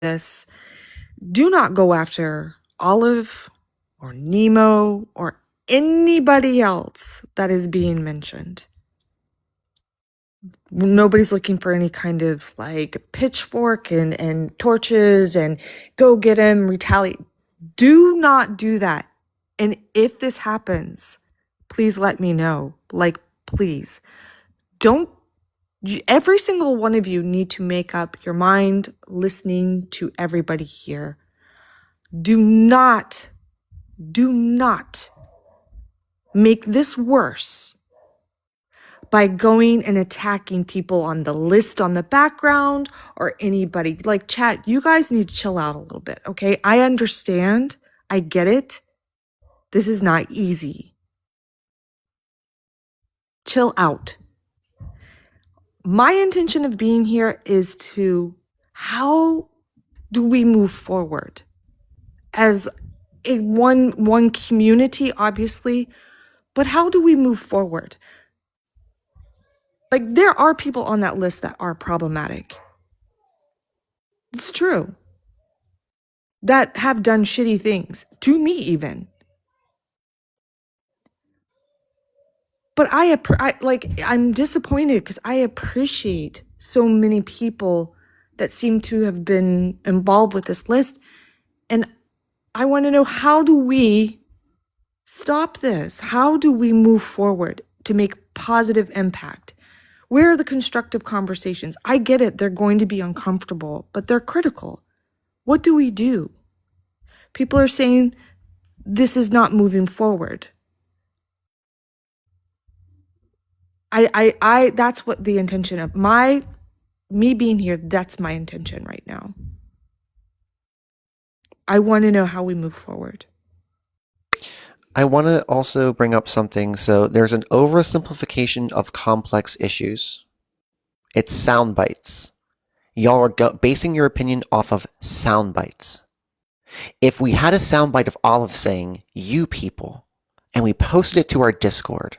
this, do not go after Olive or Nemo or anybody else that is being mentioned. Nobody's looking for any kind of like pitchfork and torches and go get him, retaliate. Do not do that. And if this happens, please let me know. Like, please. Don't every single one of you need to make up your mind listening to everybody here. Do not make this worse by going and attacking people on the list on the background or anybody. Like, chat, you guys need to chill out a little bit, okay? I understand. I get it. This is not easy. Chill out. My intention of being here is to, how do we move forward as a one community, obviously, but how do we move forward? Like, there are people on that list that are problematic. It's true. That have done shitty things to me even. But I'm disappointed because I appreciate so many people that seem to have been involved with this list. And I want to know, how do we stop this? How do we move forward to make positive impact? Where are the constructive conversations? I get it. They're going to be uncomfortable, but they're critical. What do we do? People are saying this is not moving forward. That's what the intention of me being here, that's my intention right now. I want to know how we move forward. I want to also bring up something. So there's an oversimplification of complex issues. It's sound bites. Y'all are basing your opinion off of sound bites. If we had a sound bite of Olive saying, "You people," and we posted it to our Discord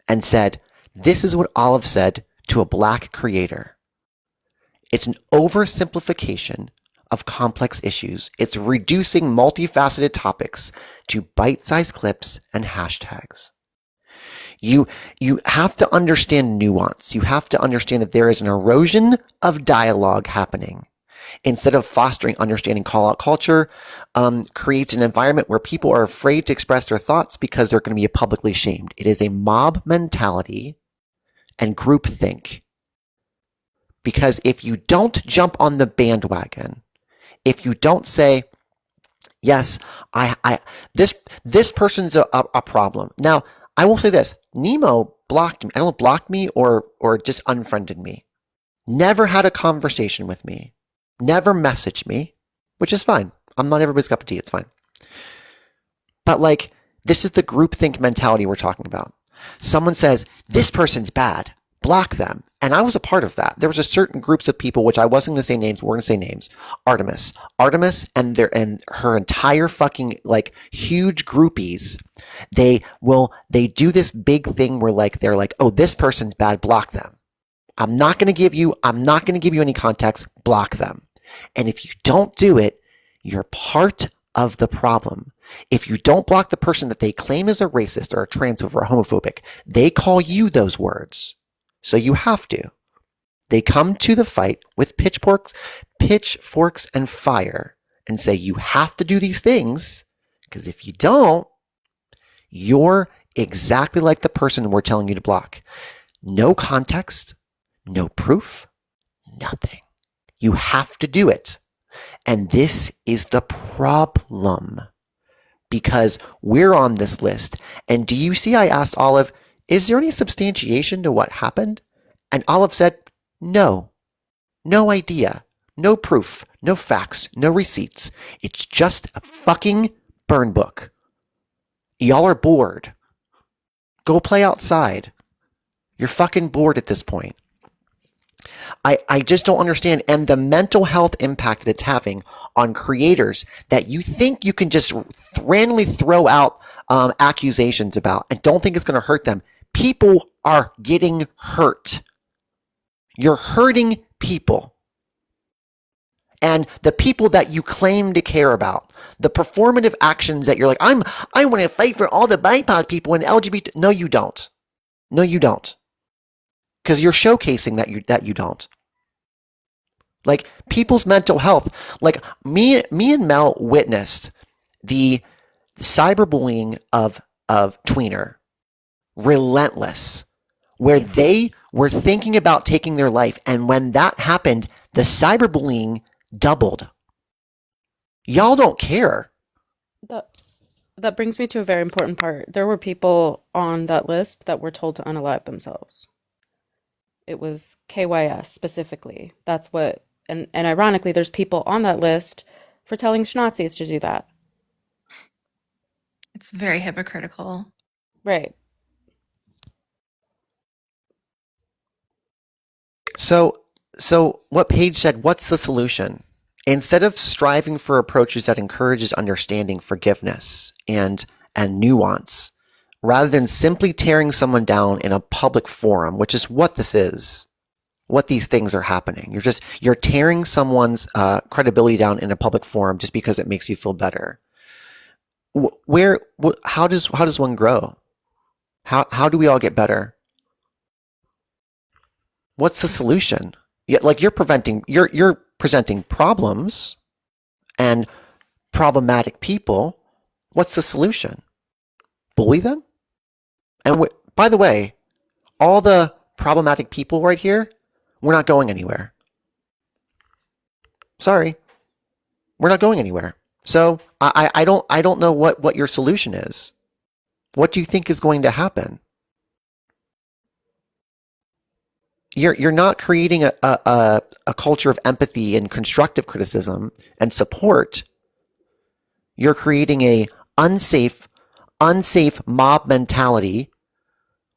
and said, "This is what Olive said to a black creator," it's an oversimplification of complex issues. It's reducing multifaceted topics to bite-sized clips and hashtags. You have to understand nuance. You have to understand that there is an erosion of dialogue happening. Instead of fostering understanding, call-out culture creates an environment where people are afraid to express their thoughts because they're going to be publicly shamed. It is a mob mentality and groupthink. Because if you don't jump on the bandwagon, if you don't say, yes, this person's a problem. Now, I will say this: Nemo blocked me. I don't know, blocked me or just unfriended me. Never had a conversation with me. Never messaged me, which is fine. I'm not everybody's cup of tea. It's fine. But like, this is the groupthink mentality we're talking about. Someone says, this person's bad, block them. And I was a part of that. There was a certain groups of people, which I wasn't going to say names, but we're going to say names. Artemis and her entire fucking like huge groupies, they do this big thing where like, they're like, oh, this person's bad, block them. I'm not going to give you any context, block them. And if you don't do it, you're part of the problem. If you don't block the person that they claim is a racist or a transphobe or a homophobic, they call you those words. So you have to. They come to the fight with pitchforks and fire and say, you have to do these things, because if you don't, you're exactly like the person we're telling you to block. No context, no proof, nothing. You have to do it. And this is the problem, because we're on this list. And do you see, I asked Olive, is there any substantiation to what happened? And Olive said, no idea, no proof, no facts, no receipts. It's just a fucking burn book. Y'all are bored. Go play outside. You're fucking bored at this point. I just don't understand. And the mental health impact that it's having on creators that you think you can just randomly throw out accusations about and don't think it's going to hurt them. People are getting hurt. You're hurting people. And the people that you claim to care about, the performative actions that you're like, I want to fight for all the BIPOC people and LGBT. No, you don't. No, you don't. Because you're showcasing that you don't. Like people's mental health. Like me and Mel witnessed the cyberbullying of Tweener. Relentless. Where they were thinking about taking their life, and when that happened, the cyberbullying doubled. Y'all don't care. That brings me to a very important part. There were people on that list that were told to unalive themselves. It was KYS specifically. That's what, and ironically, there's people on that list for telling Schnazis to do that. It's very hypocritical. Right. So what Paige said, what's the solution? Instead of striving for approaches that encourages understanding, forgiveness, and nuance, rather than simply tearing someone down in a public forum, which is what this is, what these things are happening. You're tearing someone's credibility down in a public forum just because it makes you feel better. How does one grow? How do we all get better? What's the solution? Like you're presenting problems and problematic people. What's the solution? Bully them? And by the way, all the problematic people right here, we're not going anywhere. Sorry, we're not going anywhere. So I don't know what your solution is. What do you think is going to happen? You're not creating a culture of empathy and constructive criticism and support. You're creating a unsafe mob mentality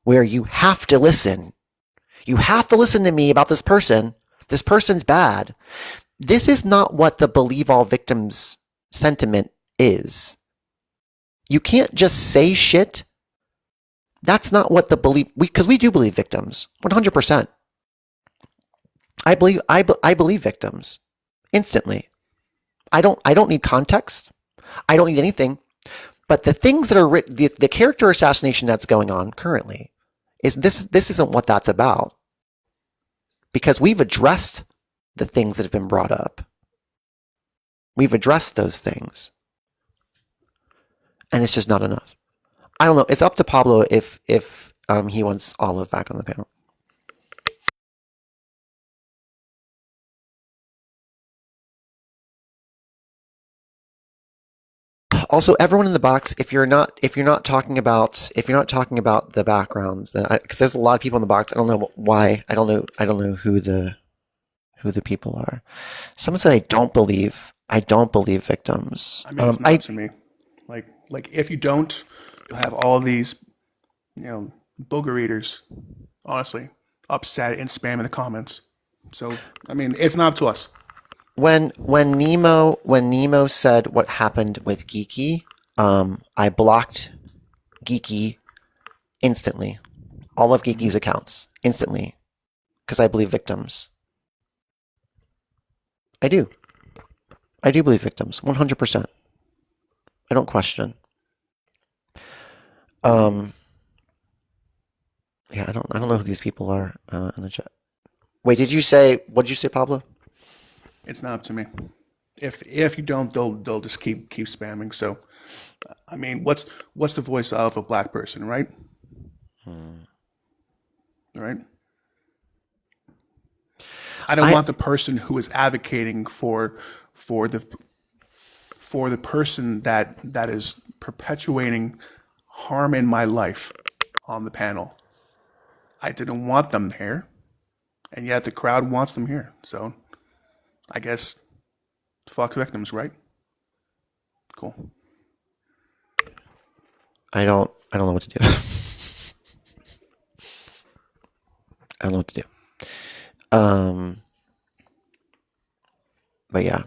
where you have to listen. You have to listen to me about this person. This person's bad. This is not what the believe all victims sentiment is. You can't just say shit. That's not what the believe, because we do believe victims 100%. I believe victims instantly. I don't need context. I don't need anything. But the things that are written, the character assassination that's going on currently, is this isn't what that's about. Because we've addressed the things that have been brought up. We've addressed those things. And it's just not enough. I don't know. It's up to Pablo if he wants Olive back on the panel. Also, everyone in the box, if you're not talking about the backgrounds, because there's a lot of people in the box. I don't know why. I don't know who the people are. Someone said I don't believe victims. I mean, it's not to me. Like if you don't, you'll have all these, booger eaters, honestly, upset and spam in the comments. So I mean, it's not up to us. When Nemo said what happened with Geeky, I blocked Geeky instantly, all of Geeky's accounts instantly, because I believe victims. I do believe victims 100%. I don't question. Yeah, I don't know who these people are in the chat. Wait, what did you say, Pablo? It's not up to me. If you don't, they'll just keep spamming. So, I mean, what's the voice of a black person, right? Right. I don't want the person who is advocating for the person that is perpetuating harm in my life on the panel. I didn't want them here, and yet the crowd wants them here. So I guess fuck victims, right? Cool. I don't know what to do. I don't know what to do. But yeah.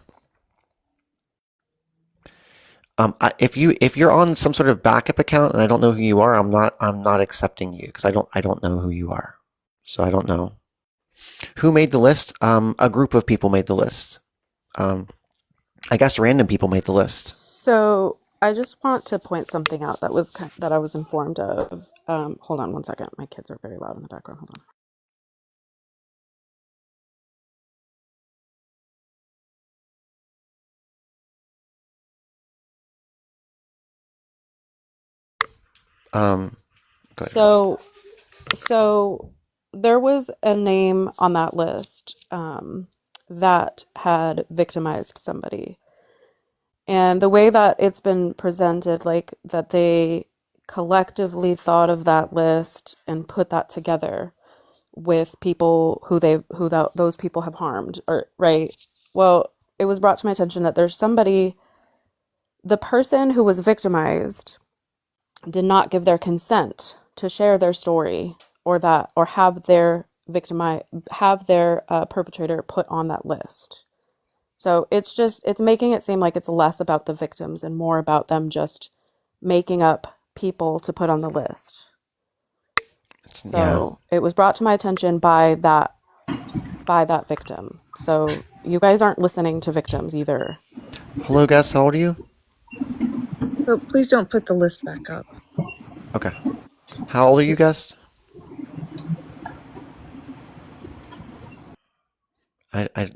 If you're on some sort of backup account and I don't know who you are, I'm not accepting you because I don't know who you are. So I don't know. Who made the list? A group of people made the list. I guess random people made the list. So I just want to point something out that I was informed of. Hold on one second. My kids are very loud in the background. Hold on. Go ahead. So there was a name on that list that had victimized somebody. And the way that it's been presented, like that they collectively thought of that list and put that together with people those people have harmed, or right? Well, it was brought to my attention that the person who was victimized did not give their consent to share their story or have their perpetrator put on that list. So it's making it seem like it's less about the victims and more about them just making up people to put on the list. Yeah. So it was brought to my attention by that victim. So you guys aren't listening to victims either. Hello, guest. How old are you? So please don't put the list back up. Okay. How old are you, guest?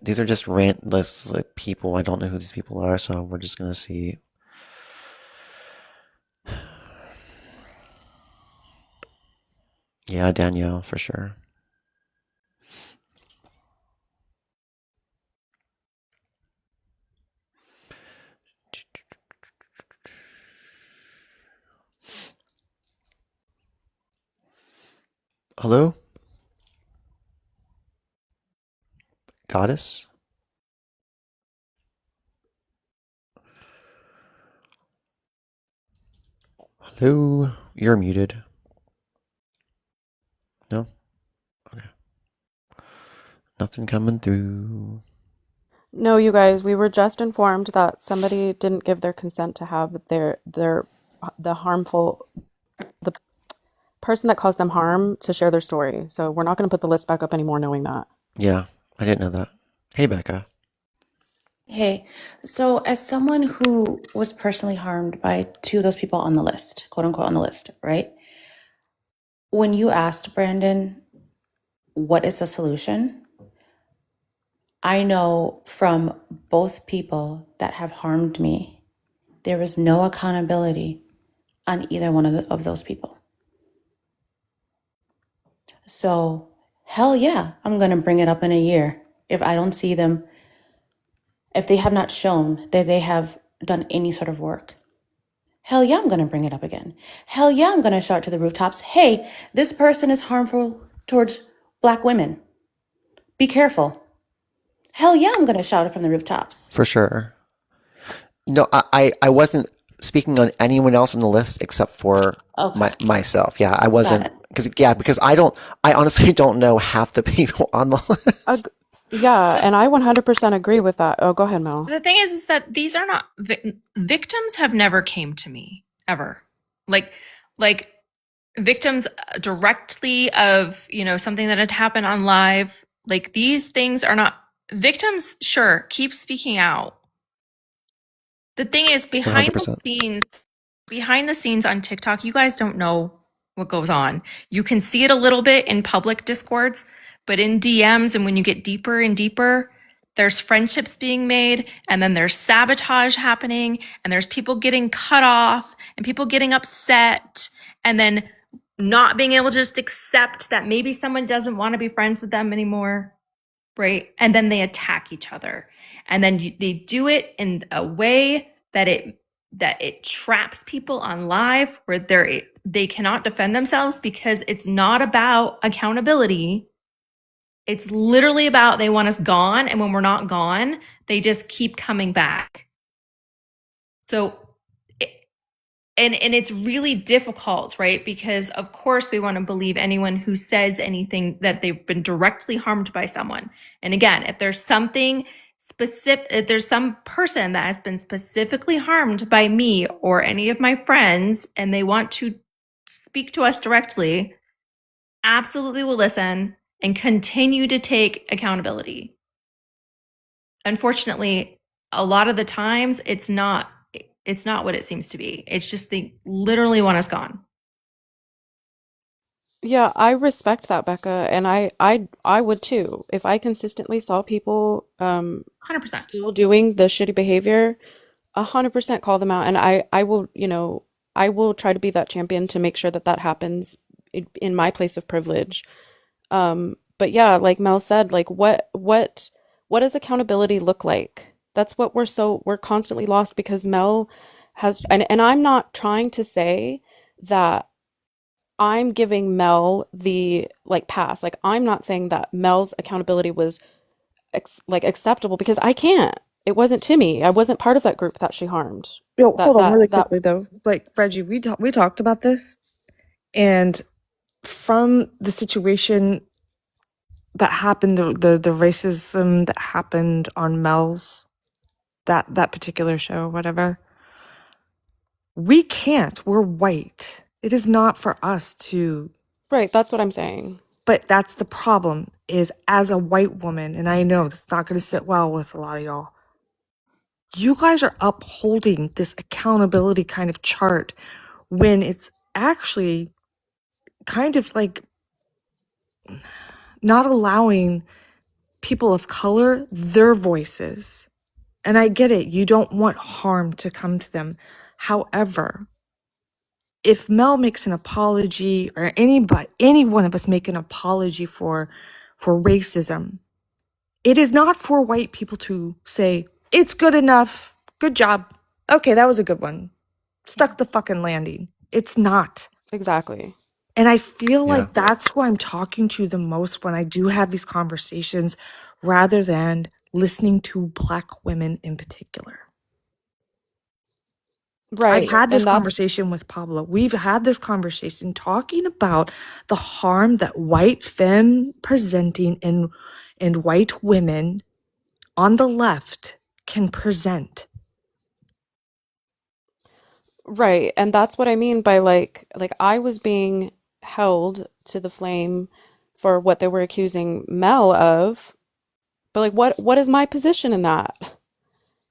These are just rant lists of people. I don't know who these people are, so we're just gonna see. Yeah, Danielle, for sure. Hello? Goddess? Hello? You're muted. No? Okay. Nothing coming through. No, you guys, we were just informed that somebody didn't give their consent to have the person that caused them harm to share their story. So we're not going to put the list back up anymore knowing that. Yeah, I didn't know that. Hey, Becca. Hey, so as someone who was personally harmed by two of those people on the list, quote unquote, on the list, right? When you asked Brandon, what is the solution? I know from both people that have harmed me, there is no accountability on either one of those people. So, hell yeah, I'm going to bring it up in a year if I don't see them, if they have not shown that they have done any sort of work. Hell yeah, I'm going to bring it up again. Hell yeah, I'm going to shout to the rooftops, hey, this person is harmful towards Black women. Be careful. Hell yeah, I'm going to shout it from the rooftops. For sure. No, I wasn't speaking on anyone else on the list except for Okay. myself. Yeah, I wasn't Got because I honestly don't know half the people on the list. Yeah, and I 100% agree with that. Oh, go ahead, Mel. The thing is that these are not victims have never came to me ever. Like victims directly of, something that had happened on live. Like these things are not victims. Sure, keep speaking out. The thing is behind the 100%. scenes on TikTok, you guys don't know what goes on. You can see it a little bit in public discords, but in DMs and when you get deeper and deeper, there's friendships being made, and then there's sabotage happening, and there's people getting cut off and people getting upset, and then not being able to just accept that maybe someone doesn't want to be friends with them anymore, right? And then they attack each other. And then they do it in a way that it traps people on live where they cannot defend themselves because it's not about accountability. It's literally about they want us gone, and when we're not gone, they just keep coming back. So, and it's really difficult, right? Because of course we want to believe anyone who says anything that they've been directly harmed by someone. And again, if there's something specific, if there's some person that has been specifically harmed by me or any of my friends, and they want to speak to us directly, absolutely will listen and continue to take accountability. unfortunately, a lot of the times it's not what it seems to be. It's just they literally want us gone. Yeah, I respect that, Becca, and I would too. If I consistently saw people 100%. still doing the shitty behavior, 100% call them out, and I will, I will try to be that champion to make sure that that happens in my place of privilege. But yeah, like Mel said, like what does accountability look like? That's what we're constantly lost because Mel has, and I'm not trying to say that I'm giving Mel the like pass. Like I'm not saying that Mel's accountability was like acceptable because I can't. It wasn't Timmy. I wasn't part of that group that she harmed. Yo, That hold on really that quickly though. Like Reggie, we talked about this, and from the situation that happened, the racism that happened on Mel's that particular show, whatever. We can't. We're white. It is not for us to. right, that's what I'm saying. But that's the problem. Is as a white woman, and I know it's not going to sit well with a lot of y'all. You guys are upholding this accountability kind of chart when it's actually kind of like not allowing people of color their voices. And I get it, you don't want harm to come to them. However, if Mel makes an apology or any one of us make an apology for racism, it is not for white people to say, it's good enough, good job, okay, that was a good one, stuck the fucking landing. It's not. Exactly. And I feel Yeah. like that's who I'm talking to the most when I do have these conversations, rather than listening to Black women in particular. Right. I've had this And that's conversation with Pablo. We've had this conversation talking about the harm that white femme presenting and white women on the left can present. right. And that's what I mean by like I was being held to the flame for what they were accusing Mel of. But like what is my position in that?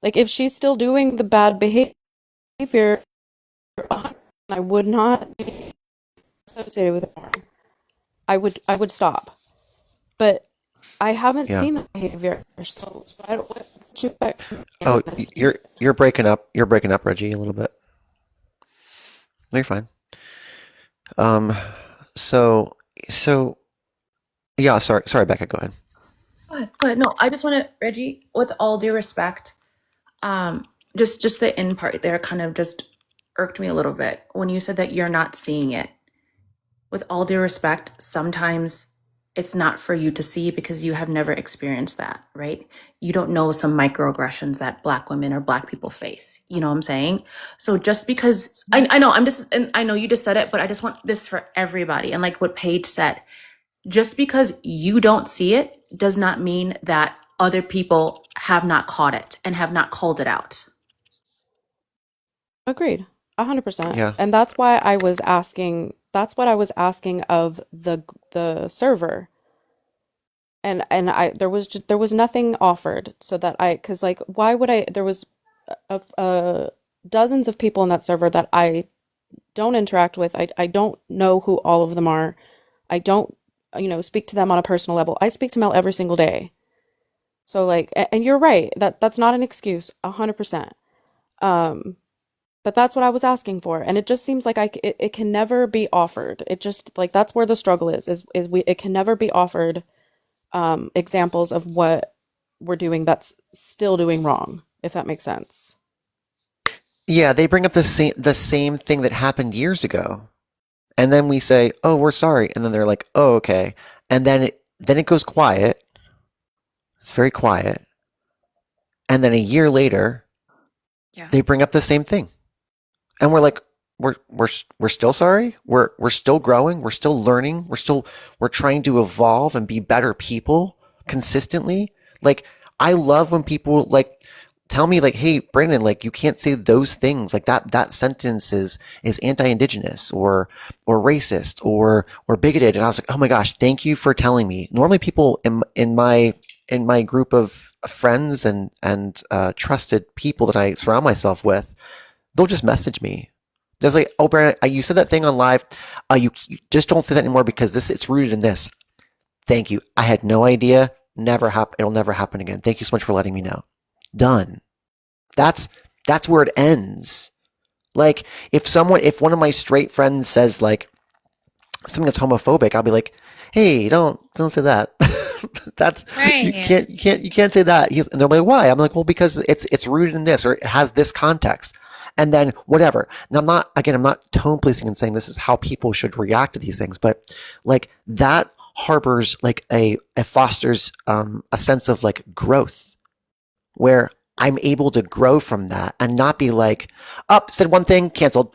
Like if she's still doing the bad behavior, I would not be associated with her. I would stop. But I haven't Yeah. seen that behavior, so I don't what you expect from me? Oh, you're breaking up. You're breaking up, Reggie, a little bit. No, you're fine. Um, so so yeah. Sorry, Becca. Go ahead. Go ahead. No, I just want to, Reggie, with all due respect, just the end part there kind of just irked me a little bit when you said that you're not seeing it. With all due respect, sometimes it's not for you to see because you have never experienced that, right? You don't know some microaggressions that Black women or Black people face. You know what I'm saying? So just because I know and I know you just said it, but I just want this for everybody. And like what Paige said, just because you don't see it does not mean that other people have not caught it and have not called it out. Agreed. 100%. Yeah. And that's why I was asking, that's what I was asking of the server. And there was nothing offered so that cuz like why would I there was dozens of people in that server that I don't interact with. I don't know who all of them are. I don't speak to them on a personal level. I speak to Mel every single day. So like and you're right. That's not an excuse. 100%. But that's what I was asking for, and it just seems like it can never be offered. It just like that's where the struggle is we it can never be offered examples of what we're doing that's still doing wrong, if that makes sense. Yeah, they bring up the same thing that happened years ago, and then we say, "Oh, we're sorry," and then they're like, "Oh, okay," and then it goes quiet. It's very quiet, and then a year later, Yeah. they bring up the same thing, and we're like, we're still sorry. We're still growing. We're still learning. We're trying to evolve and be better people consistently. Like I love when people like tell me like, "Hey, Brandon, like you can't say those things. Like that sentence is anti-indigenous or racist or bigoted." And I was like, "Oh my gosh, thank you for telling me." Normally people in my in my group of friends and trusted people that I surround myself with, they'll just message me. Just like, oh, Brandon, you said that thing on live. You just don't say that anymore because it's rooted in this. Thank you. I had no idea. Never happen. It'll never happen again. Thank you so much for letting me know. Done. That's where it ends. Like if one of my straight friends says like something that's homophobic, I'll be like, hey, don't say that. That's Right. you can't say that. And they're like, why? I'm like, well, because it's rooted in this or it has this context. And then whatever. Now I'm not tone policing and saying this is how people should react to these things, but like that harbors like it fosters a sense of like growth where I'm able to grow from that and not be like, up, said one thing, canceled,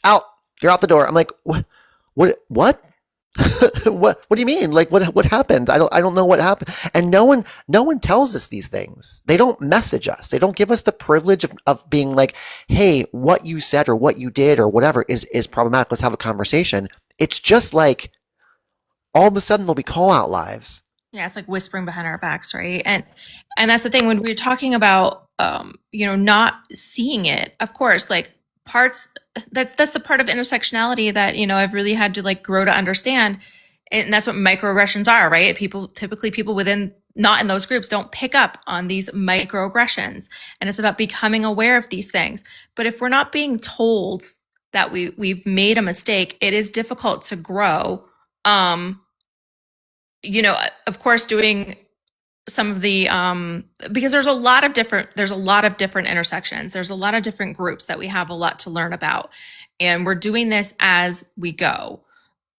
out, you're out the door. I'm like, what? What? What do you mean? Like what happened? I don't know what happened. And no one tells us these things. They don't message us. They don't give us the privilege of being like, hey, what you said or what you did or whatever is problematic. Let's have a conversation. It's just like all of a sudden there'll be call out lives. Yeah, it's like whispering behind our backs, right? And that's the thing when we're talking about not seeing it. Of course, like parts that's the part of intersectionality that, I've really had to like grow to understand. And that's what microaggressions are, right? Typically people within not in those groups don't pick up on these microaggressions. And it's about becoming aware of these things. But if we're not being told that we've made a mistake, it is difficult to grow. Of course, doing some of the because there's a lot of different intersections. There's a lot of different groups that we have a lot to learn about, and we're doing this as we go.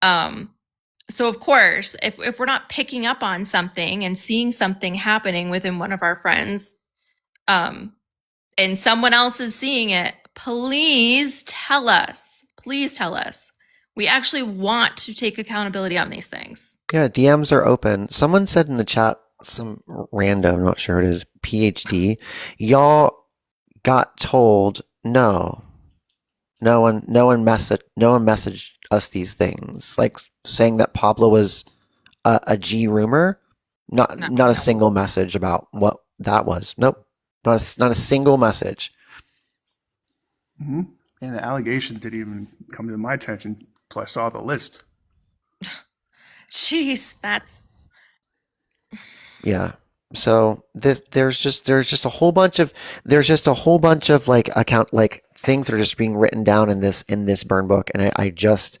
So of course, if we're not picking up on something and seeing something happening within one of our friends, and someone else is seeing it, please tell us. Please tell us. We actually want to take accountability on these things. Yeah, DMs are open. Someone said in the chat, some random, I'm not sure it is, PhD, y'all got told no. No one messaged us these things. Like saying that Pablo was a G rumor. Not a single message about what that was. Nope. Not a single message. Mm-hmm. And the allegation didn't even come to my attention until I saw the list. Jeez, that's Yeah. So there's just a whole bunch of like things that are just being written down in this burn book, and I just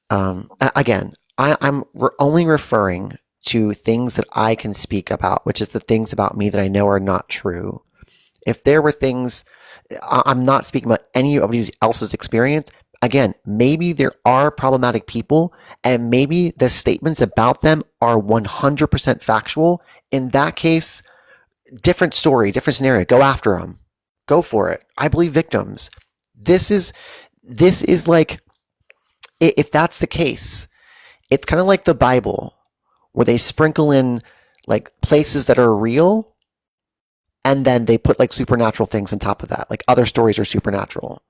again we're only referring to things that I can speak about, which is the things about me that I know are not true. If there were things, I'm not speaking about anybody else's experience. Again, maybe there are problematic people and maybe the statements about them are 100% factual. In that case, different story, different scenario. Go after them. Go for it. I believe victims. This is like, if that's the case, it's kind of like the Bible where they sprinkle in like places that are real and then they put like supernatural things on top of that. Like other stories are supernatural.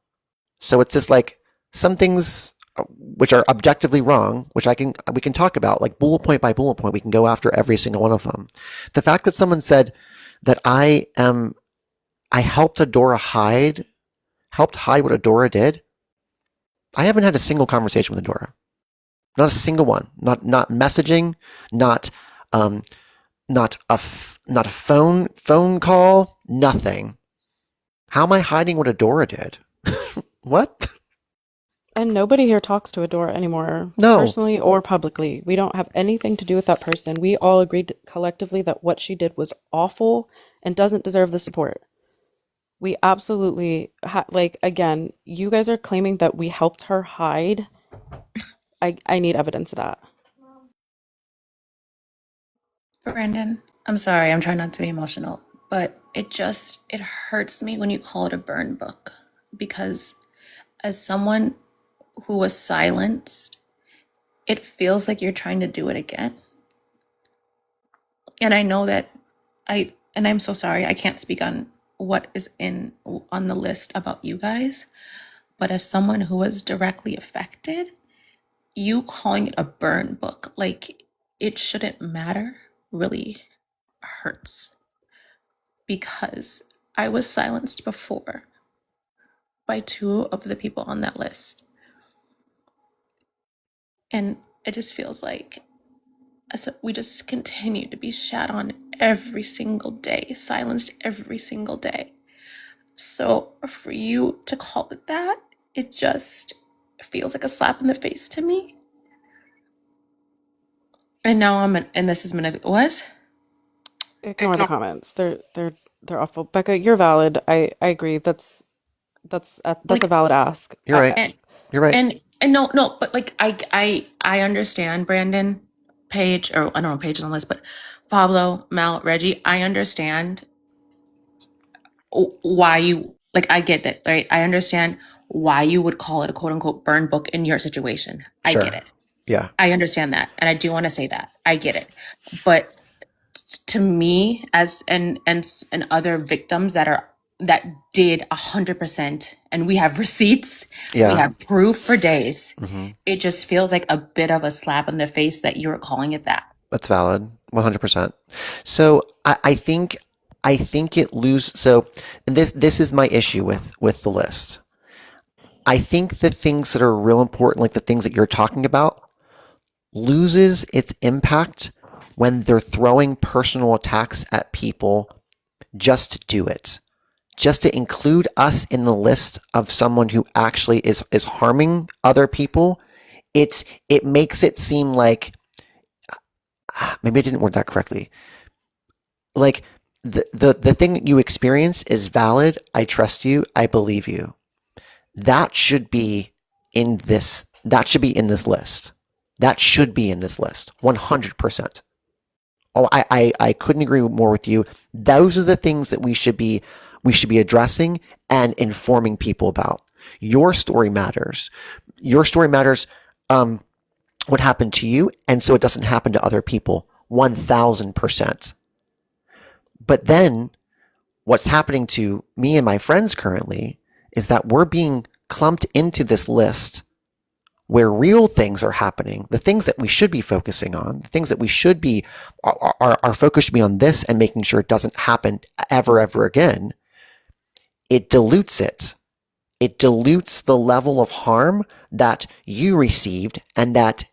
So it's just like some things which are objectively wrong, which we can talk about like bullet point by bullet point. We can go after every single one of them. The fact that someone said that I helped Adora hide what Adora did. I haven't had a single conversation with Adora. Not a single one. Not messaging. Not a phone call. Nothing. How am I hiding what Adora did? What? And nobody here talks to Adora anymore, No. personally or publicly. We don't have anything to do with that person. We all agreed collectively that what she did was awful and doesn't deserve the support. We absolutely, again, you guys are claiming that we helped her hide. I need evidence of that. Brandon, I'm sorry, I'm trying not to be emotional, but it hurts me when you call it a burn book, because as someone who was silenced, it feels like you're trying to do it again. And I know that I'm so sorry, I can't speak on what is on the list about you guys, but as someone who was directly affected, you calling it a burn book, like it shouldn't matter, really. hurts because I was silenced before by two of the people on that list. And it just feels like we just continue to be shat on every single day, silenced every single day. So for you to call it that, it just feels like a slap in the face to me. And now and this is what? Ignore the comments. They're awful. Becca, you're valid. I agree. That's a Like, valid ask. You're right. and You're right. and no, but like I understand Brandon, Paige, or I don't know Paige is on the list, but Pablo, Mal, Reggie, I understand why you like I get that, right? I understand why you would call it a quote unquote burn book in your situation. I Sure. get it. Yeah. I understand that. And I do want to say that. I get it. But to me, as and other victims that did 100%, and we have receipts, we Yeah. have proof for days, hmm it just feels like a bit of a slap in the face that you were calling it that. That's valid. 100%. So I think it so and this is my issue with the list. I think the things that are real important, like the things that you're talking about, loses its impact when they're throwing personal attacks at people just to do it. Just to include us in the list of someone who actually is harming other people, it makes it seem like maybe I didn't word that correctly. Like the thing you experience is valid. I trust you. I believe you. That should be in this. That should be in this list. That should be in this list. 100%. Oh, I couldn't agree more with you. Those are the things that we should be addressing and informing people about. Your story matters. Your story matters. What happened to you, and so it doesn't happen to other people. 1,000%. But then what's happening to me and my friends currently is that we're being clumped into this list where real things are happening, the things that we should be focusing on, the things that we should be, our focus should be on this and making sure it doesn't happen ever again. It dilutes it. It dilutes the level of harm that you received, and that,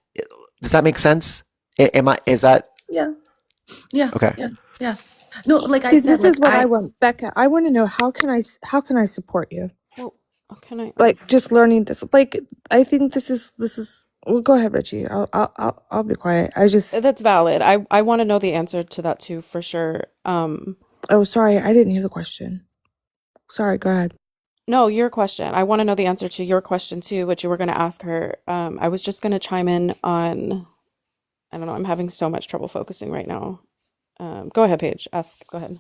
does that make sense? Is that Yeah. Yeah. okay? Yeah. No, like I See, said, this like is what I want, Becca. I want to know how can I support you? Well, can I? Like just learning this. Like I think this is. Well, go ahead, Reggie. I'll be quiet. I just. That's valid. I want to know the answer to that too, for sure. Oh, sorry, I didn't hear the question. Sorry, go ahead. No, your question. I want to know the answer to your question too, what you were going to ask her. I was just going to chime in on, I don't know, I'm having so much trouble focusing right now. Go ahead, Paige. Go ahead.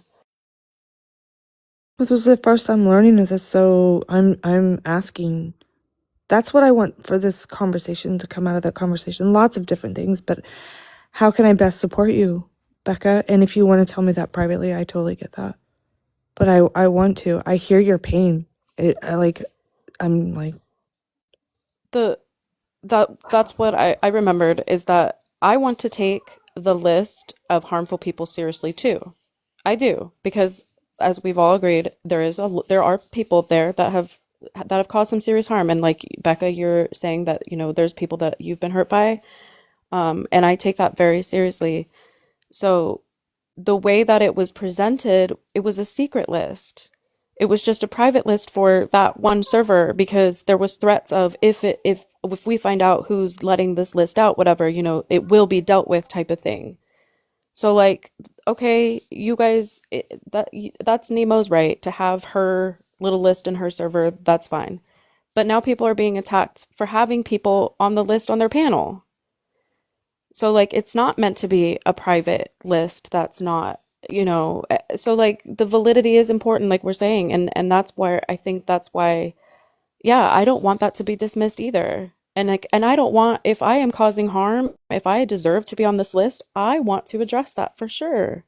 This was the first time learning of this, so I'm asking. That's what I want for this conversation to come out of that conversation. Lots of different things, but how can I best support you, Becca? And if you want to tell me that privately, I totally get that. But I want to. I hear your pain. I'm like, That's what I remembered, is that I want to take the list of harmful people seriously too. I do, because as we've all agreed, there are people there that have caused some serious harm, and like Becca, you're saying that, there's people that you've been hurt by, and I take that very seriously. So the way that it was presented, it was a secret list. It was just a private list for that one server, because there was threats of, if we find out who's letting this list out, whatever, it will be dealt with, type of thing. So like, okay, you guys, that's Nemo's right to have her little list in her server. That's fine. But now people are being attacked for having people on the list on their panel. So like, it's not meant to be a private list. That's not, so like the validity is important, like we're saying. And that's why, yeah, I don't want that to be dismissed either. And like, and I don't want, if I am causing harm, if I deserve to be on this list, I want to address that for sure.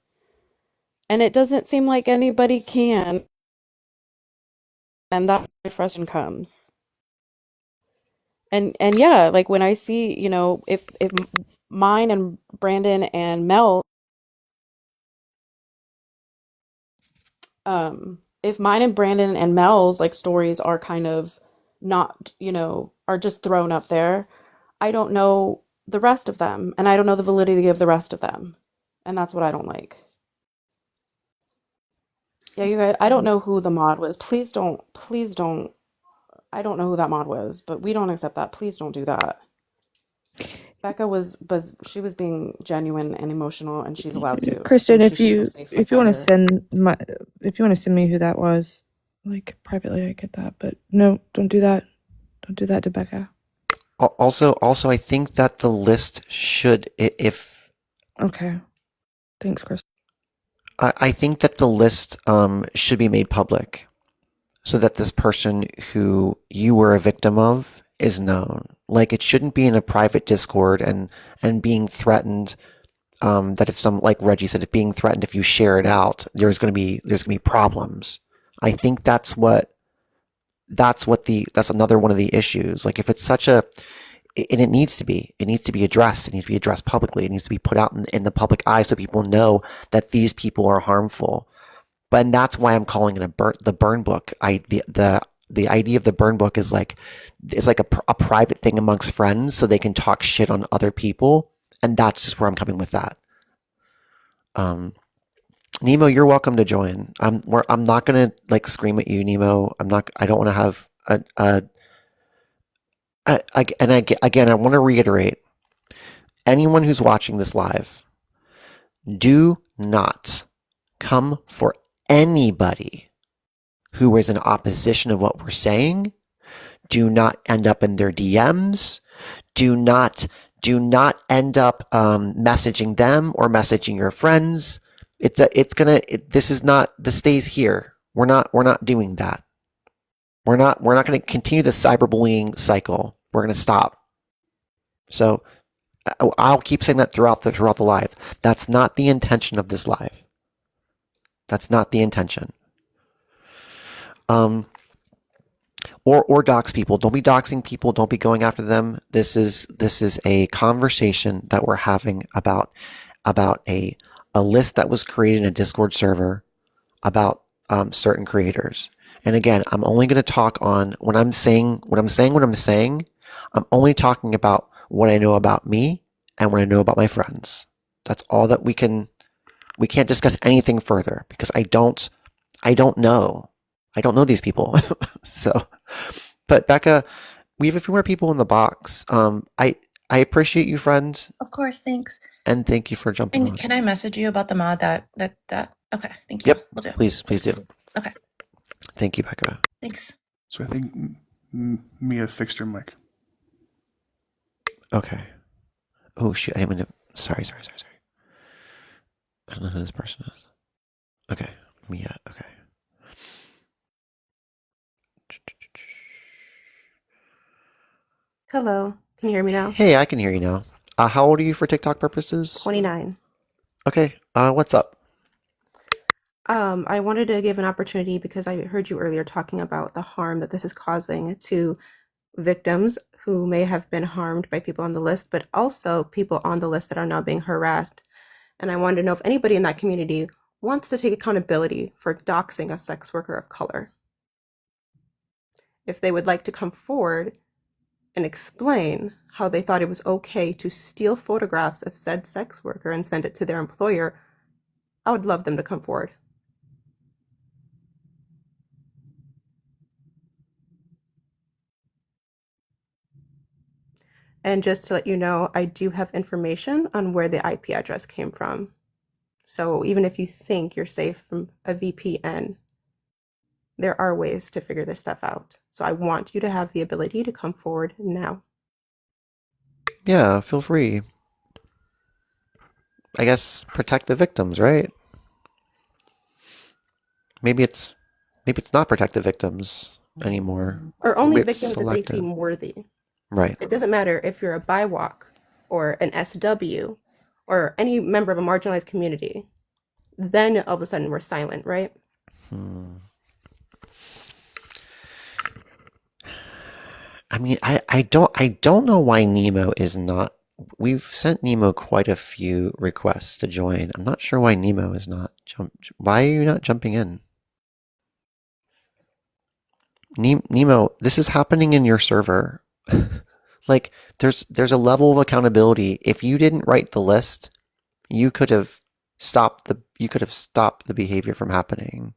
And it doesn't seem like anybody can. And that frustration comes. And yeah, like when I see, if mine and Brandon and Mel If mine and Brandon and Mel's like stories are kind of not, are just thrown up there, I don't know the rest of them, and I don't know the validity of the rest of them. And that's what I don't like. Yeah, you guys, I don't know who the mod was. Please don't. I don't know who that mod was, but we don't accept that. Please don't do that. Becca was she was being genuine and emotional, and she's allowed to. Kristen, And she should feel safe like if you want to that here. send me who that was, like privately, I get that, but no, don't do that. Don't do that to Becca. Also, I think that the list should, if Okay. Thanks, Kristen. I think that the list should be made public so that this person who you were a victim of is known. Like it shouldn't be in a private Discord and being threatened. That if some, like Reggie said, if being threatened if you share it out, there's gonna be problems. I think that's another one of the issues. Like if it's such a, and it needs to be addressed. It needs to be addressed publicly. It needs to be put out in the public eye so people know that these people are harmful. But that's why I'm calling it the burn book. The idea of the burn book is like a private thing amongst friends so they can talk shit on other people, and that's just where I'm coming with that. Nemo, you're welcome to join. I'm not gonna like scream at you, Nemo. I don't want to have again, I want to reiterate, anyone who's watching this live, do not come for anybody who is in opposition of what we're saying. Do not end up in their DMs. Do not end up messaging them or messaging your friends. This stays here. We're not doing that. We're not going to continue the cyberbullying cycle. We're going to stop. So I'll keep saying that throughout the live. That's not the intention of this live. That's not the intention. Or dox people. Don't be doxing people. Don't be going after them. This is a conversation that we're having about a list that was created in a Discord server about certain creators. And again, I'm only going to talk on when I'm saying what I'm saying. I'm only talking about what I know about me and what I know about my friends. That's all that we can't discuss anything further because I don't know. I don't know these people. So, but Becca, we have a few more people in the box. I appreciate you, friend, Of course, thanks. and thank you for jumping on. And can I message you about the mod that? Okay, thank you. Yep. Will do. Please do. Okay, Thank you, Becca. thanks. So I think Mia fixed her mic. Okay. Oh shoot! I didn't mean to. Sorry. I don't know who this person is. Okay, Mia. Okay. Hello. Can you hear me now? Hey, I can hear you now. How old are you for TikTok purposes? 29. Okay. What's up? I wanted to give an opportunity because I heard you earlier talking about the harm that this is causing to victims who may have been harmed by people on the list, but also people on the list that are now being harassed. And I wanted to know if anybody in that community wants to take accountability for doxing a sex worker of color. If they would like to come forward and explain how they thought it was okay to steal photographs of said sex worker and send it to their employer, I would love them to come forward. And just to let you know, I do have information on where the IP address came from. So even if you think you're safe from a VPN, there are ways to figure this stuff out. So I want you to have the ability to come forward now. Yeah, feel free. I guess protect the victims, right? Maybe it's not protect the victims anymore. Or only It's victims that they selective. seem worthy. Right. It doesn't matter if you're a BIWOC or an SW or any member of a marginalized community. Then all of a sudden we're silent, right? I mean, I don't know why Nemo is not. We've sent Nemo quite a few requests to join. I'm not sure why Nemo is not Why are you not jumping in? Nemo, this is happening in your server. Like, there's a level of accountability. If you didn't write the list, you could have stopped the behavior from happening.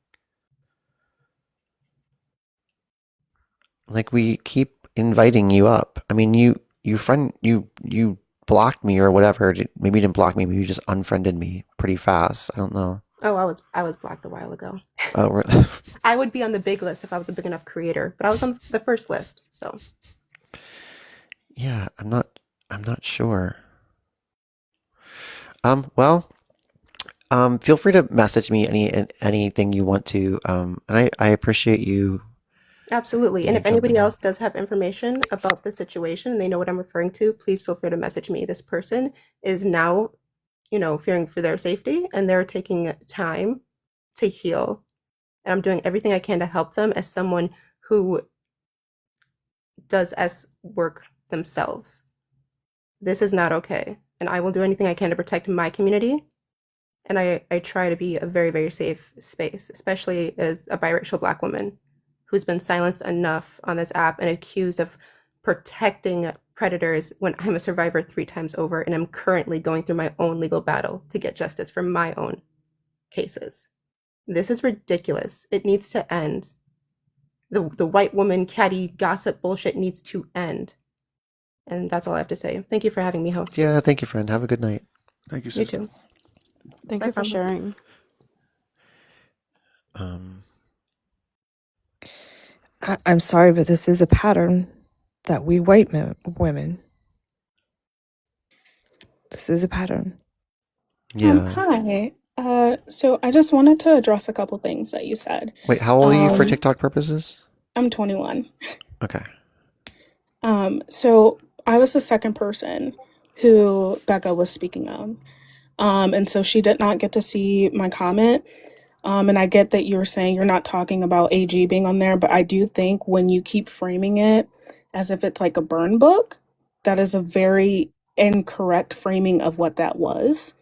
Like, we keep inviting you up. I mean, you blocked me or whatever. Maybe you didn't block me, maybe you just unfriended me pretty fast. I don't know. Oh, I was blocked a while ago. Oh, really? I would be on the big list if I was a big enough creator, but I was on the first list. So Yeah, I'm not sure. Well, feel free to message me anything you want to. And I appreciate you. absolutely. And Yeah, if anybody jumping in. else does have information about the situation and they know what I'm referring to, please feel free to message me. This person is now, fearing for their safety and they're taking time to heal. And I'm doing everything I can to help them as someone who does S work themselves. This is not okay. And I will do anything I can to protect my community. And I try to be a very, very safe space, especially as a biracial Black woman who's been silenced enough on this app and accused of protecting predators when I'm a survivor 3 times over and I'm currently going through my own legal battle to get justice for my own cases. This is ridiculous. It needs to end. The white woman catty gossip bullshit needs to end. And that's all I have to say. Thank you for having me host. Yeah, thank you, friend. Have a good night. Thank you, You sister. too. Thank Bye, you for Fama. sharing. Um, I'm sorry, but this is a pattern that we white women. This is a pattern. yeah. Hi. So I just wanted to address a couple things that you said. Wait, how old are you for Um, TikTok purposes? I'm 21. Okay. So I was the second person who Becca was speaking of. And so she did not get to see my comment. And I get that you're saying you're not talking about AG being on there, but I do think when you keep framing it as if it's like a burn book, that is a very incorrect framing of what that was.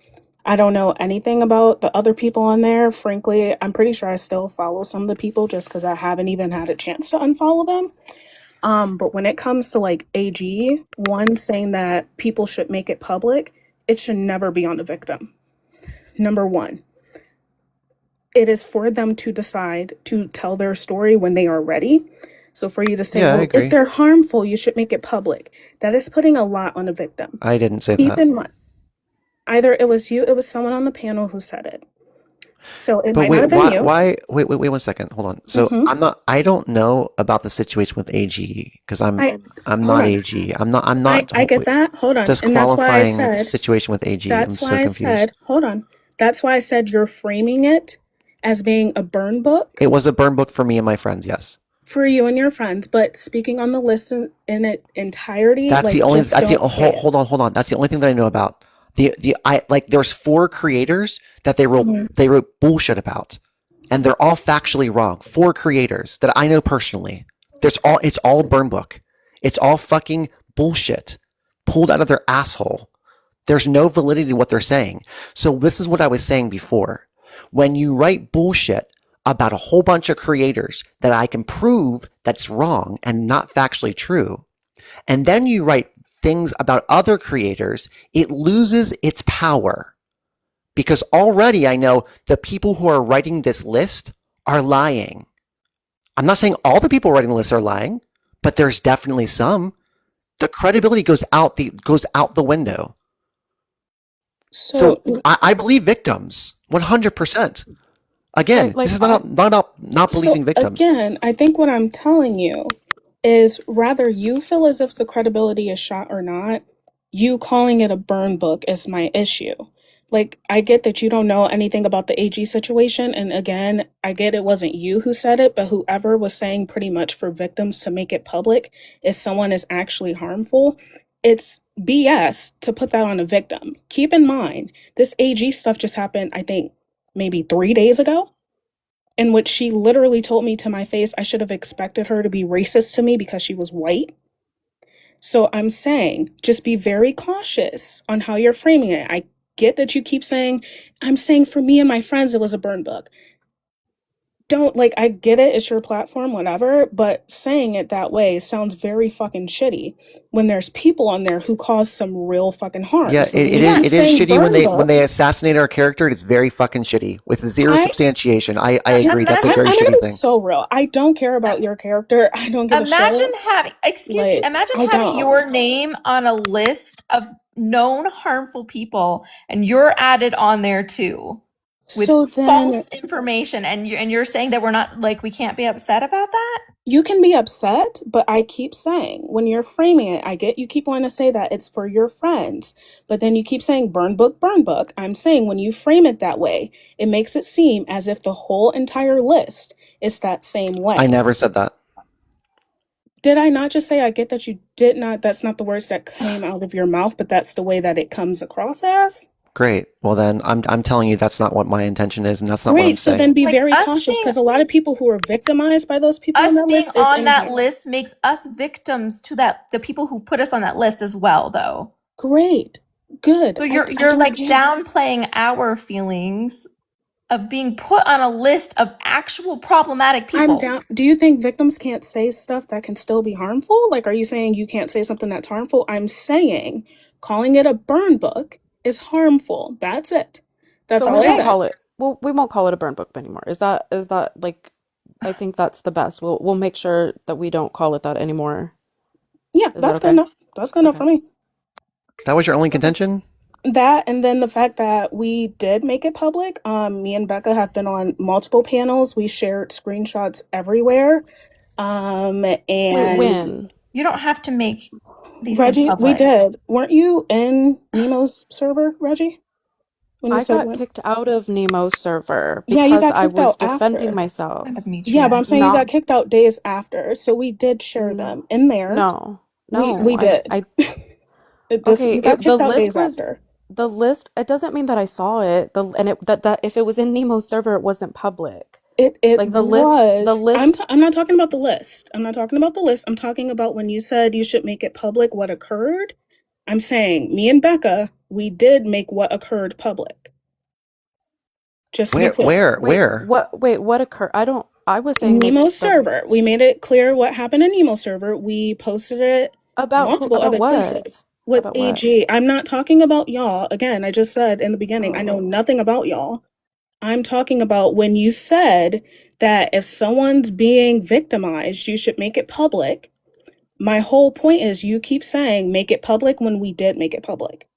I don't know anything about the other people on there. Frankly, I'm pretty sure I still follow some of the people just because I haven't even had a chance to unfollow them. But when it comes to like AG, one saying that people should make it public, it should never be on the victim. Number one, it is for them to decide to tell their story when they are ready. So for you to say, Yeah, I well, agree. if they're harmful, you should make it public. That is putting a lot on the victim. I didn't say Keep that. in mind, either it was you, it was someone on the panel who said it. So it But might not have been you. wait 1 second.Hold on. So Mhm. I don't know about the situation with AG because I'm I I'm hold not on. AG. I'm not I get that. Hold on. And that's why I disqualifying the said situation with AG. I'm that's so why I confused. said hold on. That's why I said you're framing it as being a burn book It was a burn book for me and my friends, yes. for you and your friends, but speaking on the list in its entirety, That's the like only just that's the don't say it. hold on. That's the only thing that I know about. I like there's 4 creators that they wrote bullshit about. And they're all factually wrong. 4 creators that I know personally. It's all burn book. It's all fucking bullshit pulled out of their asshole. There's no validity to what they're saying. So this is what I was saying before. When you write bullshit about a whole bunch of creators that I can prove that's wrong and not factually true, and then you write things about other creators, it loses its power. Because already I know the people who are writing this list are lying. I'm not saying all the people writing the list are lying, but there's definitely some. The credibility goes out the window. So So I believe victims 100%. Again, like this is not about not so believing victims. again, I think what I'm telling you is rather you feel as if the credibility is shot or not, you calling it a burn book is my issue. Like, I get that you don't know anything about the AG situation. And again, I get it wasn't you who said it, but whoever was saying pretty much for victims to make it public if someone is actually harmful, it's BS to put that on a victim. Keep in mind, this AG stuff just happened, I think, maybe 3 days ago, in which she literally told me to my face I should have expected her to be racist to me because she was white. So I'm saying just be very cautious on how you're framing it. I get that you keep saying, I'm saying for me and my friends it was a burn book. don't like, I get it, it's your platform, whatever, but saying it that way sounds very fucking shitty when there's people on there who cause some real fucking harm. Yeah, So it, when it you is keep it is saying shitty when burn when book, they assassinate our character. It's very fucking shitty with zero I substantiation. I agree. That's a Imagine, very I'm gonna shitty be thing. so real. I don't care about your character. I don't give a imagine shit. having, excuse me, Like, imagine I having your don't. name on a list of known harmful people and you're added on there too with So then false information, and you're saying that we're not, like, we can't be upset about that? you can be upset, but I keep saying when you're framing it, I get you keep wanting to say that it's for your friends, but then you keep saying burn book, burn book. I'm saying when you frame it that way, it makes it seem as if the whole entire list is that same I way. never said that. Did I not just say I get that you did not, that's not the words that came out of your mouth, but that's the way that it comes across as? Great. Well, then I'm telling you that's not what my intention is, and that's not what I'm Great. So then saying. be Like, very us cautious being because a lot of people who are victimized by those people on us that being list is on in that here. list makes us victims to that, the people who put us on that list as well, though. Great. Good. So I you're don't like care. downplaying our feelings of being put on a list of actual problematic I'm people. down. Do you think victims can't say stuff that can still be harmful? Like, are you saying you can't say something that's harmful? I'm saying calling it a burn book is harmful. That's it. That's So all I we won't said. call it, well, we won't call it a burn book anymore. Is that like, I think that's the best. We'll make sure that we don't call it that anymore. Yeah, Is that that's good okay? enough. That's good enough Okay. for me. That was your only Okay. contention? That and then the fact that we did make it public. Me and Becca have been on multiple panels. We shared screenshots everywhere. Wait, And when? You don't have to make these things Reggie, we public. did. Weren't you in Nemo's server, Reggie? When you I said got when? kicked out of Nemo's server Yeah, you because got I kicked was out defending after. myself. Kind of me Yeah, but I'm too. saying you got Not, kicked out days after. So we did share them in there. no, We no, did. I, This okay, you got the kicked out list days was, after. the list, it doesn't mean that I saw it. And it, that if it was in Nemo's server, it wasn't public. It Like the was. list, I'm not talking about the list. I'm not talking about the list. I'm talking about when you said you should make it public what occurred. I'm saying me and Becca, we did make what occurred public. Just to be clear. wait, what occurred? I was saying make Nemo's the, server. We made it clear what happened in Nemo's server. We posted it multiple about other what? places with About what? AG. I'm not talking about y'all. Again, I just said in the beginning, I know Oh. nothing about y'all. I'm talking about when you said that if someone's being victimized, you should make it public. My whole point is you keep saying make it public when we did make it public.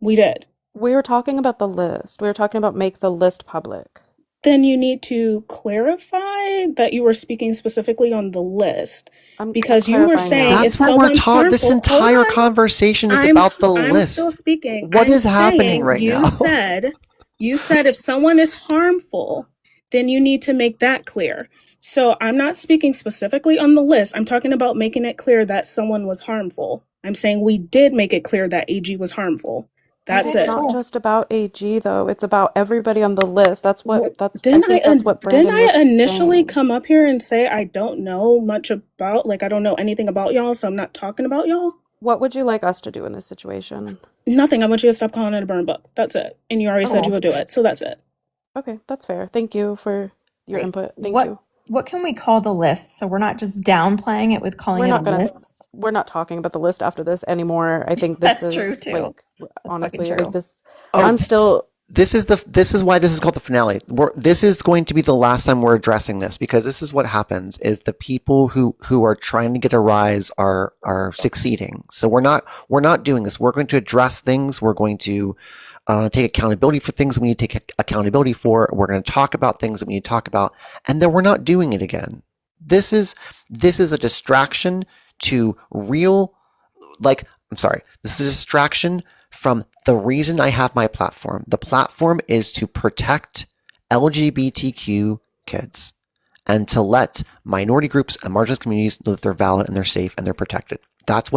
We did. We were talking about the list. We were talking about make the list public. Then you need to clarify that you were speaking specifically on the list I'm because you were clarifying saying now. if That's what we're someone's taught. This harmful, hold entire on. conversation is about the I'm still list. speaking. What I'm is happening saying right you now? you said if someone is harmful, then you need to make that clear. So I'm not speaking specifically on the list. I'm talking about making it clear that someone was harmful. I'm saying we did make it clear that AG was harmful. That's It's it. not just about AG though. It's about everybody on the list. That's Well, what I didn't think that's what didn't Brandon I was initially saying. come up here and say I don't know much about, like I don't know anything about y'all, so I'm not talking about y'all? What would you like us to do in this situation? Nothing. I want you to stop calling it a burn book. That's it. And you already said you Oh, would do it, so that's it. Okay, that's fair. Thank you for your great. input. Thank you. What can we call the list so we're not just downplaying it with calling We're it a not gonna, list? we're not talking about the list after this anymore. I think this That's true is too. like, That's honestly, fucking like true. this, Oh, I'm still, this is why this is called the finale. This is going to be the last time we're addressing this, because this is what happens: is the people who are trying to get a rise are succeeding. So we're not doing this. We're going to address things. We're going to take accountability for things we need to take accountability for. We're going to talk about things that we need to talk about, and then we're not doing it again. This is a distraction to real, like, I'm sorry, this is a distraction from the reason I have my platform. The platform is to protect LGBTQ kids and to let minority groups and marginalized communities know that they're valid and they're safe and they're protected. That's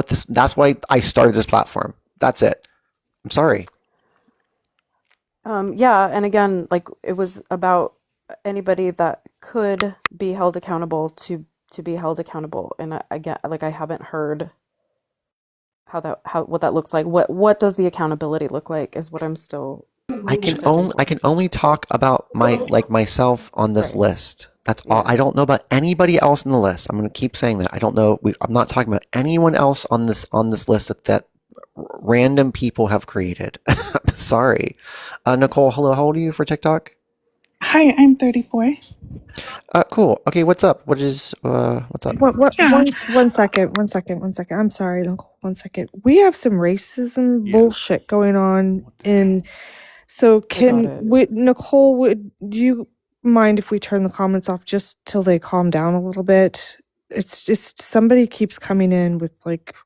why I started this platform. That's it. I'm sorry. yeah, and again, like it was about anybody that could be held accountable to be held accountable. And I get, like, I haven't heard what that looks like. What does the accountability look like is what I'm still I can only talk about myself on this list. That's all. I don't know about anybody else on the list. I'm going to keep saying that. I don't know. I'm not talking about anyone else on this list that random people have created. Sorry. Nicole, hello. How old are you for TikTok? Hi, I'm 34. Cool. Okay, what's up? What's up? Yeah. One second. I'm sorry, Nicole. 1 second. We have some racism bullshit going on so Nicole, would you mind if we turn the comments off just till they calm down a little bit? It's just somebody keeps coming in with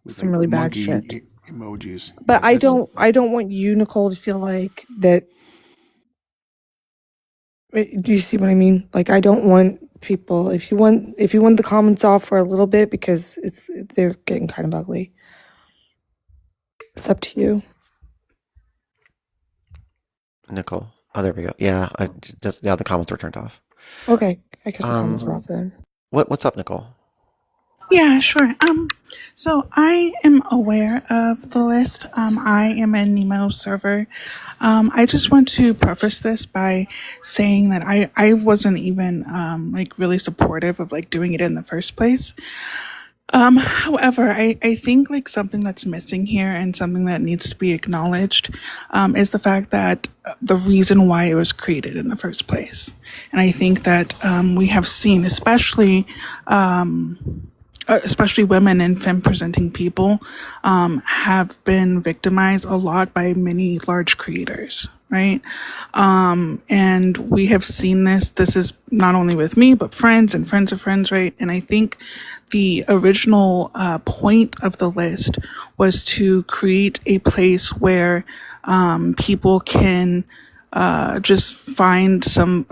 some really bad monkey shit. Emojis. But Yeah, I don't want you, Nicole, to feel like that. Do you see what I mean? I don't want people. If you want the comments off for a little bit because they're getting kind of ugly. It's up to you. Nicole. Oh, there we go. Yeah, the comments were turned off. Okay, I guess the comments were off then. What's up, Nicole? Yeah, sure. So I am aware of the list. I am a Nemo server. I just want to preface this by saying that I wasn't even really supportive of doing it in the first place. However, I think something that's missing here and something that needs to be acknowledged is the fact that the reason why it was created in the first place. And I think that we have seen, especially women and femme presenting people have been victimized a lot by many large creators, right? And we have seen this is not only with me but friends and friends of friends, right? And I think the original point of the list was to create a place where people can just find some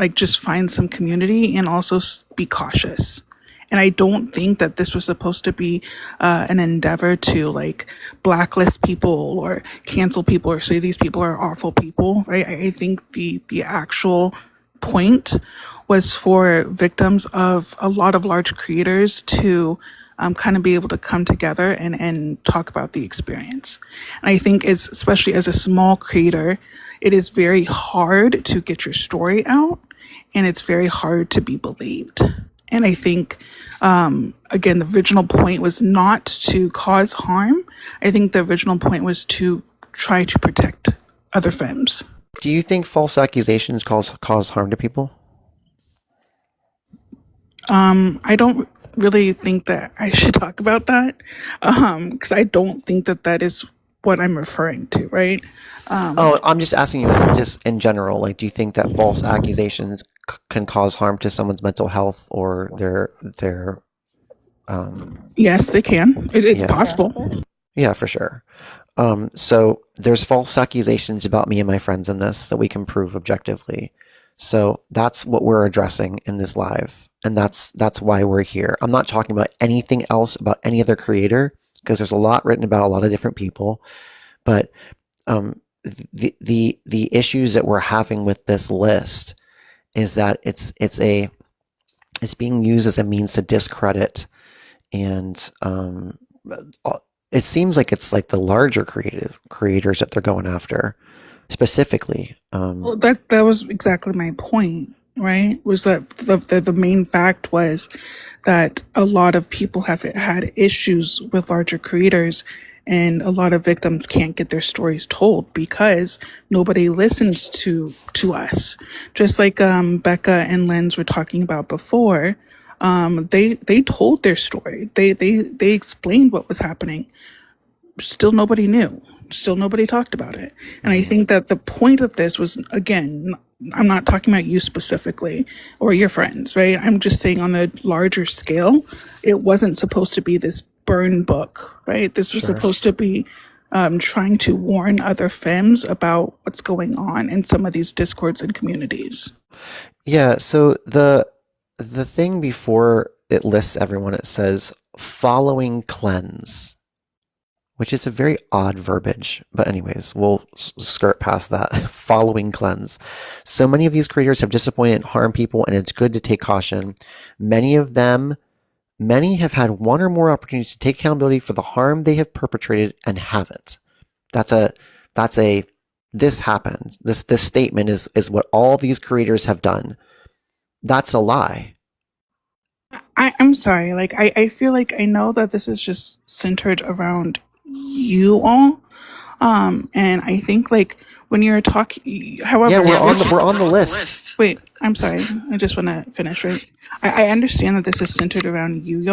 community and also be cautious. And I don't think that this was supposed to be an endeavor to blacklist people or cancel people or say these people are awful people, right? I think the actual point was for victims of a lot of large creators to kind of be able to come together and talk about the experience. And I think especially as a small creator, it is very hard to get your story out and it's very hard to be believed. And I think, again, the original point was not to cause harm. I think the original point was to try to protect other femmes. Do you think false accusations cause harm to people? I don't really think that I should talk about that because I don't think that is what I'm referring to, right? I'm just asking you just in general. Do you think that false accusations can cause harm to someone's mental health or their Yes, they can. It's possible. Yeah, for sure. So there's false accusations about me and my friends in this that we can prove objectively. So that's what we're addressing in this live. And that's why we're here. I'm not talking about anything else about any other creator because there's a lot written about a lot of different people. But the issues that we're having with this list is that it's being used as a means to discredit, and it seems like it's the larger creators that they're going after specifically. Well, that was exactly my point, right? Was that the main fact was that a lot of people have had issues with larger creators, and a lot of victims can't get their stories told because nobody listens to us. Just like Becca and Lens were talking about before, they told their story. They explained what was happening. Still nobody knew. Still nobody talked about it. And I think that the point of this was, again, I'm not talking about you specifically or your friends, right? I'm just saying on the larger scale, it wasn't supposed to be this burn book, right? This was supposed to be trying to warn other femmes about what's going on in some of these discords and communities. Yeah, so the thing before it lists everyone, it says following cleanse, which is a very odd verbiage. But anyways, we'll skirt past that. Following cleanse. So many of these creators have disappointed and harmed people, and it's good to take caution. Many have had one or more opportunities to take accountability for the harm they have perpetrated and haven't. That's a this happened. This statement is what all these creators have done. That's a lie. I'm sorry. Like, I feel like I know that this is just centered around you all. And I think like when you're talking, however, Yeah, we're on the list. wait, I'm sorry. I just want to finish, right? I understand that this is centered around you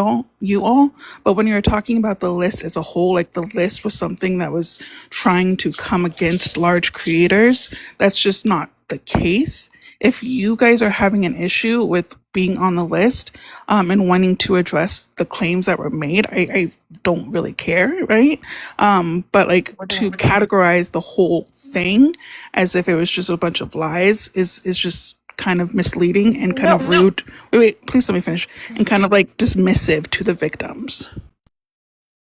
all, but when you're talking about the list as a whole, like the list was something that was trying to come against large creators. That's just not the case. If you guys are having an issue with being on the list, and wanting to address the claims that were made, I don't really care, right? But like to categorize the whole thing as if it was just a bunch of lies is just kind of misleading and kind of rude. Wait, please let me finish. And kind of like dismissive to the victims.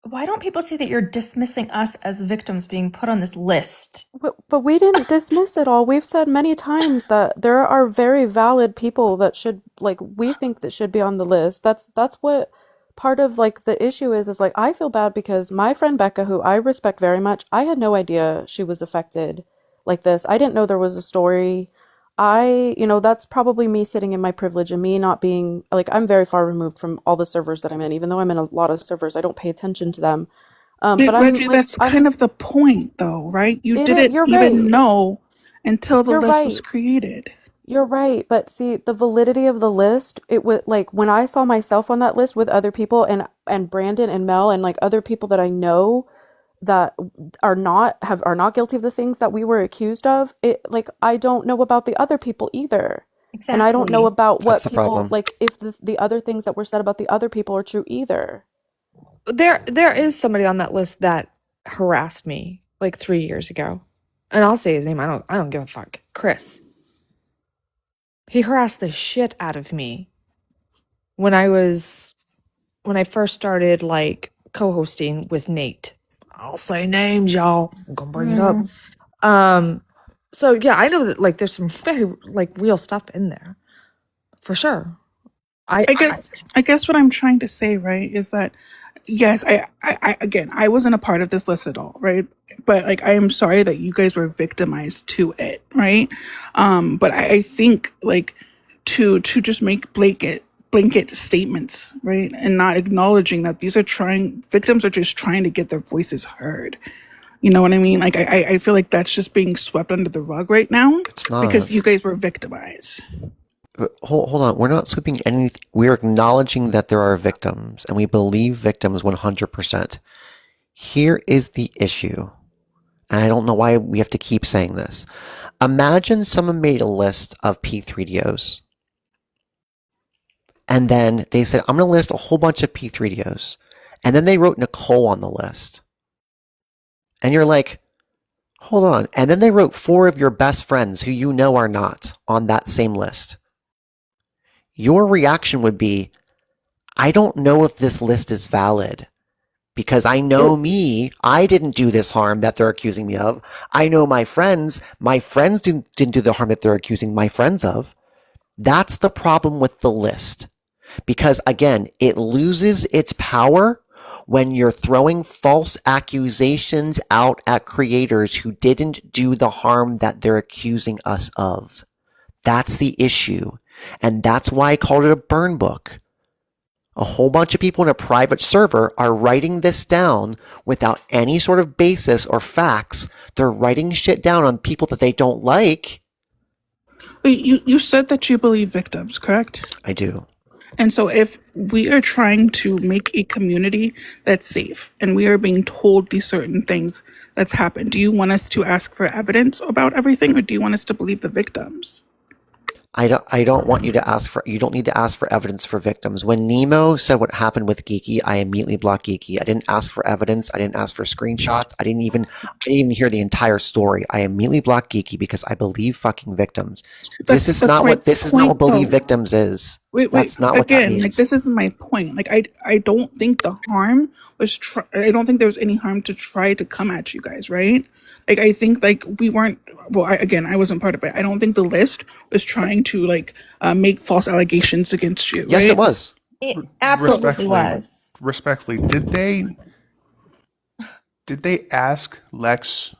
Why don't people see that you're dismissing us as victims being put on this list? But we didn't dismiss it all. We've said many times that there are very valid people that should, like, we think that should be on the list. That's what part of like the issue is like I feel bad because my friend Becca, who I respect very much, I had no idea she was affected like this. I didn't know there was a story. That's probably me sitting in my privilege and me not being like, I'm very far removed from all the servers that I'm in. Even though I'm in a lot of servers, I don't pay attention to them. But I'm Reggie, like, that's kind of the point though, right? You didn't you're even right. know until the You're list was right. created. You're right. But see, the validity of the list, it would like when I saw myself on that list with other people and Brandon and Mel and like other people that I know that are not guilty of the things that we were accused of, it like I don't know about the other people either. Exactly. And I don't know about what That's the people problem. like if the other things that were said about the other people are true either. There is somebody on that list that harassed me like 3 years ago. And I'll say his name. I don't give a fuck. Chris. He harassed the shit out of me when I first started like co-hosting with Nate. I'll say names, y'all. I'm gonna bring it up. So yeah, I know that like there's some very like real stuff in there. For sure. I guess what I'm trying to say, right, is that yes, I again, I wasn't a part of this list at all, right? But like, I am sorry that you guys were victimized to it, right? But I think like to just make blanket statements, right, and not acknowledging that victims are just trying to get their voices heard. You know what I mean? Like, I feel like that's just being swept under the rug right now It's not. because you guys were victimized. Hold on. We're not sweeping anything. We're acknowledging that there are victims, and we believe victims 100%. Here is the issue, and I don't know why we have to keep saying this. Imagine someone made a list of P3DOs, and then they said, I'm going to list a whole bunch of P3DOs, and then they wrote Nicole on the list. And you're like, hold on. And then they wrote 4 of your best friends who you know are not on that same list. Your reaction would be, I don't know if this list is valid because I know me, I didn't do this harm that they're accusing me of. I know my friends didn't do the harm that they're accusing my friends of. That's the problem with the list. Because again, it loses its power when you're throwing false accusations out at creators who didn't do the harm that they're accusing us of. That's the issue. And that's why I called it a burn book. A whole bunch of people in a private server are writing this down without any sort of basis or facts. They're writing shit down on people that they don't like. Wait, you said that you believe victims, correct? I do. And so if we are trying to make a community that's safe and we are being told these certain things that's happened, do you want us to ask for evidence about everything or do you want us to believe the victims? I don't want you don't need to ask for evidence for victims. When Nemo said what happened with Geeky, I immediately blocked Geeky. I didn't ask for evidence. I didn't ask for screenshots. I didn't even hear the entire story. I immediately blocked Geeky because I believe fucking victims. This is not what believe victims is. That's not what that means. Like, this is my point. Like, I don't think the harm was, I don't think there was any harm to try to come at you guys, right? Like, I think, like, we weren't, well, I wasn't part of it. I don't think the list was trying to, like, make false allegations against you, Yes, right? it was. It absolutely Respectfully, was. Respectfully, did they ask Lex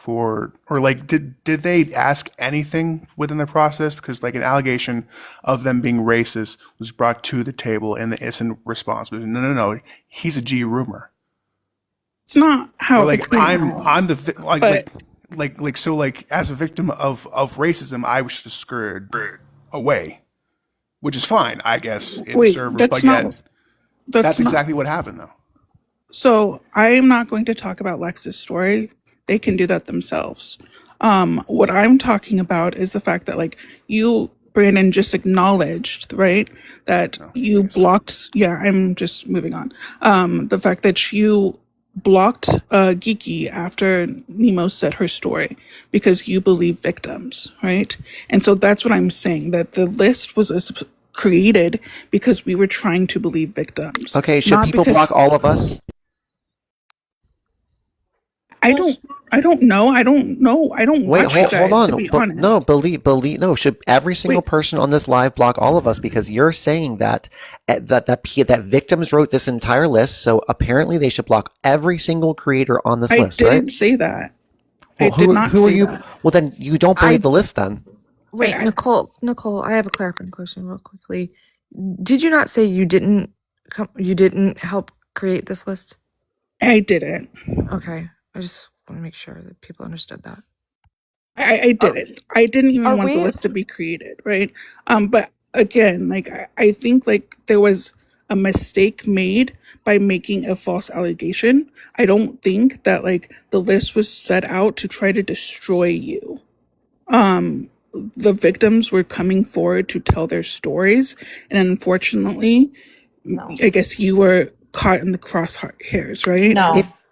or like did they ask anything within the process? Because like an allegation of them being racist was brought to the table, and the innocent response was no, he's a G rumor. It's not Or how like it's been I'm the but like so like as a victim of racism, I was just screwed away, which is fine, I guess, in the wait, server. that's But not yet, that's that's not exactly what happened, though. so I am not going to talk about Lex's story. They can do that themselves. What I'm talking about is the fact that like you, Brandon, just acknowledged, right, that No, you yes. blocked. Yeah, I'm just moving on. The fact that you blocked Geeky after Nemo said her story because you believe victims, right? And so that's what I'm saying, that the list was created because we were trying to believe victims, Okay, should not people block because all of us? I Well, don't I don't know. I don't know. I don't Wait, watch you hold guys, to on. be But no, honest. no. Should every single Wait, person on this live block all of us? Because you're saying that that victims wrote this entire list, so apparently they should block every single creator on this I list, right? didn't say that. I Well, did not who are say you? that. Well, then you don't believe I the list, then. wait, I Nicole, I have a clarifying question real quickly. Did you not say you didn't help create this list? I didn't. Okay. I just want to make sure that people understood that. I Are, didn't. I didn't even are want the we? list to be created, right? But again, like I think like there was a mistake made by making a false allegation. I don't think that like the list was set out to try to destroy you. The victims were coming forward to tell their stories, and unfortunately, No. I guess you were caught in the crosshairs, right? No. If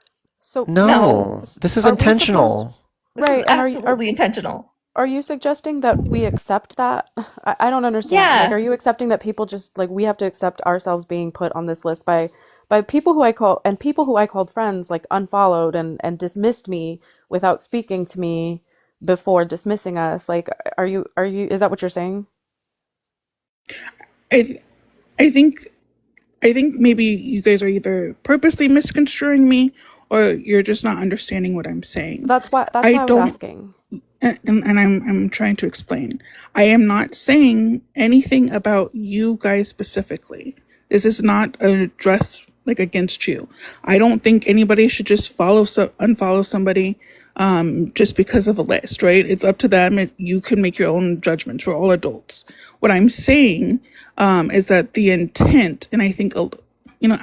So, no, No. this is are we supposed, intentional. This is right? And absolutely intentional. are you suggesting that we accept that? I don't understand. Like, Yeah. are you accepting that people just like we have to accept ourselves being put on this list by people who I call and people who I called friends like unfollowed and dismissed me without speaking to me before dismissing us? Like, are you is that what you're saying? I th- I think I think maybe you guys are either purposely misconstruing me or you're just not understanding what I'm saying. That's I why I was don't asking. and I'm trying to explain. I am not saying anything about you guys specifically. This is not a address like against you. I don't think anybody should just unfollow somebody just because of a list, right? It's up to them. You can make your own judgments. We're all adults. What I'm saying is that the intent, and I think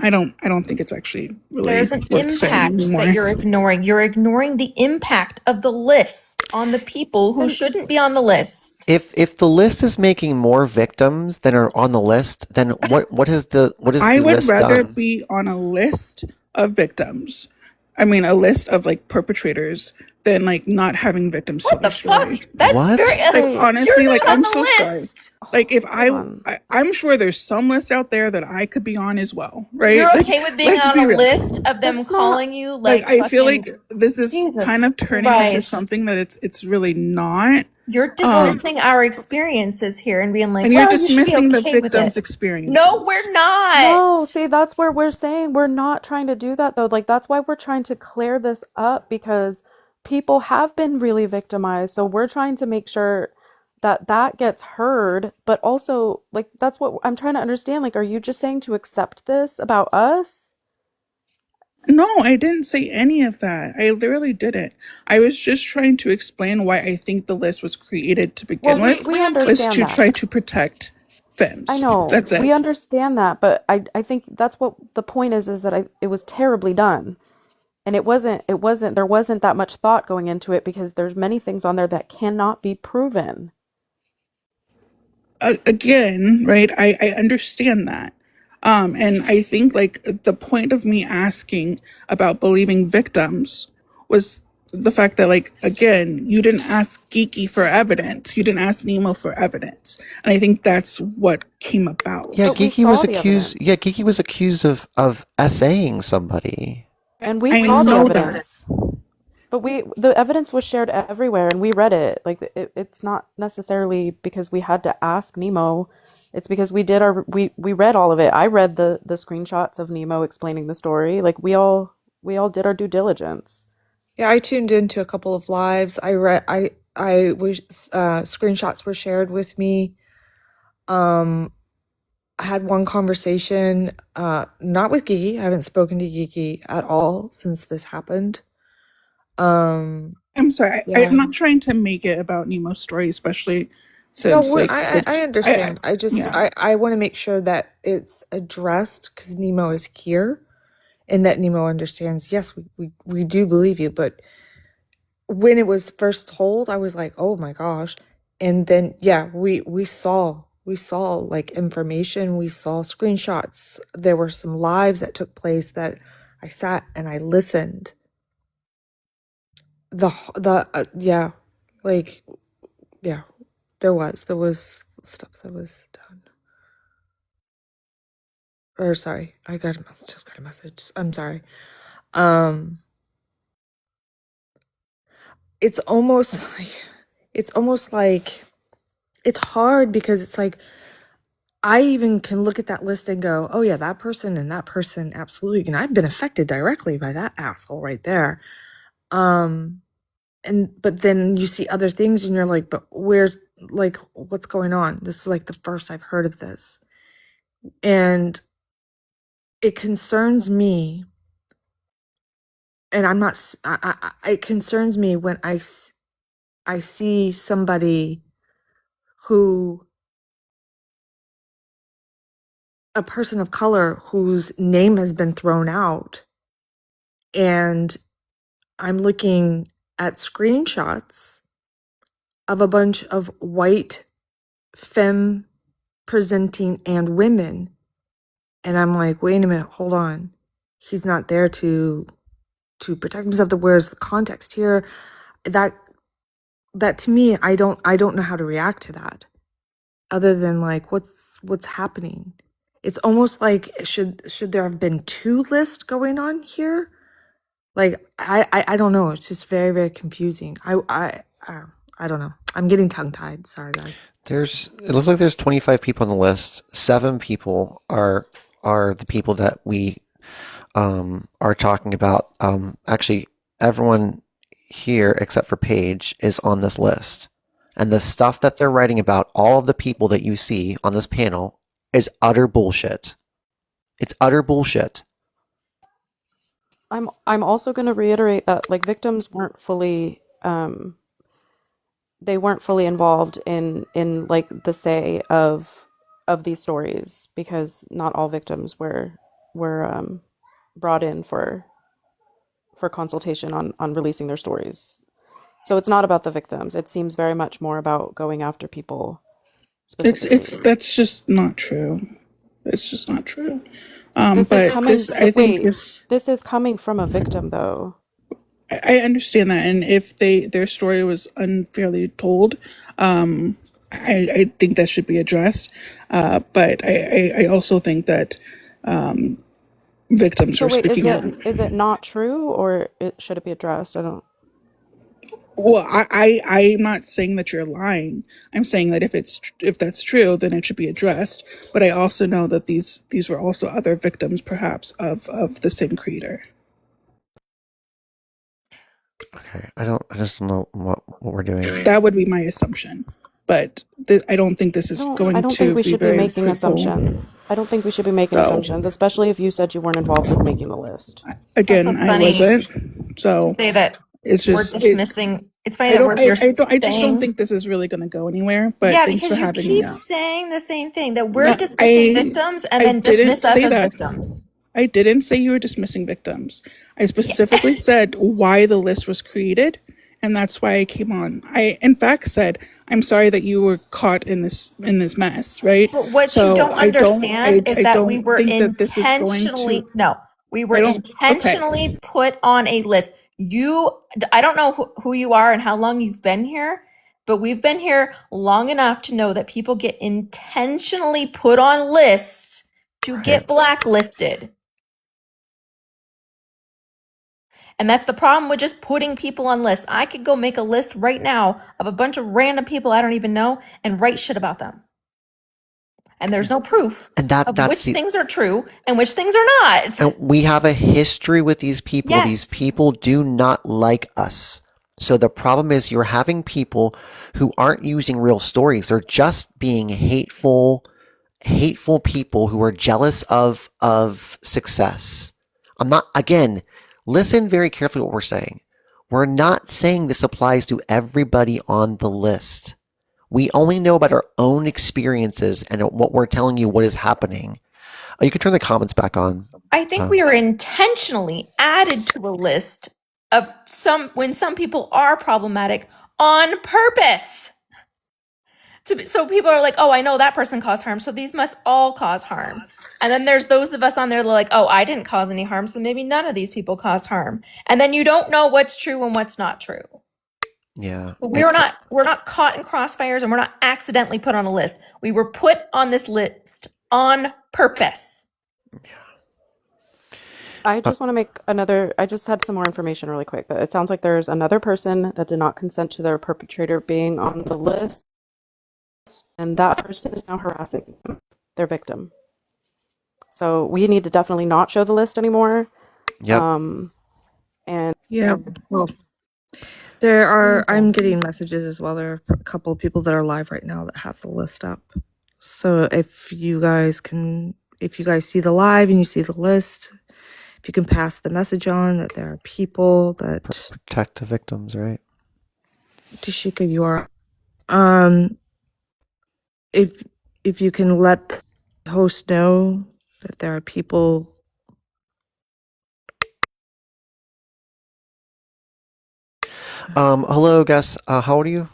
I don't think it's actually really There's an worth saying impact that anymore. you're ignoring. You're ignoring the impact of the list on the people who And shouldn't be on the list. If the list is making more victims than are on the list, then what has the I would list rather done? be on a list of victims. I mean, a list of like perpetrators than like not having victims tell What their the fuck? story. That's What? very. Like wait, honestly, You're like not on I'm the so sorry. list. Like if hold on. I'm sure there's some list out there that I could be on as well, right? You're Like okay with being let's on be a real. list of them That's not calling you Like like I feel fucking like this is Jesus kind of turning into Christ. something that it's really not. You're well, dismissing our experiences here and being like, And you're well, you should be dismissing the okay with victims' it. No, experiences. we're not. no, see, that's where we're saying we're not trying to do that though. Like that's why we're trying to clear this up because people have been really victimized. So we're trying to make sure that that gets heard, but also like that's what I'm trying to understand. Like, are you just saying to accept this about us? No, I didn't say any of that. I literally didn't. I was just trying to explain why I think the list was created to begin Well, with, we was understand to that. try to protect I femmes. know That's we it. understand that, but I think that's what the point is that it was terribly done. And it wasn't there wasn't that much thought going into it because there's many things on there that cannot be proven. Again, right? I understand that. And I think like the point of me asking about believing victims was the fact that like again, you didn't ask Geeky for evidence. You didn't ask Nemo for evidence. And I think that's what came about. Yeah, But we Geeky was saw the accused. evidence. Yeah, Geeky was accused of essaying somebody. And we I saw the know that. evidence. But the evidence was shared everywhere and we read it. Like it's not necessarily because we had to ask Nemo. It's because we read all of it. I read the screenshots of Nemo explaining the story. Like we all did our due diligence. Yeah, I tuned into a couple of lives. I was screenshots were shared with me. I had one conversation, not with Gigi. I haven't spoken to Gigi at all since this happened. I'm sorry. Yeah. I'm not trying to make it about Nemo's story, especially No, since like I it's understand. I just yeah. I want to make sure that it's addressed because Nemo is here and that Nemo understands. Yes, we do believe you, but when it was first told, I was like, oh my gosh. And then yeah, we saw like information, we saw screenshots. There were some lives that took place that I sat and I listened. Yeah, like yeah, there was stuff that was done. Or sorry, I got a message. Just got a message. I'm sorry. Um, it's almost like it's hard because it's like I even can look at that list and go, oh yeah, that person and that person, absolutely. And I've been affected directly by that asshole right there. But then you see other things and you're like, but where's like what's going on? This is like the first I've heard of this. And it concerns me, and I'm not it concerns me when I see somebody who, a person of color whose name has been thrown out, and I'm looking at screenshots of a bunch of white femme presenting and women, and I'm like, wait a minute, hold on. He's not there to protect himself. Where's the context here? That to me, I don't know how to react to that, other than like what's happening. It's almost like should there have been two lists going on here? Like I don't know. It's just very, very confusing. I don't know. I'm getting tongue tied. Sorry, guys. It looks like there's 25 people on the list. 7 people are the people that we are talking about. Actually, everyone here except for Paige is on this list. And the stuff that they're writing about, all of the people that you see on this panel, is utter bullshit. It's utter bullshit. I'm also going to reiterate that like victims weren't fully they weren't fully involved in like the say of these stories, because not all victims were brought in for consultation on releasing their stories. So it's not about the victims. It seems very much more about going after people specifically. That's just not true. It's just not true. This But is coming. I think Wait, this is coming from a victim, though. I understand that, and if their story was unfairly told, I think that should be addressed. But I also think that victims So are wait, speaking out. is it not true, or should it be addressed? I don't. Well, I'm not saying that you're lying. I'm saying that if that's true, then it should be addressed. But I also know that these were also other victims, perhaps of the same creator. Okay, I just don't know what we're doing. That would be my assumption. But I don't think this is going I don't to think we be should be very making fruitful. assumptions. I don't think we should be making So assumptions, especially if you said you weren't involved with making the list. again, Also I funny wasn't. So say that it's we're just dismissing. It's funny I that don't. you're I just don't saying. think this is really going to go anywhere. But Yeah, thanks for because you having me keep out. saying the same thing, that we're No, dismissing victims and then didn't dismiss us say as that. victims. I didn't say you were dismissing victims. I Yeah. specifically said why the list was created, and that's why I came on. I, in fact, said I'm sorry that you were caught in this mess, right? But what you So don't understand is I that we don't were think that this is going intentionally, to. no, we were I don't. Okay. intentionally put on a list. I don't know who you are and how long you've been here, but we've been here long enough to know that people get intentionally put on lists to get blacklisted. And that's the problem with just putting people on lists. I could go make a list right now of a bunch of random people I don't even know and write shit about them. and there's no proof And of that's which the things are true and which things are not. and we have a history with these people. These Yes. people do not like us. So the problem is you're having people who aren't using real stories. They're just being hateful people who are jealous of success. I'm not, again, listen very carefully what we're saying. We're not saying this applies to everybody on the list. We only know about our own experiences and what we're telling you what is happening. You can turn the comments back on. I think we are intentionally added to a list of when some people are problematic on purpose. So people are like, oh, I know that person caused harm, so these must all cause harm. And then there's those of us on there that are like, oh, I didn't cause any harm, so maybe none of these people caused harm. And then you don't know what's true and what's not true. Yeah. But we're not caught in crossfires, and we're not accidentally put on a list. We were put on this list on purpose. I just want to I just had some more information really quick. It sounds like there's another person that did not consent to their perpetrator being on the list, and that person is now harassing their victim. So we need to definitely not show the list anymore. Yep. And Yeah. Well, there are, I'm getting messages as well. There are a couple of people that are live right now that have the list up. So if you guys see the live and you see the list, if you can pass the message on that there are people that Protect the victims, right? Tashika, you are, if you can let the host know that there are people. Hello, Gus. How old are you?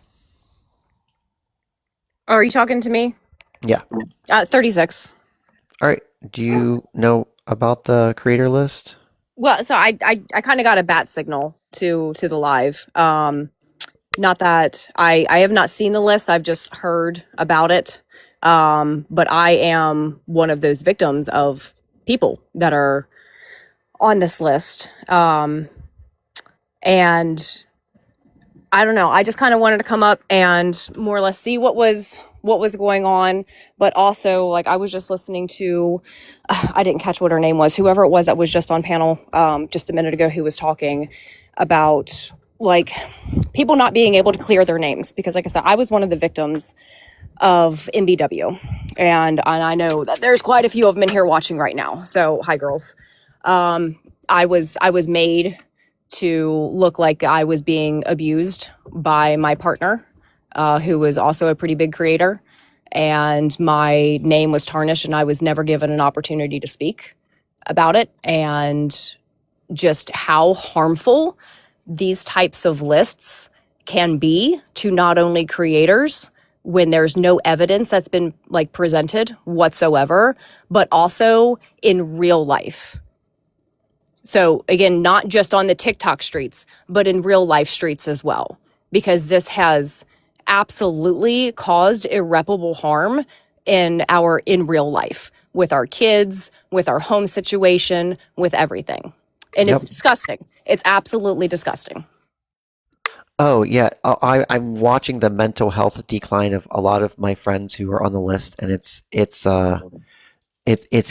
Are you talking to me? Yeah. 36. All right. Do you know about the creator list? Well, so I kind of got a bat signal to the live. Not that I have not seen the list. I've just heard about it. But I am one of those victims of people that are on this list. And I don't know. I just kind of wanted to come up and more or less see what was going on, but also like I was just listening to, I didn't catch what her name was, whoever it was that was just on panel just a minute ago who was talking about like people not being able to clear their names because, like I said, I was one of the victims of MBW, and I know that there's quite a few of them in here watching right now. So hi, girls. I was made to look like I was being abused by my partner, who was also a pretty big creator. And my name was tarnished and I was never given an opportunity to speak about it. And just how harmful these types of lists can be to not only creators when there's no evidence that's been like presented whatsoever, but also in real life. So again, not just on the TikTok streets, but in real life streets as well, because this has absolutely caused irreparable harm in real life with our kids, with our home situation, with everything. And Yep. it's disgusting. It's absolutely disgusting. Oh, yeah. I'm watching the mental health decline of a lot of my friends who are on the list, and it's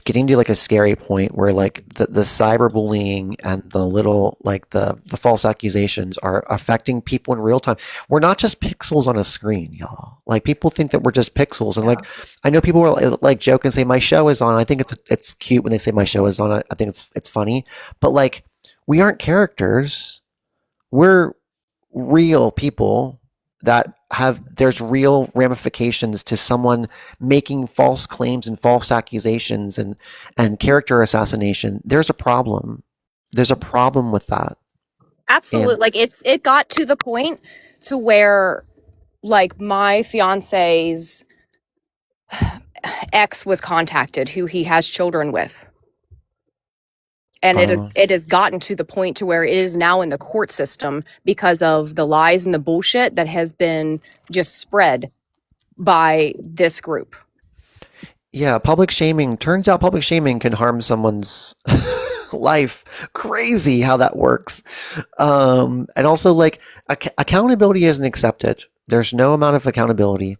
getting to like a scary point where like the cyberbullying and the little like the false accusations are affecting people in real time. We're not just pixels on a screen, y'all. Like people think that we're just pixels, and like I know people will like joke and say my show is on. I think it's cute when they say my show is on. I think it's funny, but like we aren't characters. We're real people that there's real ramifications to someone making false claims and false accusations and character assassination. There's a problem. There's a problem with that. Absolutely. Like it got to the point to where like my fiance's ex was contacted, who he has children with. And it has gotten to the point to where it is now in the court system because of the lies and the bullshit that has been just spread by this group. Yeah, public shaming. Turns out public shaming can harm someone's life. Crazy how that works. And also like accountability isn't accepted. There's no amount of accountability.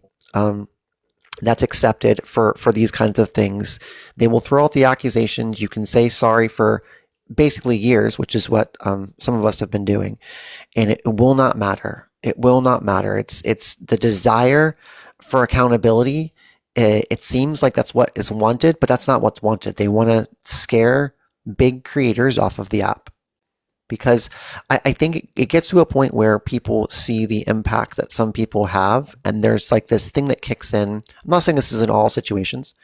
That's accepted for these kinds of things. They will throw out the accusations. You can say sorry for basically years, which is what some of us have been doing, and it will not matter. It will not matter. It's the desire for accountability. It seems like that's what is wanted, but that's not what's wanted. They want to scare big creators off of the app, because I think it gets to a point where people see the impact that some people have, and there's like this thing that kicks in. I'm not saying this is in all situations,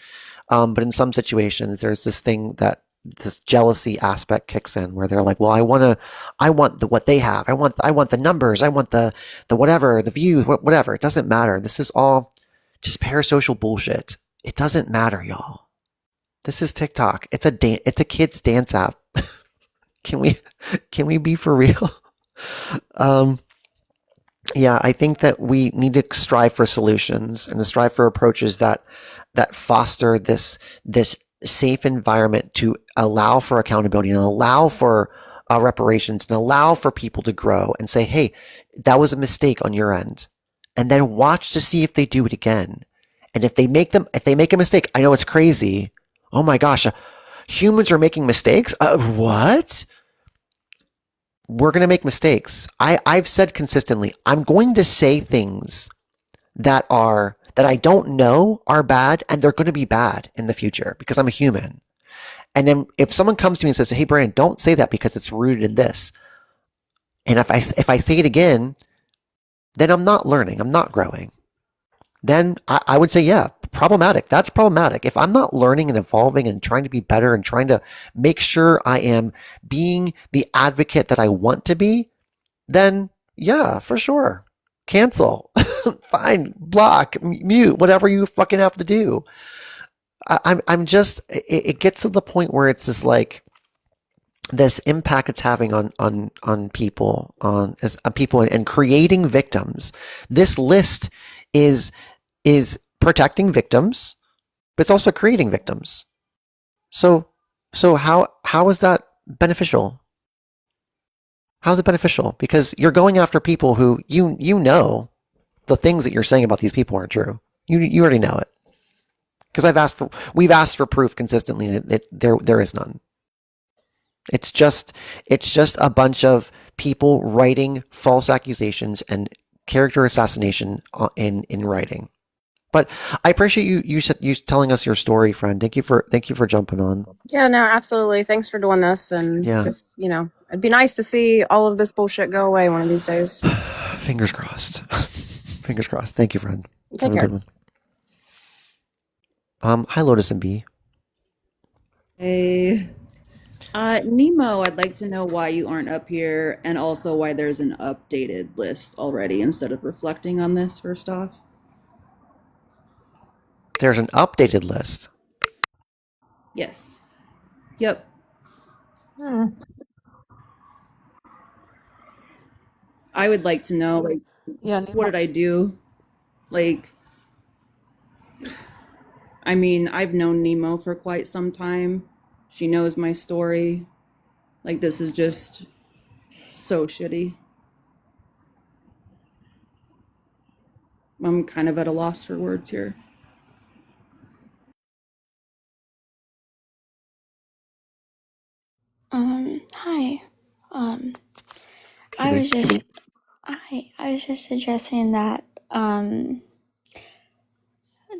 but in some situations, there's this thing that this jealousy aspect kicks in, where they're like, well, I want what they have. I want the numbers. I want the whatever, the views, whatever. It doesn't matter. This is all just parasocial bullshit. It doesn't matter, y'all. This is TikTok. It's a kid's dance app. Can we be for real? Yeah, I think that we need to strive for solutions and to strive for approaches that foster this safe environment to allow for accountability and allow for reparations and allow for people to grow and say, hey, that was a mistake on your end, and then watch to see if they do it again. And if they make a mistake, I know it's crazy. Oh my gosh, humans are making mistakes? What? We're going to make mistakes. I've said consistently, I'm going to say things that I don't know are bad, and they're going to be bad in the future because I'm a human. And then if someone comes to me and says, hey, Brandon, don't say that because it's rooted in this. And if I say it again, then I'm not learning. I'm not growing. Then I would say, yeah, problematic. That's problematic. If I'm not learning and evolving and trying to be better and trying to make sure I am being the advocate that I want to be, then yeah, for sure. Cancel. Fine. Block, mute, whatever you fucking have to do. I'm just, it gets to the point where it's just like, this impact it's having on people, on people and creating victims. This list is protecting victims, but it's also creating victims. So how is that beneficial? How's it beneficial? Because you're going after people who you know the things that you're saying about these people aren't true. You already know it. Because we've asked for proof consistently, and there is none. It's just a bunch of people writing false accusations and character assassination in writing. But I appreciate you telling us your story, friend. Thank you for jumping on. Yeah, no, absolutely. Thanks for doing this. And Yeah. just, it'd be nice to see all of this bullshit go away one of these days. Fingers crossed. Fingers crossed. Thank you, friend. Take Have a care. good one. Hi, Lotus and B. Hey. Nemo, I'd like to know why you aren't up here, and also why there's an updated list already instead of reflecting on this first off. There's an updated list. Yes. Yep. I would like to know, like, Yeah, what did I do? Like, I mean, I've known Nemo for quite some time. She knows my story. Like, this is just so shitty. I'm kind of at a loss for words here. Hi. I was just addressing that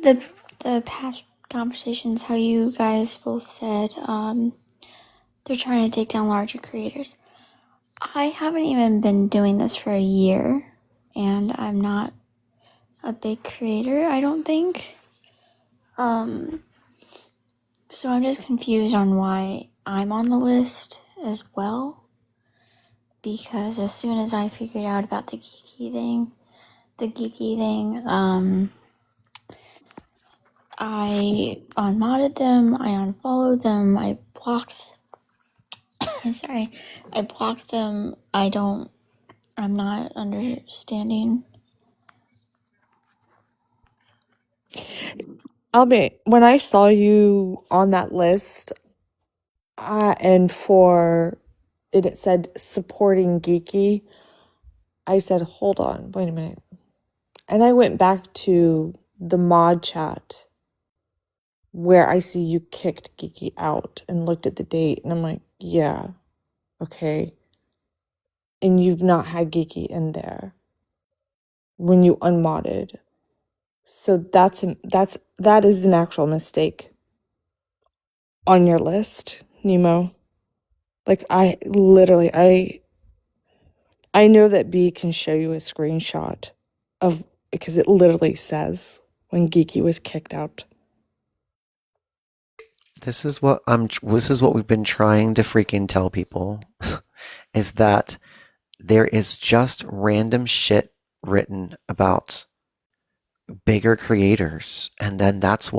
the past conversations, how you guys both said they're trying to take down larger creators. I haven't even been doing this for a year, and I'm not a big creator, I don't think. So I'm just confused on why I'm on the list as well. Because as soon as I figured out about the geeky thing, I unmodded them, I unfollowed them, I blocked I blocked them. I'm not understanding. Albie, when I saw you on that list, and it said supporting Geeky, I said, hold on, wait a minute. And I went back to the mod chat where I see you kicked Geeky out and looked at the date, and I'm like, yeah, okay. And you've not had Geeky in there when you unmodded. So that is an actual mistake on your list, Nemo. Like, I know that B can show you a screenshot of, because it literally says when Geeky was kicked out. This is what we've been trying to freaking tell people is that there is just random shit written about bigger creators, and then that's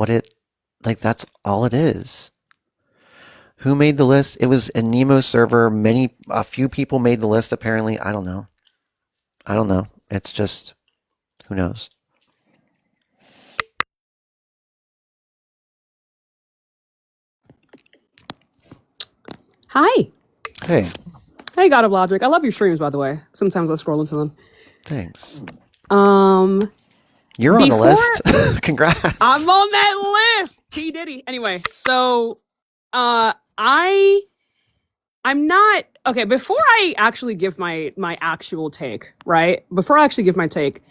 all it is. Who made the list? It was a Nemo server. A few people made the list apparently. I don't know. It's just, who knows? Hi. Hey. Hey, God of Logic. I love your streams, by the way. Sometimes I scroll into them. Thanks. You're on the list. Congrats. I'm on that list. T Diddy. Anyway, so I'm not okay. Before I actually give my actual take, right? Before I actually give my take,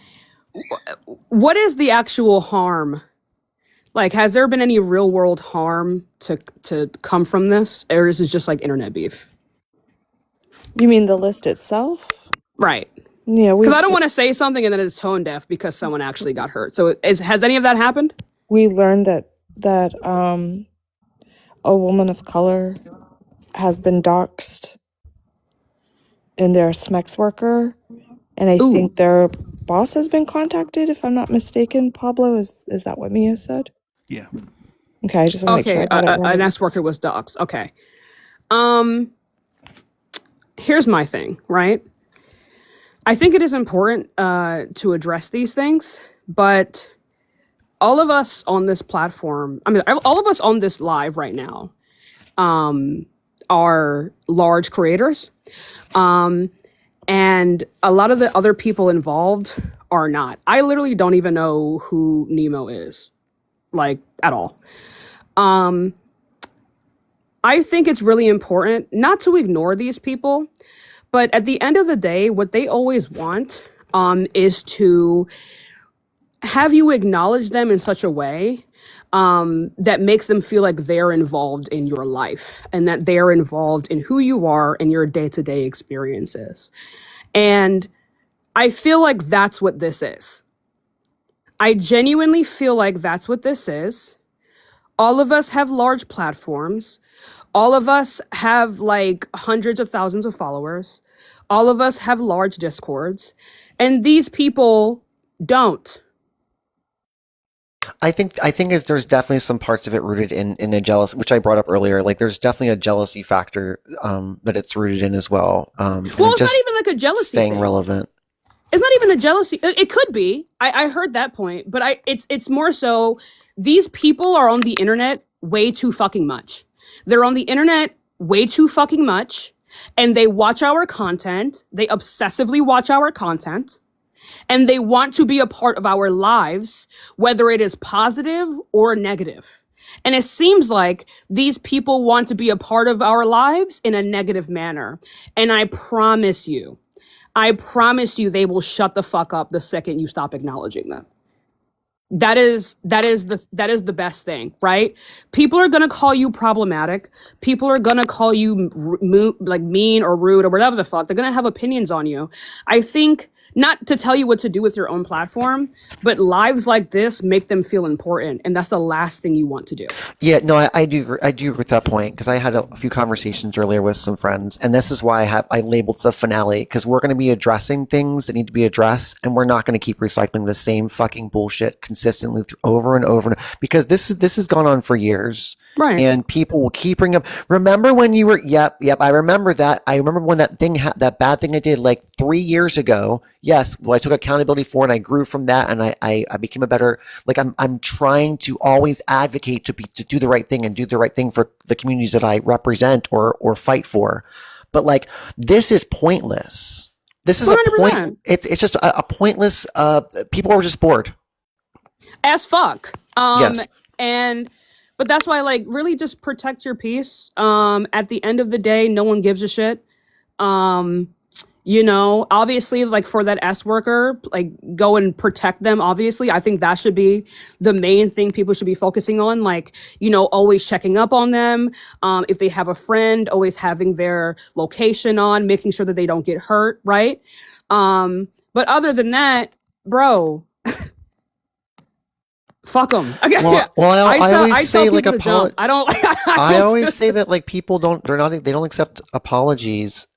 what is the actual harm? Like, has there been any real world harm to come from this, or is this just like internet beef? You mean the list itself? Right. Yeah, because I don't want to say something and then it's tone deaf because someone actually got hurt. So has any of that happened? We learned that a woman of color has been doxxed and they're a SMEX worker, and I think their boss has been contacted, if I'm not mistaken. Pablo, is that what Mia said? Yeah. Okay, I just want to make sure I got it right. An S worker was doxxed. Okay. Here's my thing, right? I think it is important to address these things, but all of us on this platform, all of us on this live right now, are large creators. And a lot of the other people involved are not. I literally don't even know who Nemo is, like, at all. I think it's really important not to ignore these people, but at the end of the day, what they always want is to have you acknowledge them in such a way that makes them feel like they're involved in your life and that they're involved in who you are and your day-to-day experiences. And I feel like that's what this is. I genuinely feel like that's what this is. All of us have large platforms. All of us have like hundreds of thousands of followers. All of us have large discords. And these people don't. I think there's definitely some parts of it rooted in a jealous, which I brought up earlier. Like, there's definitely a jealousy factor that it's rooted in as well. Well, it's not even like a jealousy staying thing. relevant. It's not even a jealousy. It could be. I heard that point, but it's more so these people are on the internet way too fucking much. They're on the internet way too fucking much, and they watch our content. They obsessively watch our content. And they want to be a part of our lives, whether it is positive or negative. And it seems like these people want to be a part of our lives in a negative manner. And I promise you they will shut the fuck up the second you stop acknowledging them. That is the best thing, right? People are going to call you problematic. People are going to call you like mean or rude or whatever the fuck. They're going to have opinions on you. I think, not to tell you what to do with your own platform, but lives like this make them feel important, and that's the last thing you want to do. Yeah, no, I do agree with that point, because I had a few conversations earlier with some friends, and this is why I labeled the finale, because we're going to be addressing things that need to be addressed, and we're not going to keep recycling the same fucking bullshit consistently over and over, because this has gone on for years. Right. And people will keep bringing up, remember when you were, yep, I remember that. I remember when that bad thing I did like 3 years ago. Yes, well, I took accountability for it, and I grew from that, and I became a better, like, I'm trying to always advocate to do the right thing and do the right thing for the communities that I represent or fight for. But like, this is pointless. This is 100%. a point. It's just a pointless, people are just bored. as fuck. Yes. But that's why, like, really just protect your peace. At the end of the day, no one gives a shit. You know, obviously, like, for that S worker, like, go and protect them. Obviously, I think that should be the main thing people should be focusing on. Like, you know, always checking up on them. If they have a friend, always having their location on, making sure that they don't get hurt, right? But other than that, bro, fuck them. Well, I always tell say, like, people to jump. I don't. I always say that, like, people they don't accept apologies.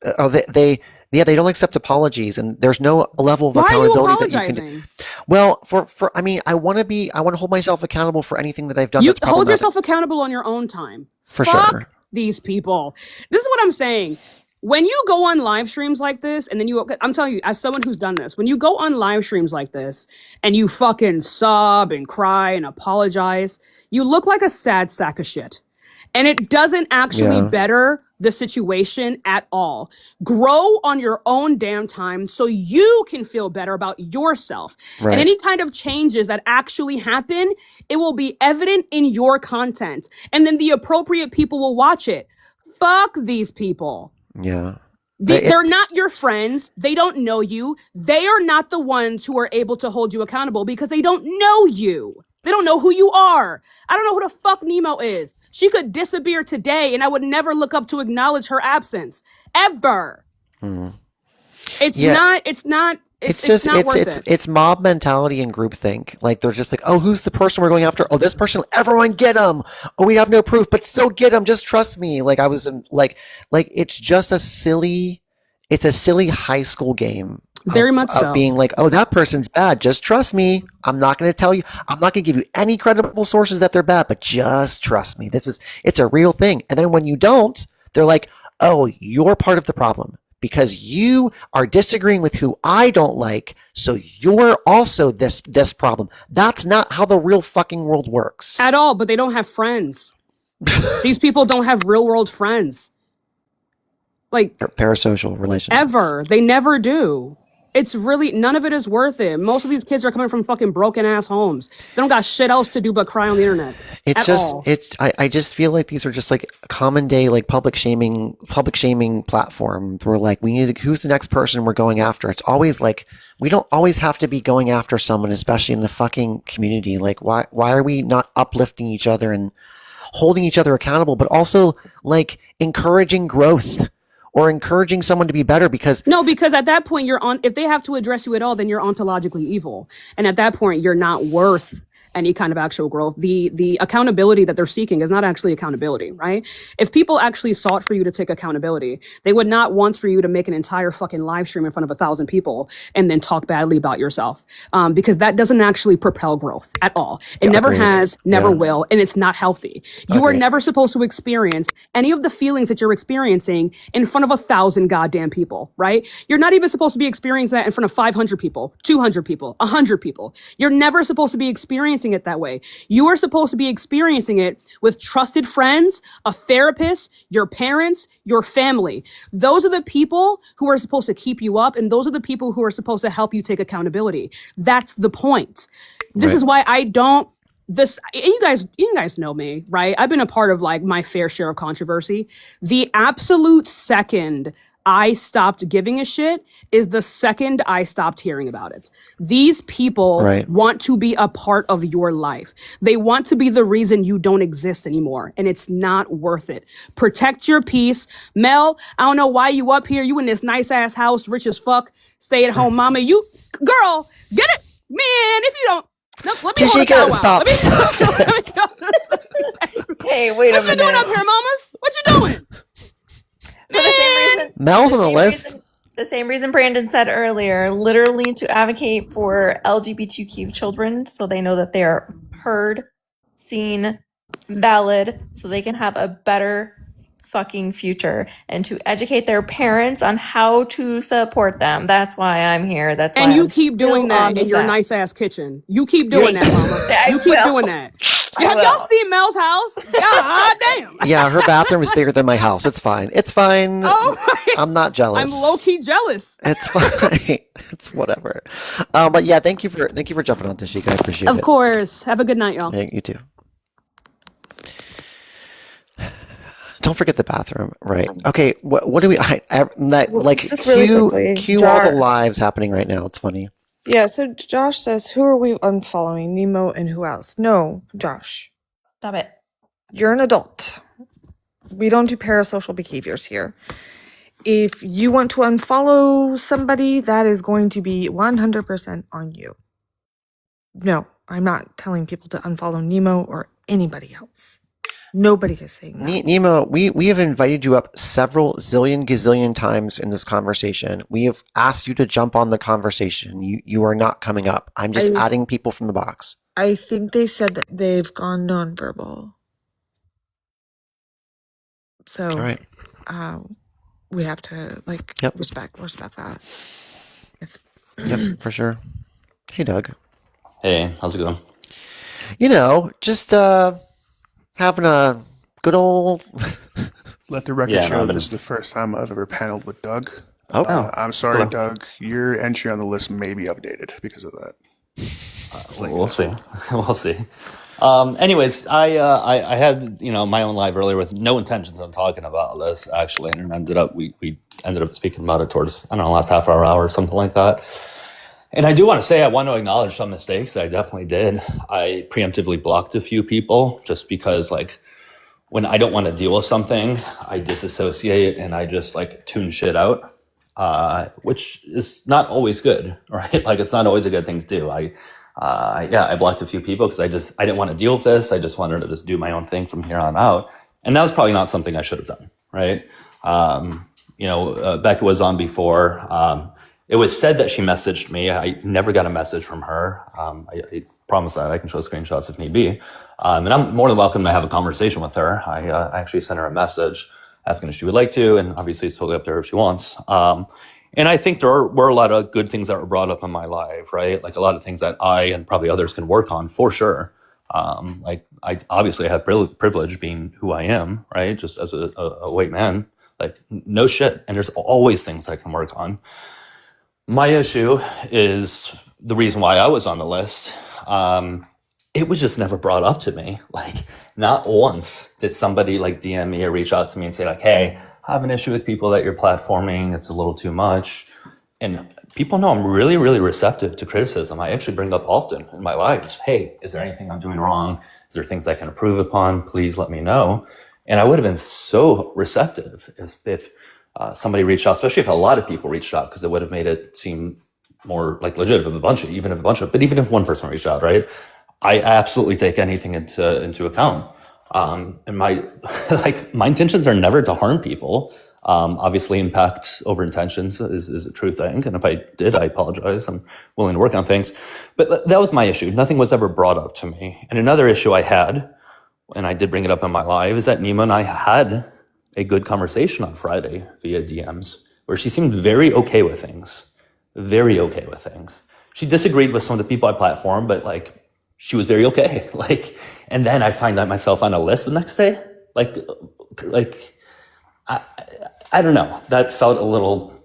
They don't accept apologies, and there's no level of Why are you accountability that you apologizing? can. Well, I mean, I want to hold myself accountable for anything that I've done You that's hold problematic. yourself accountable on your own time. For Fuck sure. these people. This is what I'm saying. When you go on live streams like this, and then I'm telling you, as someone who's done this, when you go on live streams like this, and you fucking sob and cry and apologize, you look like a sad sack of shit. And it doesn't actually Yeah. better the situation at all. Grow on your own damn time so you can feel better about yourself. Right. And any kind of changes that actually happen, it will be evident in your content. And then the appropriate people will watch it. Fuck these people. Yeah. They're not your friends. They don't know you. They are not the ones who are able to hold you accountable because they don't know you. They don't know who you are. I don't know who the fuck Nemo is. She could disappear today and I would never look up to acknowledge her absence. Ever. It's Yeah. not worth it. It's mob mentality and groupthink. Like, they're just like, oh, who's the person we're going after? Oh, this person. Everyone get him. Oh, we have no proof, but still get him. Just trust me. Like, it's just a silly high school game. Very much so. Of being like, oh, that person's bad. Just trust me. I'm not going to tell you. I'm not going to give you any credible sources that they're bad, but just trust me. It's a real thing. And then when you don't, they're like, oh, you're part of the problem because you are disagreeing with who I don't like. So you're also this problem. That's not how the real fucking world works. At all, but they don't have friends. These people don't have real world friends. Like, Parasocial relationships. ever. They never do. It's really, none of it is worth it. Most of these kids are coming from fucking broken ass homes. They don't got shit else to do but cry on the internet. I just feel like these are just like common day, like public shaming platform. We're like, who's the next person we're going after? It's always like, we don't always have to be going after someone, especially in the fucking community. Like, why are we not uplifting each other and holding each other accountable, but also like encouraging growth? Or encouraging someone to be better because at that point if they have to address you at all, then you're ontologically evil. And at that point, you're not worth any kind of actual growth. The accountability that they're seeking is not actually accountability, right? If people actually sought for you to take accountability, they would not want for you to make an entire fucking live stream in front of 1,000 people and then talk badly about yourself. Because that doesn't actually propel growth at all. It never has, never will, and it's not healthy. You are never supposed to experience any of the feelings that you're experiencing in front of 1,000 goddamn people, right? You're not even supposed to be experiencing that in front of 500 people, 200 people, 100 people. You're never supposed to be experiencing it that way. You are supposed to be experiencing it with trusted friends, a therapist, your parents, your family. Those are the people who are supposed to keep you up, and those are the people who are supposed to help you take accountability. That's the point. This is why I don't you guys know me, right? I've been a part of like my fair share of controversy. The absolute second I stopped giving a shit is the second I stopped hearing about it. These people want to be a part of your life. They want to be the reason you don't exist anymore, and it's not worth it. Protect your peace. Mel, I don't know why you up here. You in this nice ass house, rich as fuck, stay at home mama. You, girl, get it, man, if you don't. No, let me hold a stop. Hey, wait a minute. What you doing up here, mamas? What you doing? For the same reason, Mel's on the list. the same reason Brandon said earlier, literally to advocate for LGBTQ children so they know that they are heard, seen, valid, so they can have a better fucking future, and to educate their parents on how to support them. That's why I'm here. That's why and you I'm keep doing still on that the in your set. nice ass kitchen. You keep doing that, mama. You keep doing that. Have y'all seen Mel's house? God damn. Yeah, her bathroom is bigger than my house. It's fine. It's fine. Oh my. I'm not jealous. I'm low key jealous. It's fine. It's whatever. But yeah, thank you for jumping on, Tashika. I appreciate Of it. course. Have a good night, y'all. Yeah, you too. Don't forget the bathroom, right? Okay, what do we? Like just really quickly, cue all the Jar. lives happening right now. It's funny. Yeah, so Josh says, who are we unfollowing? Nemo and who else? No, Josh. Stop it. You're an adult. We don't do parasocial behaviors here. If you want to unfollow somebody, that is going to be 100% on you. No, I'm not telling people to unfollow Nemo or anybody else. Nobody is saying that. Nemo, we have invited you up several zillion gazillion times in this conversation. We have asked you to jump on the conversation. You are not coming up. I'm just adding people from the box. I think they said that they've gone nonverbal. So, All right. we have to Yep. respect that. Yep, for sure. Hey, Doug. Hey, how's it going? Just having a good old. Let the record Yeah, show no, that this is the first time I've ever paneled with Doug. Oh. I'm sorry, Cool. Doug. Your entry on the list may be updated because of that. We'll see. We'll see. Anyways, I had my own live earlier with no intentions on talking about this actually, and we ended up speaking about it towards last half hour or something like that. And I do want to say I want to acknowledge some mistakes that I definitely did. I preemptively blocked a few people just because when I don't want to deal with something, I disassociate and I just tune shit out, which is not always good, right? It's not always a good thing to do. I blocked a few people because I didn't want to deal with this. I just wanted to just do my own thing from here on out. And that was probably not something I should have done, right? Becca was on before. It was said that she messaged me. I never got a message from her. I promise that I can show screenshots if need be. And I'm more than welcome to have a conversation with her. I actually sent her a message asking if she would like to, and obviously it's totally up to her if she wants. And I think there were a lot of good things that were brought up in my life, right? A lot of things that I and probably others can work on for sure. I obviously have privilege being who I am, right? Just as a white man, no shit. And there's always things I can work on. My issue is the reason why I was on the list. It was just never brought up to me. Not once did somebody DM me or reach out to me and say hey, I have an issue with people that you're platforming. It's a little too much. And people know I'm really, really receptive to criticism. I actually bring up often in my lives. Hey, is there anything I'm doing wrong? Is there things I can improve upon? Please let me know. And I would have been so receptive if somebody reached out, especially if a lot of people reached out, because it would have made it seem more legit but even if one person reached out, right? I absolutely take anything into account. And my intentions are never to harm people. Obviously impact over intentions is a true thing. And if I did, I apologize. I'm willing to work on things. But that was my issue. Nothing was ever brought up to me. And another issue I had, and I did bring it up in my live, is that Nima and I had a good conversation on Friday via DMs where she seemed very okay with things. Very okay with things. She disagreed with some of the people I platformed, but she was very okay. And then I find out myself on a list the next day. I don't know. That felt a little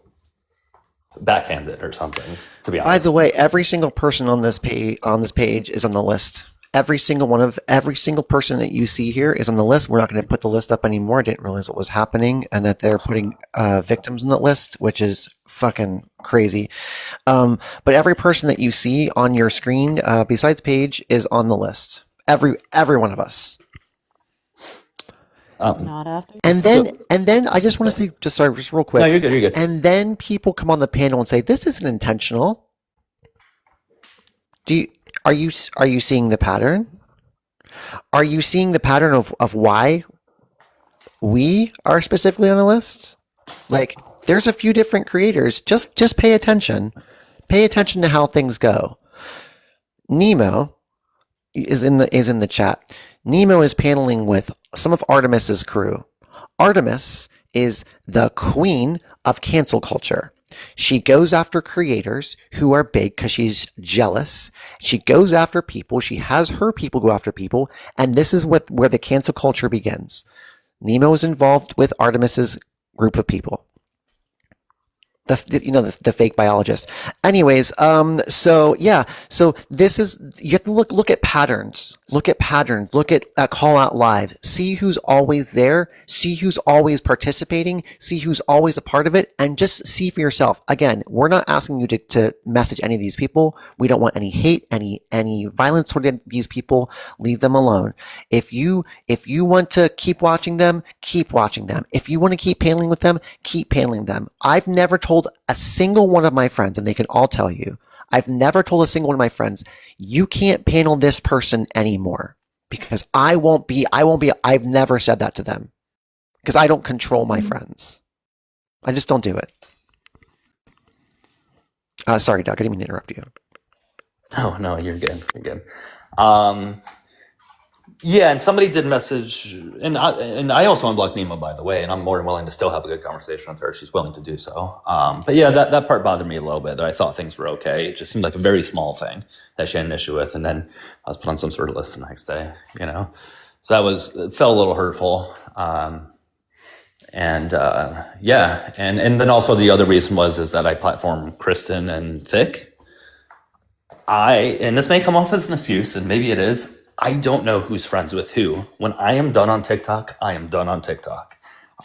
backhanded or something, to be honest. By the way, every single person on this page is on the list. Every single person that you see here is on the list. We're not going to put the list up anymore. I didn't realize what was happening and that they're putting victims on the list, which is fucking crazy. But every person that you see on your screen, besides Paige, is on the list. Every one of us. Not after. And then I just want to say, just real quick. No, you're good. You're good. And then people come on the panel and say, "This isn't intentional." Are you seeing the pattern? Are you seeing the pattern of why we are specifically on a list? There's a few different creators. Just pay attention. Pay attention to how things go. Nemo is in the chat. Nemo is paneling with some of Artemis's crew. Artemis is the queen of cancel culture. She goes after creators who are big because she's jealous. She goes after people. She has her people go after people. And this is where the cancel culture begins. Nemo is involved with Artemis's group of people. The fake biologist. Anyways, so this is, you have to look at patterns. Look at call out live. See who's always there. See who's always participating. See who's always a part of it, and just see for yourself. Again, we're not asking you to message any of these people. We don't want any hate, any violence toward these people. Leave them alone. If you want to keep watching them, keep watching them. If you want to keep paneling with them, keep paneling them. I've never told a single one of my friends, and they can all tell you, I've never told a single one of my friends, you can't panel this person anymore because I've never said that to them because I don't control my friends. I just don't do it. Sorry, Doug, I didn't mean to interrupt you. No, you're good. You're good. Yeah, and somebody did message, and I also unblocked Nemo, by the way, and I'm more than willing to still have a good conversation with her. She's willing to do so. But yeah, that part bothered me a little bit, that I thought things were okay. It just seemed like a very small thing that she had an issue with, and then I was put on some sort of list the next day, So it felt a little hurtful. And then also the other reason is that I platformed Kristen and Thick. And this may come off as an excuse, and maybe it is, I don't know who's friends with who. When I am done on TikTok, I am done on TikTok.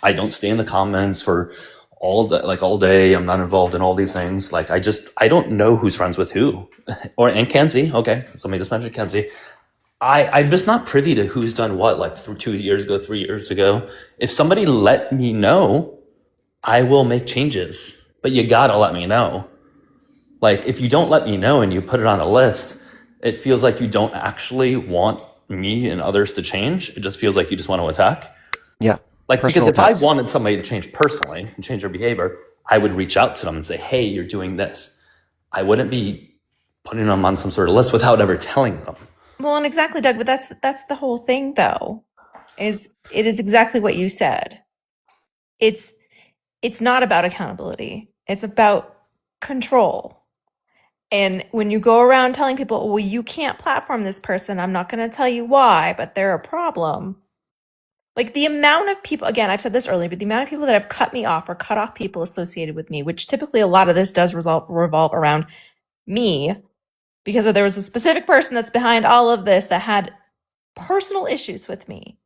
I don't stay in the comments for all day. I'm not involved in all these things. I don't know who's friends with who. And Kenzie, okay, somebody just mentioned Kenzie. I'm just not privy to who's done what, 2 years ago, 3 years ago. If somebody let me know, I will make changes. But you gotta let me know. If you don't let me know and you put it on a list, it feels like you don't actually want me and others to change. It just feels like you just want to attack. Yeah. Because if I wanted somebody to change personally and change their behavior, I would reach out to them and say, hey, you're doing this. I wouldn't be putting them on some sort of list without ever telling them. Well, and exactly, Doug, but that's the whole thing, though, it is exactly what you said. It's not about accountability. It's about control. And when you go around telling people, well, you can't platform this person, I'm not going to tell you why, but they're a problem. The amount of people, again, I've said this earlier, but the amount of people that have cut me off or cut off people associated with me, which typically a lot of this does revolve around me, because there was a specific person that's behind all of this that had personal issues with me.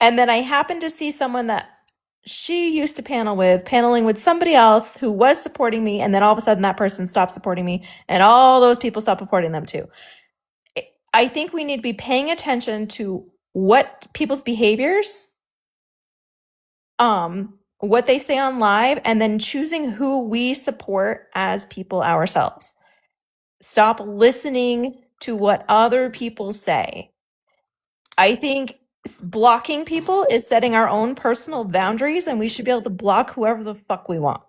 And then I happened to see someone that she used to paneling with somebody else who was supporting me, and then all of a sudden that person stopped supporting me, and all those people stopped supporting them too. I think we need to be paying attention to what people's behaviors, what they say on live, and then choosing who we support as people ourselves. Stop listening to what other people say. I think blocking people is setting our own personal boundaries, and we should be able to block whoever the fuck we want.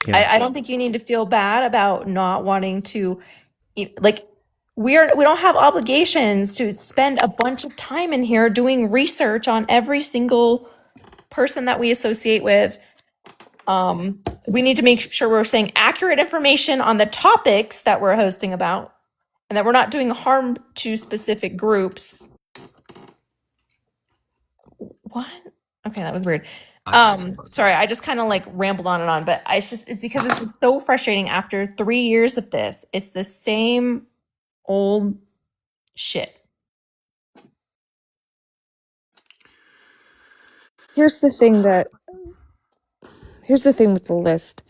Yeah. I don't think you need to feel bad about not wanting to, we don't have obligations to spend a bunch of time in here doing research on every single person that we associate with. We need to make sure we're saying accurate information on the topics that we're hosting about, and that we're not doing harm to specific groups. What? Okay, that was weird. Sorry, I just kind of rambled on and on, but it's because it's so frustrating after 3 years of this. It's the same old shit. Here's the thing with the list.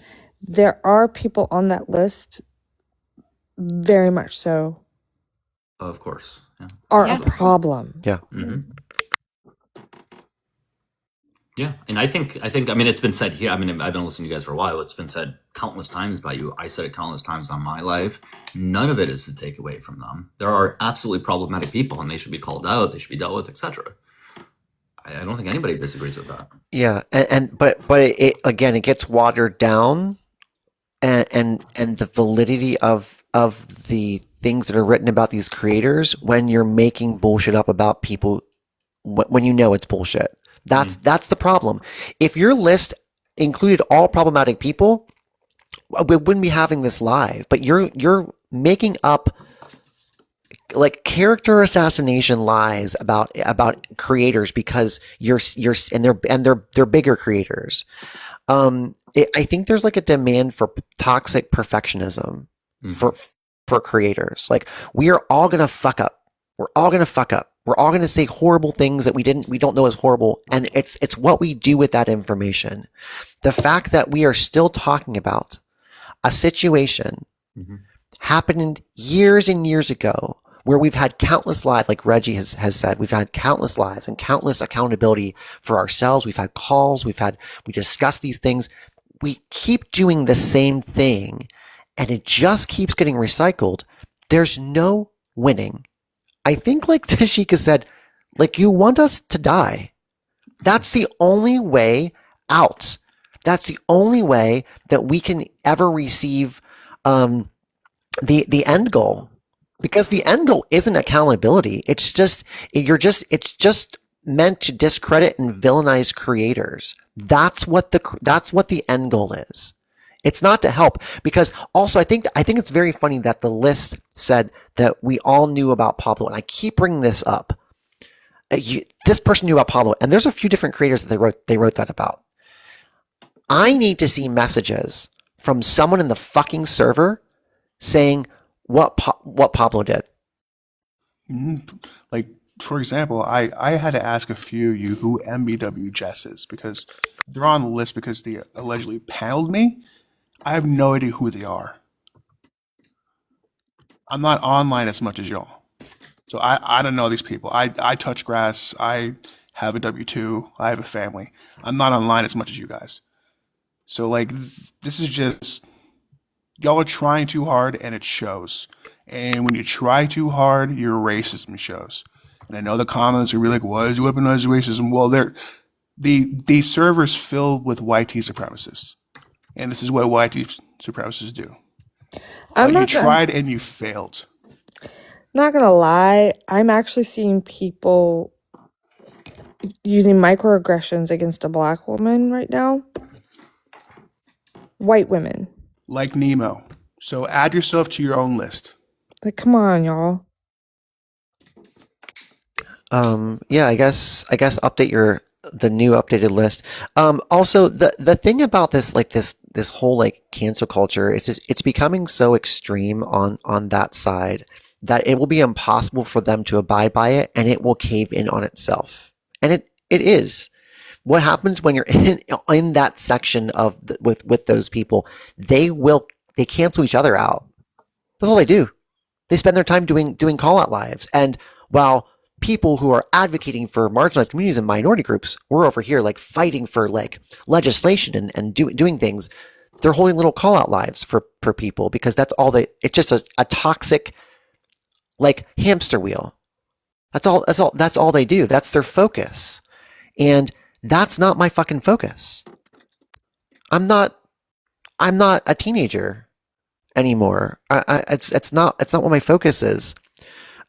There are people on that list, very much so, Of course. Yeah. are a problem. Yeah. Mm-hmm. Yeah, and I think it's been said here. I've been listening to you guys for a while. It's been said countless times by you. I said it countless times on my live. None of it is to take away from them. There are absolutely problematic people, and they should be called out. They should be dealt with, etc. I don't think anybody disagrees with that. Yeah, but it again, it gets watered down, and the validity of the things that are written about these creators when you're making bullshit up about people when you know it's bullshit. That's the problem. If your list included all problematic people, we wouldn't be having this live. But you're making up like character assassination lies about creators because you're and they're bigger creators. I think there's like a demand for toxic perfectionism for creators. Like we are all gonna fuck up. We're all gonna fuck up. We're all gonna say horrible things that we don't know is horrible, and it's what we do with that information. The fact that we are still talking about a situation happened years and years ago where we've had countless lives, like Reggie has said, we've had countless lives and countless accountability for ourselves. We've had calls, we discuss these things. We keep doing the same thing and it just keeps getting recycled. There's no winning. I think like Tashika said, like you want us to die. That's the only way out. That's the only way that we can ever receive the end goal. Because the end goal isn't accountability. It's just meant to discredit and villainize creators. That's what the end goal is. It's not to help. Because also I think it's very funny that the list said that we all knew about Pablo, and I keep bringing this up. This person knew about Pablo, and there's a few different creators that they wrote that about. I need to see messages from someone in the fucking server saying what Pablo did. Like, for example, I had to ask a few of you who MBW Jess is, because they're on the list because they allegedly paneled me. I have no idea who they are. I'm not online as much as y'all. So I don't know these people. I touch grass. I have a W-2. I have a family. I'm not online as much as you guys. So like, this is just, y'all are trying too hard and it shows. And when you try too hard, your racism shows. And I know the comments are really like, why is you weaponize racism? Well, the server's filled with YT supremacists. And this is what YT supremacists do. You tried and you failed. Not gonna lie, I'm actually seeing people using microaggressions against a black woman right now. White women. Like Nemo. So add yourself to your own list. Like, come on, y'all. Yeah, I guess update the new updated list. Also the thing about this, like this whole like cancel culture, it's becoming so extreme on that side that it will be impossible for them to abide by it, and it will cave in on itself. And it is. What happens when you're in that section of with those people? They cancel each other out. That's all they do. They spend their time doing call out lives, and while people who are advocating for marginalized communities and minority groups, we're over here like fighting for like legislation and doing things. They're holding little call out lives for people because that's all it's just a toxic like hamster wheel. That's all they do. That's their focus. And that's not my fucking focus. I'm not a teenager anymore. It's not what my focus is.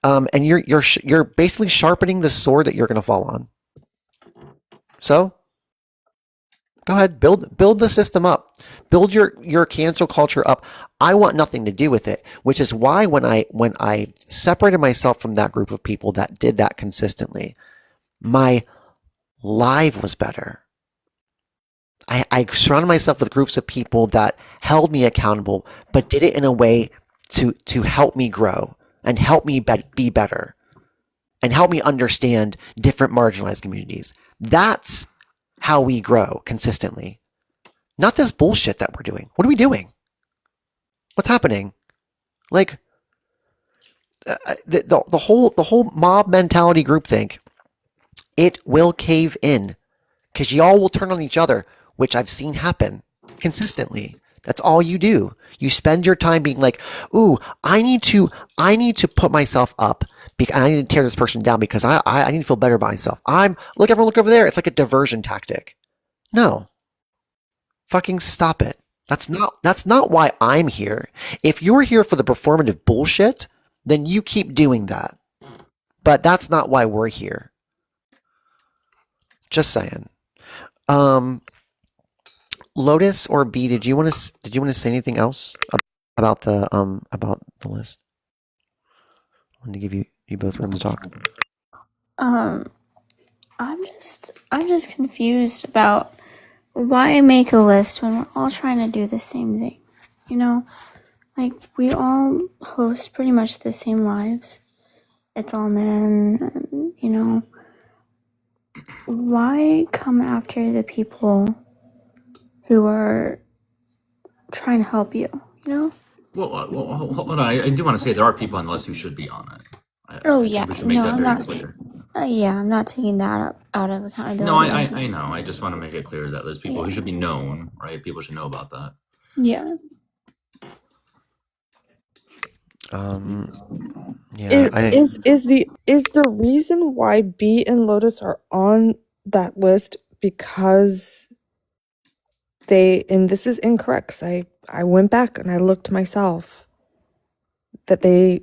And you're basically sharpening the sword that you're going to fall on. So go ahead, build the system up, build your cancel culture up. I want nothing to do with it, which is why when I separated myself from that group of people that did that consistently, my life was better. I surrounded myself with groups of people that held me accountable, but did it in a way to help me grow and help me be better and help me understand different marginalized communities. That's how we grow consistently. Not this bullshit that we're doing. What are we doing? What's happening? Like the whole mob mentality groupthink, it will cave in because y'all will turn on each other, which I've seen happen consistently. That's all you do. You spend your time being like, ooh, I need to put myself up. I need to tear this person down because I need to feel better about myself. Everyone look over there. It's like a diversion tactic. No. Fucking stop it. That's not why I'm here. If you're here for the performative bullshit, then you keep doing that. But that's not why we're here. Just saying. Lotus or B, did you want to say anything else about the list? I wanted to give you both room to talk. I'm just confused about why make a list when we're all trying to do the same thing. You know, like we all host pretty much the same lives. It's all men, and, you know. Why come after the people who are trying to help you, you know? Well, hold on. I do want to say there are people on the list who should be on it. I Oh, think yeah. we should make No, that I'm very not. clear. Yeah, I'm not taking that out of accountability. No, I know. I just want to make it clear that there's people who Yeah. should be known, right? People should know about that. Yeah. Yeah, Is the reason why B and Lotus are on that list because and this is incorrect because I went back and I looked myself that I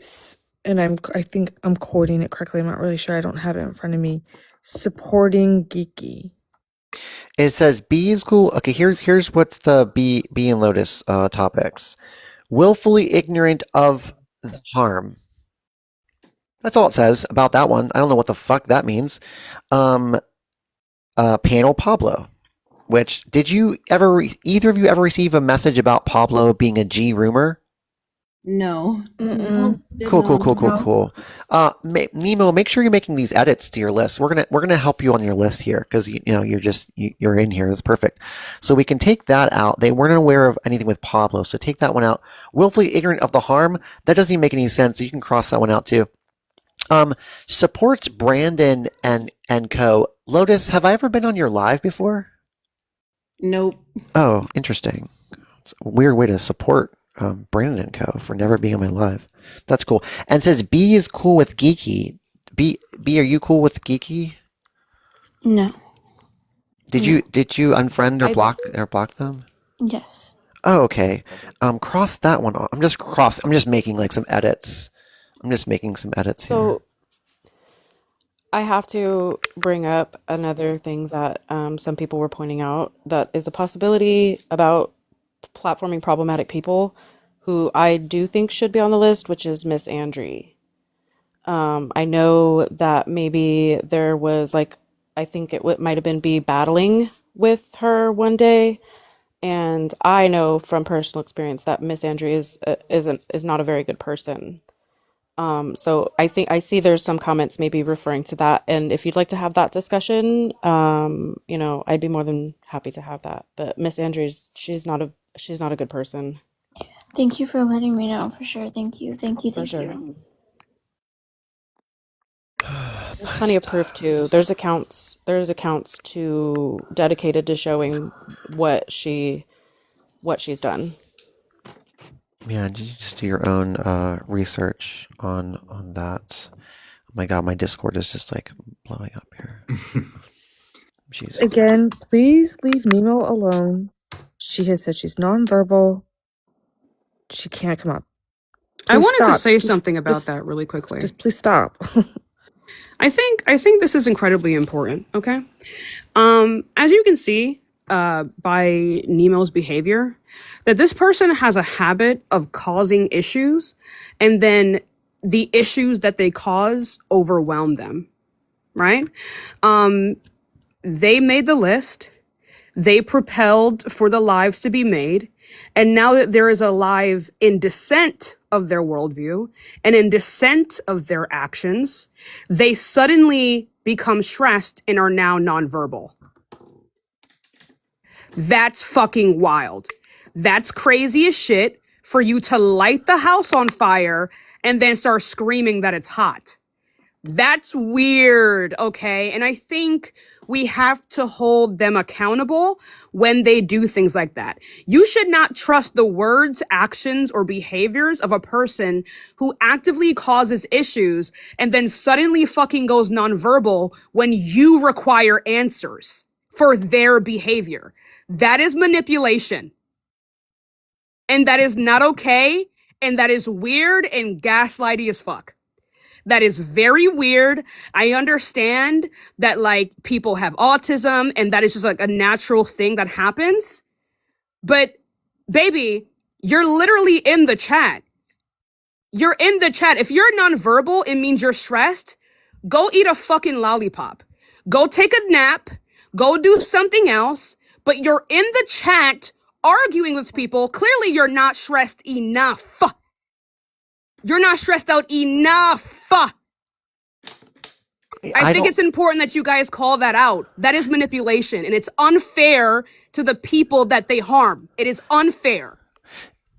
think I'm quoting it correctly. I'm not really sure. I don't have it in front of me. Supporting Geeky. It says B is cool. Okay, here's what's the B and Lotus topics. Willfully ignorant of the harm. That's all it says about that one. I don't know what the fuck that means. Panel Pablo. Which did you ever either of you ever receive a message about Pablo being a G rumor? No. Cool. Nemo, make sure you're making these edits to your list. We're gonna help you on your list here because you're in here. That's perfect. So we can take that out. They weren't aware of anything with Pablo, so take that one out. Willfully ignorant of the harm. That doesn't even make any sense. So you can cross that one out too. Supports Brandon and co. Lotus, have I ever been on your live before? Nope. Oh, interesting. It's a weird way to support Brandon and co. for never being on my live. That's cool. And it says B is cool with Geeky. B, are you cool with Geeky? No. Did you unfriend or block them? Yes. Oh, okay. Cross that one off. I'm just making like some edits. here. So I have to bring up another thing that some people were pointing out that is a possibility about platforming problematic people who I do think should be on the list, which is Miss Andre. I know that maybe there was I think it might have been B battling with her one day. And I know from personal experience that Miss Andre is not a very good person. So I think I see there's some comments maybe referring to that. And if you'd like to have that discussion, I'd be more than happy to have that. But Miss Andrews, she's not a good person. Thank you for letting me know for sure. Thank you. For sure. There's plenty of proof too. There's accounts dedicated to showing what she's done. Yeah, just do your own research on that. Oh my god, my Discord is just like blowing up here. Jeez. Again, please leave Nemo alone. She has said she's nonverbal. She can't come up. I Please wanted to stop. say Just- something about just- that really quickly. Just please stop. I think this is incredibly important, okay? As you can see by Nemo's behavior, that this person has a habit of causing issues, and then the issues that they cause overwhelm them, right? They made the list. They propelled for the lives to be made. And now that there is a live in dissent of their worldview and in dissent of their actions, they suddenly become stressed and are now nonverbal. That's fucking wild. That's crazy as shit for you to light the house on fire and then start screaming that it's hot. That's weird, okay? And I think we have to hold them accountable when they do things like that. You should not trust the words, actions, or behaviors of a person who actively causes issues and then suddenly fucking goes nonverbal when you require answers for their behavior. That is manipulation. And that is not okay. And that is weird and gaslighty as fuck. That is very weird. I understand that people have autism and that is just a natural thing that happens. But baby, you're literally in the chat. You're in the chat. If you're nonverbal, it means you're stressed. Go eat a fucking lollipop. Go take a nap. Go do something else. But you're in the chat arguing with people. Clearly, you're not stressed enough. You're not stressed out enough. I think it's important that you guys call that out. That is manipulation, and it's unfair to the people that they harm. It is unfair.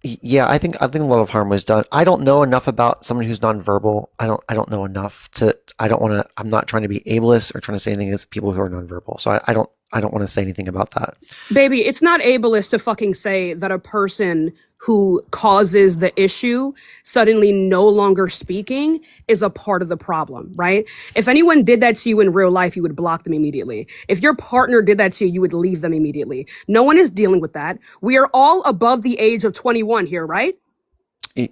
Yeah, I think a lot of harm was done. I don't know enough about someone who's nonverbal. I don't know enough to. I don't want to. I'm not trying to be ableist or trying to say anything against people who are nonverbal. So I don't want to say anything about that. Baby, it's not ableist to fucking say that a person who causes the issue suddenly no longer speaking is a part of the problem, right? If anyone did that to you in real life, you would block them immediately. If your partner did that to you, you would leave them immediately. No one is dealing with that. We are all above the age of 21 here, right?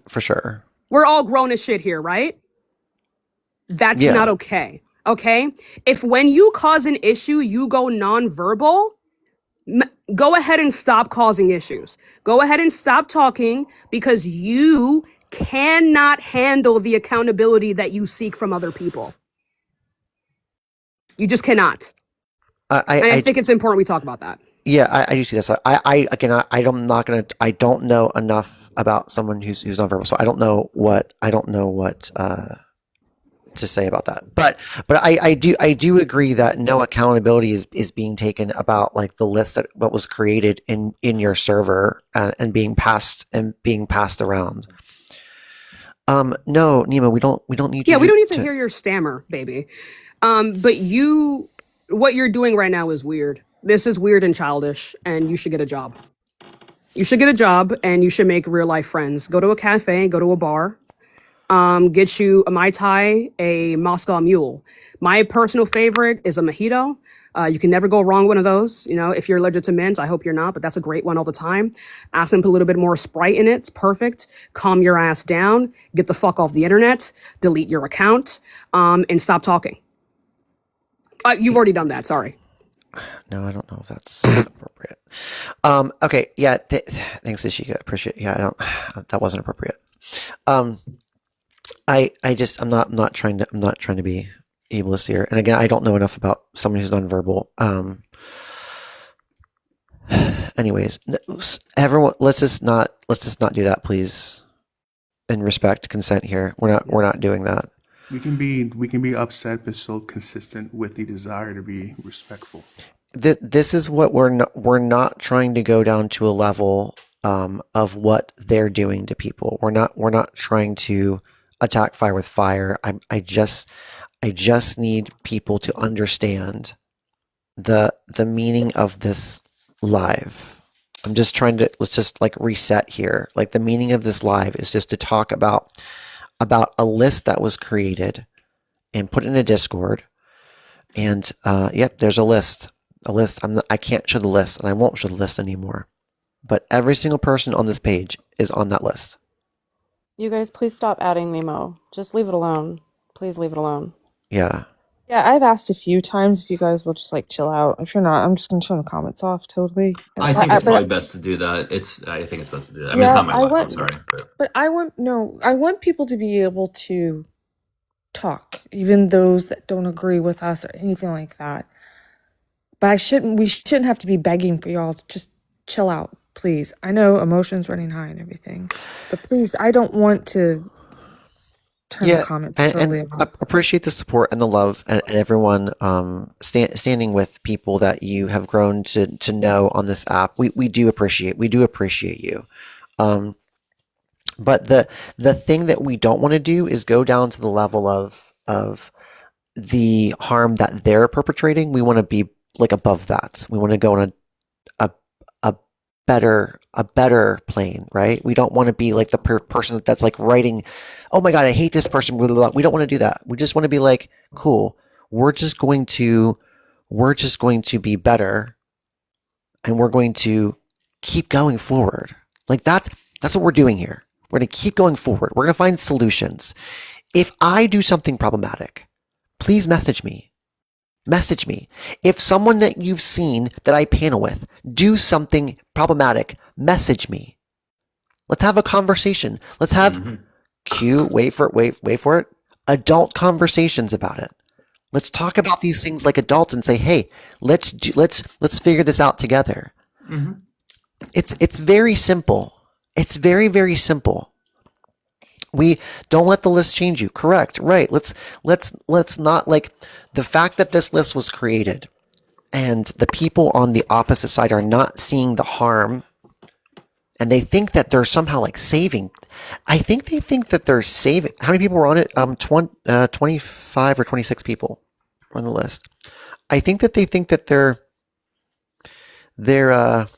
For sure. We're all grown as shit here, right? That's not okay. Okay? If when you cause an issue, you go nonverbal, go ahead and stop causing issues. Go ahead and stop talking because you cannot handle the accountability that you seek from other people. You just cannot. I think it's important we talk about that. Yeah, I do see that. So I'm not gonna. I don't know enough about someone who's nonverbal, so I don't know what to say about that. But I do agree that no accountability is being taken about like the list that what was created in your server and being passed around. No, Nemo, we don't need. Yeah, we don't need to hear your stammer, baby. But what you're doing right now is weird. This is weird and childish, and you should get a job. You should get a job, and you should make real life friends. Go to a cafe, go to a bar. Get you a Mai Tai, a Moscow Mule. My personal favorite is a mojito. You can never go wrong with one of those. You know, if you're allergic to mint, I hope you're not, but that's a great one all the time. Ask them to put a little bit more Sprite in it. It's perfect. Calm your ass down. Get the fuck off the internet. Delete your account. And stop talking. You've already done that. Sorry. No, I don't know if that's appropriate. Okay. Yeah. Thanks, Ishika. Appreciate it. Yeah, that wasn't appropriate. I'm not trying to be ableist here. And again, I don't know enough about someone who's nonverbal. Anyways, everyone, let's just not do that, please. And respect consent here. We're not doing that. We can be upset, but still consistent with the desire to be respectful. This is what we're not trying to go down to a level of what they're doing to people. We're not trying to attack fire with fire. I just need people to understand the meaning of this live. I'm just trying to let's just like reset here. Like the meaning of this live is just to talk about a list that was created and put in a Discord. And yep, there's a list. I can't show the list, and I won't show the list anymore. But every single person on this page is on that list. You guys, please stop adding Nemo. Just leave it alone. Please leave it alone. Yeah. Yeah, I've asked a few times if you guys will just like chill out. If you're not, I'm just gonna turn the comments off totally. I think it's probably best to do that. I think it's best to do that. I mean, it's not my life. I'm sorry. But I want people to be able to talk, even those that don't agree with us or anything like that. But we shouldn't have to be begging for y'all to just chill out, please. I know emotions running high and everything, but please, I don't want to turn the comments totally and appreciate the support and the love and everyone standing with people that you have grown to know on this app. We do appreciate you. But the thing that we don't want to do is go down to the level of the harm that they're perpetrating. We want to be like above that. We want to go on a better plane, right? We don't want to be like the person that's like writing, oh my God, I hate this person. We don't want to do that. We just want to be like, cool. We're just going to be better, and we're going to keep going forward. Like that's what we're doing here. We're going to keep going forward. We're going to find solutions. If I do something problematic, please message me. Message me. If someone that you've seen that I panel with do something problematic, message me. Let's have a conversation. Let's have wait for it. Adult conversations about it. Let's talk about these things like adults and say, hey, let's figure this out together. It's very simple. It's very, very simple. We don't let the list change you. Correct. Right. Let's not, like, the fact that this list was created and the people on the opposite side are not seeing the harm, and they think that they're somehow like saving. I think they think that they're saving. How many people were on it? 25 or 26 people on the list. I think that they think that they're the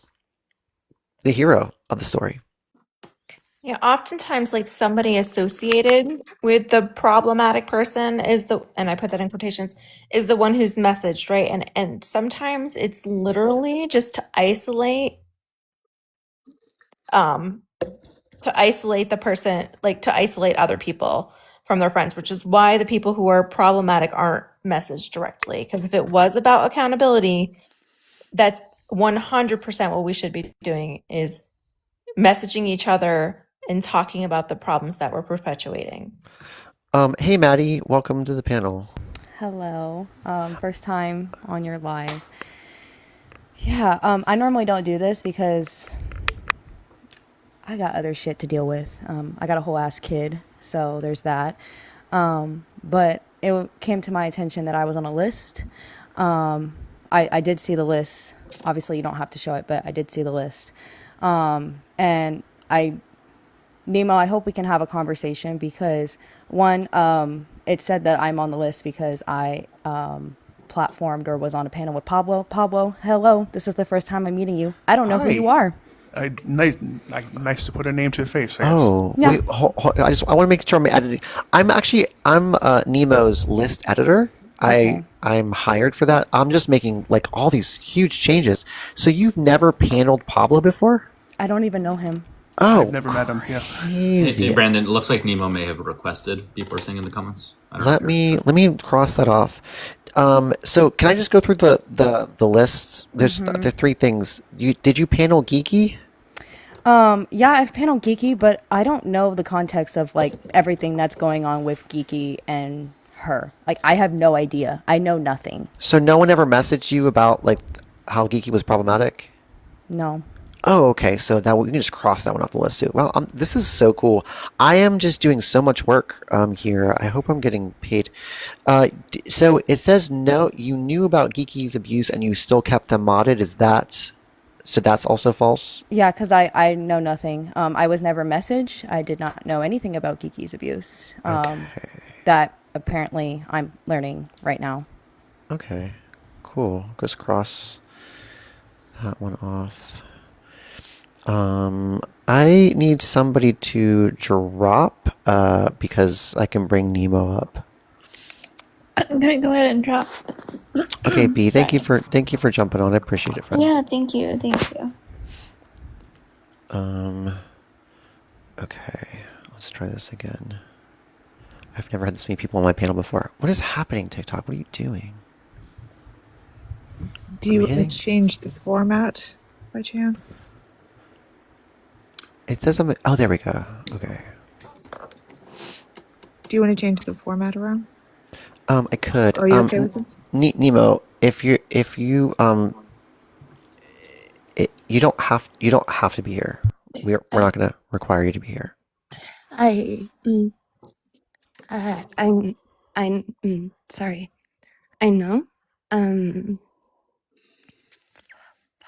hero of the story. Yeah, oftentimes like somebody associated with the problematic person is and I put that in quotations, is the one who's messaged, right? And sometimes it's literally just to isolate the person, like to isolate other people from their friends, which is why the people who are problematic aren't messaged directly. Because if it was about accountability, that's 100% what we should be doing, is messaging each other and talking about the problems that we're perpetuating. Hey, Maddie, welcome to the panel. Hello. First time on your live. Yeah, I normally don't do this because I got other shit to deal with. I got a whole ass kid, so there's that. But it came to my attention that I was on a list. I did see the list. Obviously, you don't have to show it, but I did see the list. And Nemo, I hope we can have a conversation because, one, it said that I'm on the list because I platformed or was on a panel with Pablo. Pablo, hello. This is the first time I'm meeting you. I don't know who you are. Nice to put a name to a face. I guess. Oh, Yeah. wait, I want to make sure I'm editing. I'm Nemo's list editor. Okay. I'm hired for that. I'm just making like all these huge changes. So you've never paneled Pablo before? I don't even know him. Oh, I've never met him. Yeah. crazy. Hey, Brandon, it looks like Nemo may have requested people are saying in the comments. I don't know if Let me cross that off. So can I just go through the lists? There's the three things. Did you panel Geeky? Yeah, I've paneled Geeky, but I don't know the context of like everything that's going on with Geeky and her. Like, I have no idea. I know nothing. So no one ever messaged you about like how Geeky was problematic? No. Oh, okay. So that we can just cross that one off the list too. Well, this is so cool. I am just doing so much work here. I hope I'm getting paid. So it says no. You knew about Geeky's abuse and you still kept them modded. Is that so? That's also false. Yeah, because I know nothing. I was never messaged. I did not know anything about Geeky's abuse. That apparently I'm learning right now. Okay, cool. Just cross that one off. I need somebody to drop because I can bring Nemo up. I'm gonna go ahead and drop. Okay, B. Thank you for jumping on. I appreciate it, friend. Yeah, thank you. Thank you. Okay, let's try this again. I've never had this many people on my panel before. What is happening, TikTok? What are you doing? Do you Are we want to hitting? change the format by chance? It says something. Oh, there we go. Okay. Do you want to change the format around? I could. Are you okay with it? Nemo, if you you don't have to be here. We're not gonna require you to be here. I'm sorry. I know.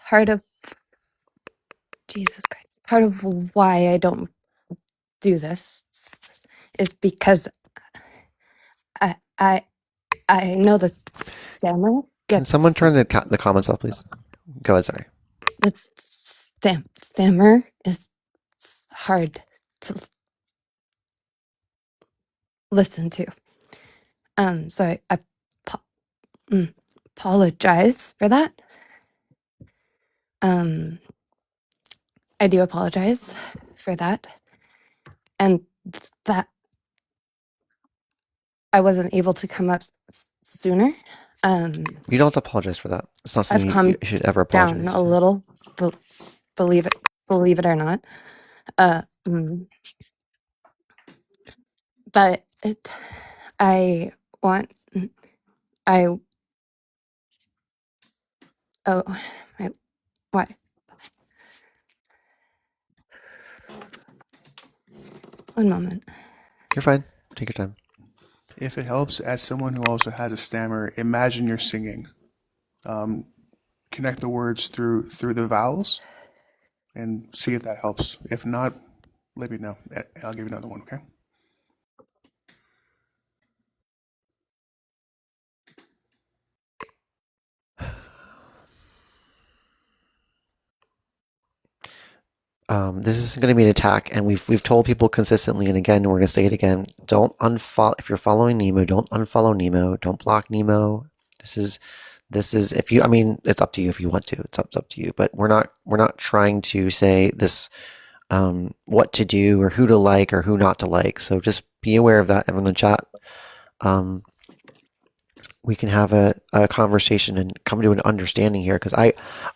Part of Jesus Christ. Part of why I don't do this is because I know the stammer Can gets someone turn the comments off, please? Go ahead. Sorry. the stammer is hard to listen to. So I apologize for that. I do apologize for that. And that I wasn't able to come up sooner. You don't have to apologize for that. It's not I've something come you should ever apologize. down a little, believe it or not. Uh, mm, but I want, I, oh, I, what? One moment. You're fine. Take your time. If it helps, as someone who also has a stammer, imagine you're singing. Connect the words through the vowels and see if that helps. If not, let me know. I'll give you another one, okay? This is going to be an attack, and we've told people consistently, and again, we're going to say it again. Don't unfollow if you're following Nemo. Don't unfollow Nemo. Don't block Nemo. This is if you. I mean, it's up to you if you want to. It's up to you. But we're not trying to say this what to do or who to like or who not to like. So just be aware of that. Everyone in the chat. We can have a conversation and come to an understanding here because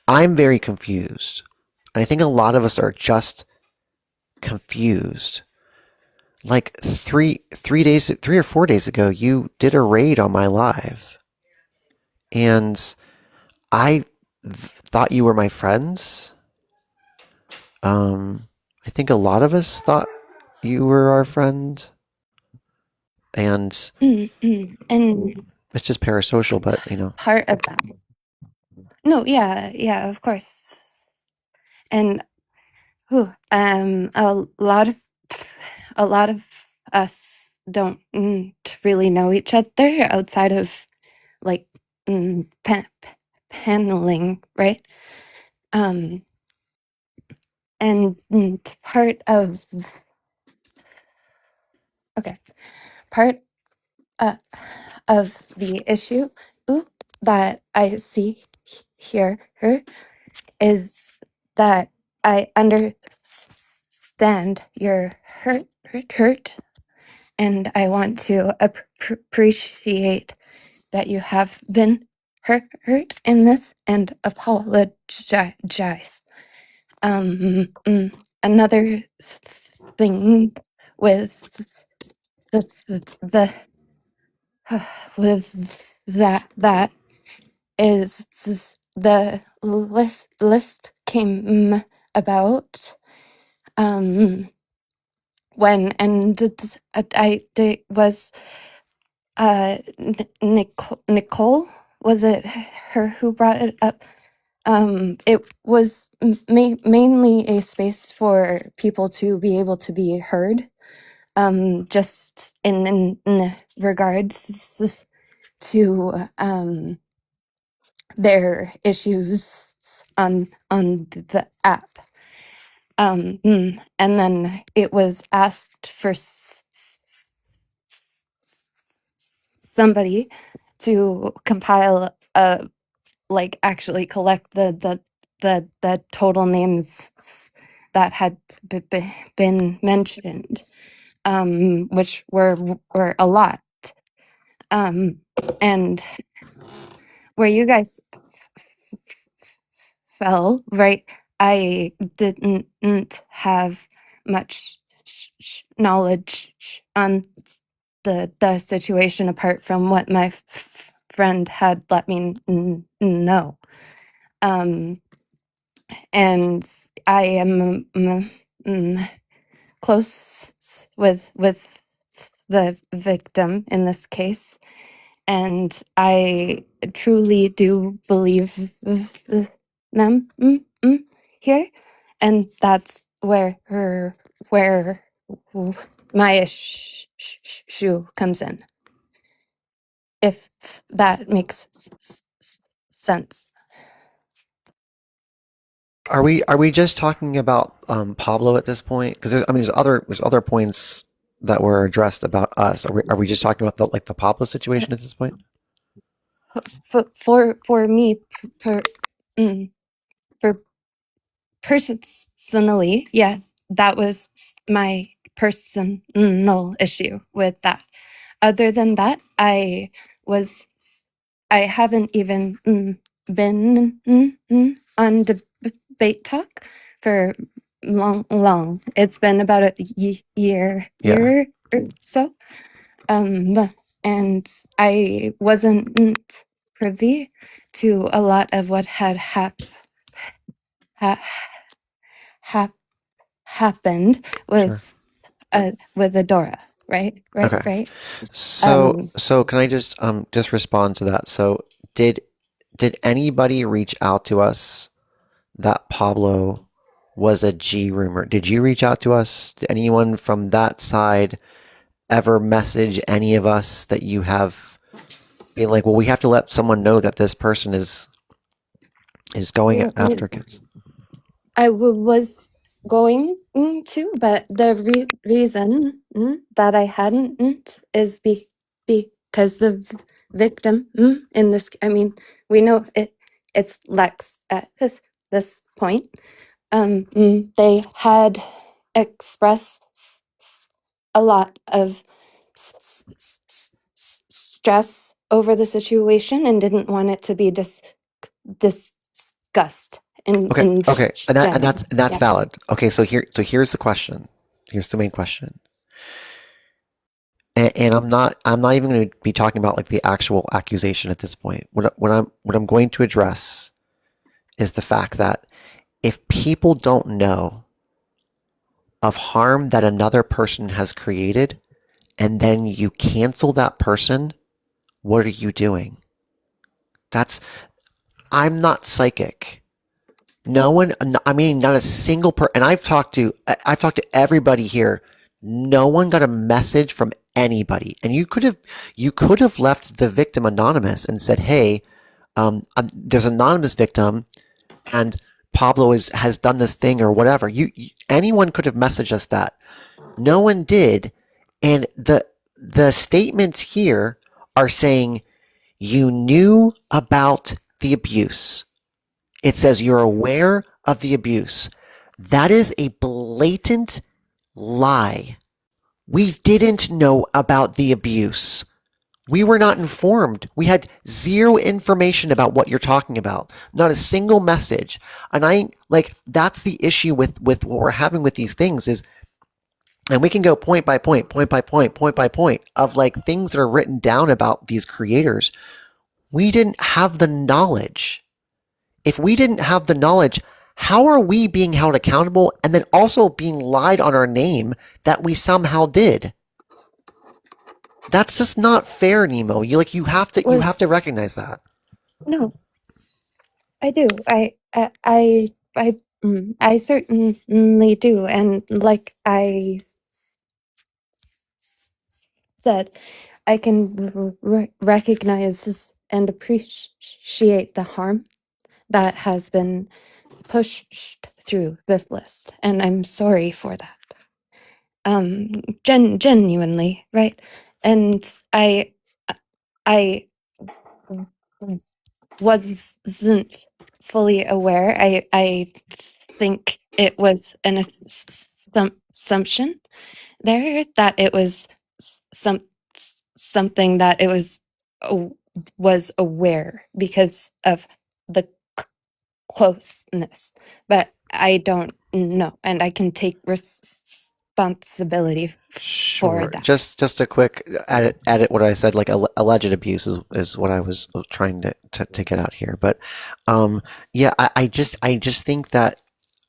I'm very confused. And I think a lot of us are just confused. Like 3 or 4 days ago, you did a raid on my live. And I thought you were my friends. I think a lot of us thought you were our friend. And And it's just parasocial, but you know. part of that. No, yeah, of course. And a lot of us don't really know each other outside of like paneling, right? And part of part of the issue that I see here is that I understand your hurt, and I want to appreciate that you have been hurt in this and apologize. Another thing with the with that is the list came about when and I was Nicole, was it her who brought it up? It was mainly a space for people to be able to be heard, just in regards to their issues on the app. And then it was asked for somebody to compile like actually collect the total names that had been mentioned, which were a lot. And where you guys fell, right? I didn't have much knowledge on the situation apart from what my friend had let me know. And I am close with the victim in this case, and I truly do believe them here, and that's where my issue comes in, if that makes sense. Are we just talking about Pablo at this point? Because there's other points that were addressed about us. Are we just talking about the Pablo situation at this point? For me, for personally, yeah, that was my personal issue with that. Other than that, I haven't even been on debate talk for long. It's been about a year or so. And I wasn't privy to a lot of what had ha- happened with Adora, right? Okay. So can I just respond to that? So did anybody reach out to us that Pablo was a G rumor? Did you reach out to us? Did anyone from that side ever message any of us that you have been like, well, we have to let someone know that this person is going after kids? I was going to, but the reason that I hadn't is because the victim in this, I mean, we know it's Lex at this point. They had expressed a lot of stress over the situation and didn't want it to be discussed. Okay, and that's Yeah. valid. Okay, so here's the question. Here's the main question. And I'm not even going to be talking about like the actual accusation at this point. What I'm going to address is the fact that if people don't know of harm that another person has created and then you cancel that person, what are you doing? I'm not psychic. No one, I mean, not a single person, and I've talked to everybody here. No one got a message from anybody. And you could have left the victim anonymous and said, hey, there's an anonymous victim and Pablo has done this thing or whatever. Anyone could have messaged us that. No one did. And the statements here are saying you knew about the abuse. It says you're aware of the abuse. That is a blatant lie. We didn't know about the abuse. We were not informed. We had zero information about what you're talking about. Not a single message. And that's the issue with what we're having with these things is, and we can go point by point of like things that are written down about these creators. We didn't have the knowledge. If we didn't have the knowledge, how are we being held accountable and then also being lied on our name that we somehow did? That's just not fair, Nemo. You have to recognize that. No, I do. I certainly do. And like I said, I can recognize and appreciate the harm that has been pushed through this list, and I'm sorry for that. Genuinely, right? And I wasn't fully aware. I think it was an assumption there that it was something that it was aware because of the closeness, but I don't know, and I can take responsibility for Sure. that. Just a quick edit what I said. Like alleged abuse is what I was trying to get out here. But yeah, I just think that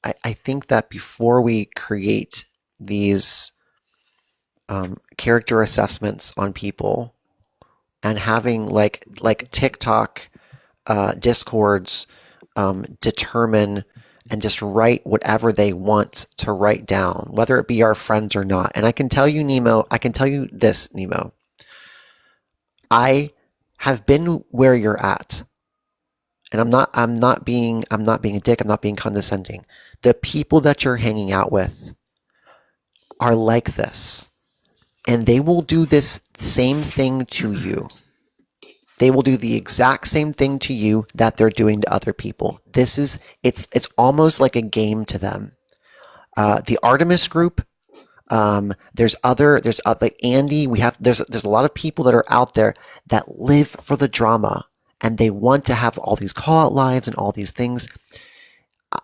I think that before we create these character assessments on people and having like TikTok discords determine and just write whatever they want to write down, whether it be our friends or not. And I can tell you, Nemo, Nemo. I have been where you're at. And I'm not being a dick, I'm not being condescending. The people that you're hanging out with are like this. And they will do this same thing to you. They will do the exact same thing to you that they're doing to other people. It's almost like a game to them. The Artemis group, there's like Andy. There's a lot of people that are out there that live for the drama and they want to have all these call out lives and all these things.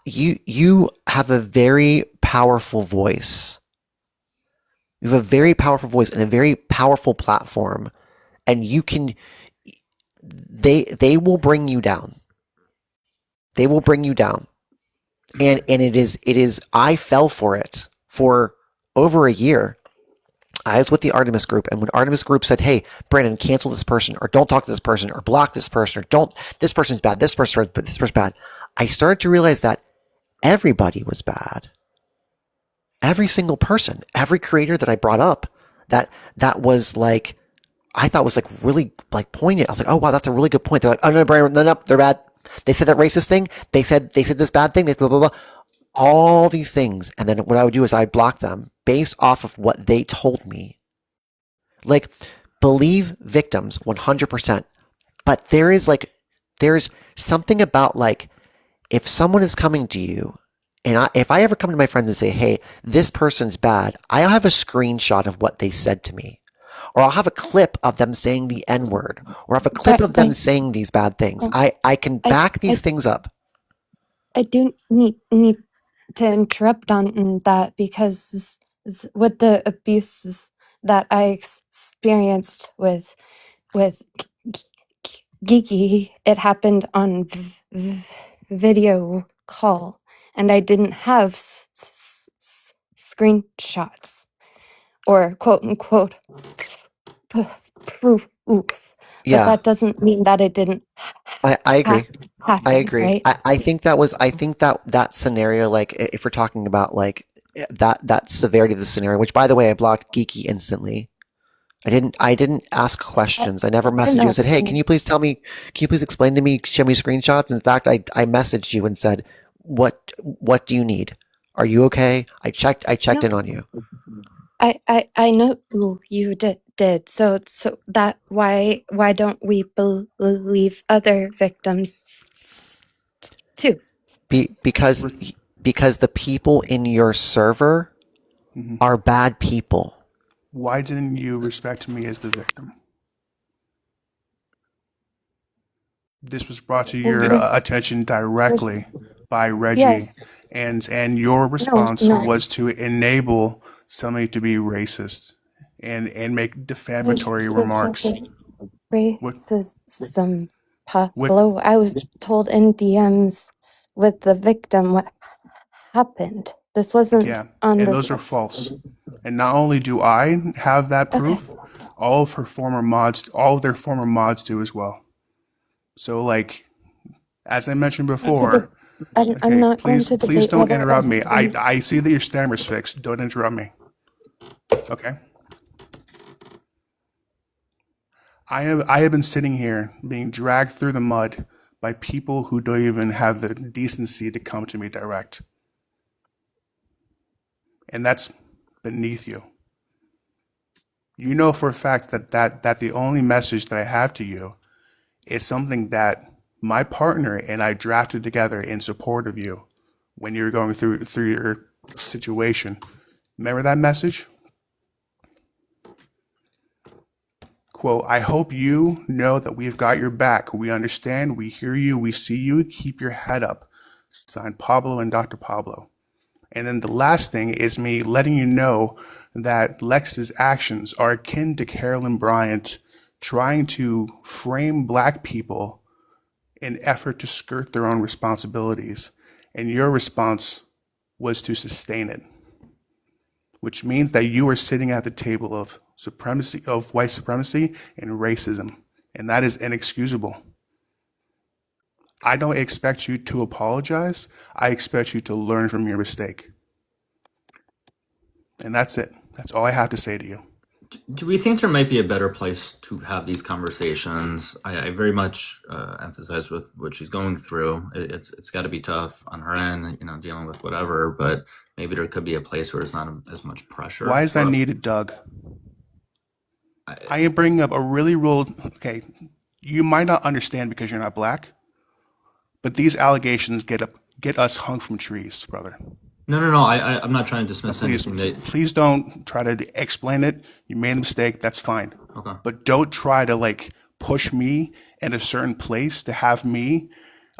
you have a very powerful voice. You have a very powerful voice and a very powerful platform, and you can. They will bring you down. They will bring you down, and it is. I fell for it for over a year. I was with the Artemis group, and when Artemis group said, "Hey, Brandon, cancel this person, or don't talk to this person, or block this person, or don't, this person's bad, this person's bad," I started to realize that everybody was bad. Every single person, every creator that I brought up, that was like, I thought was like really like poignant. I was like, oh wow, that's a really good point. They're like, oh no, Brandon, no, they're bad. They said that racist thing. They said this bad thing. They blah blah blah. All these things, and then what I would do is I'd block them based off of what they told me. Like, believe victims 100%, but there's something about like, if someone is coming to you, and if I ever come to my friends and say, hey, this person's bad, I'll have a screenshot of what they said to me, or I'll have a clip of them saying the N-word, or I have a clip of them saying these bad things. I can back these things up. I do need to interrupt on that because with the abuses that I experienced with Geeky, it happened on video call, and I didn't have screenshots or quote unquote proof. But Yeah. that doesn't mean that it didn't I agree. happen, I agree. right? I think that scenario, like if we're talking about like that severity of the scenario, which by the way, I blocked Geeky instantly. I didn't ask questions. I never messaged you and said, hey, can you please explain to me, show me screenshots? In fact, I messaged you and said, what do you need? Are you okay? I checked in on you. I know you did. So that why don't we believe other victims too? Because the people in your server are bad people. Why didn't you respect me as the victim? This was brought to your attention directly by Reggie, Yes. and your response no. was to enable somebody to be racist and make defamatory remarks. Racism, Pablo. I was told in DMs with the victim what happened. This wasn't Yeah, on and the those are false. And not only do I have that proof, all of their former mods do as well. So, like, as I mentioned before, I'm not going to debate please don't whether interrupt me. everything- I see that your stammer's fixed. Don't interrupt me. Okay. I have been sitting here being dragged through the mud by people who don't even have the decency to come to me direct. And that's beneath you. You know for a fact that the only message that I have to you is something that my partner and I drafted together in support of you when you were going through your situation. Remember that message? Quote, I hope you know that we've got your back. We understand, we hear you, we see you. Keep your head up. Signed, Pablo and Dr. Pablo. And then the last thing is me letting you know that Lex's actions are akin to Carolyn Bryant trying to frame Black people in effort to skirt their own responsibilities. And your response was to sustain it, which means that you are sitting at the table of supremacy, of white supremacy and racism. And that is inexcusable. I don't expect you to apologize. I expect you to learn from your mistake. And that's it. That's all I have to say to you. Do we think there might be a better place to have these conversations? I very much emphasize with what she's going through. It's got to be tough on her end, dealing with whatever. But maybe there could be a place where it's not as much pressure. Why is that needed, Doug? I am bringing up a really real. Okay, you might not understand because you're not Black, but these allegations get us hung from trees, brother. No. I'm not trying to dismiss anything. Please don't try to explain it. You made a mistake. That's fine. Okay. But don't try to push me in a certain place to have me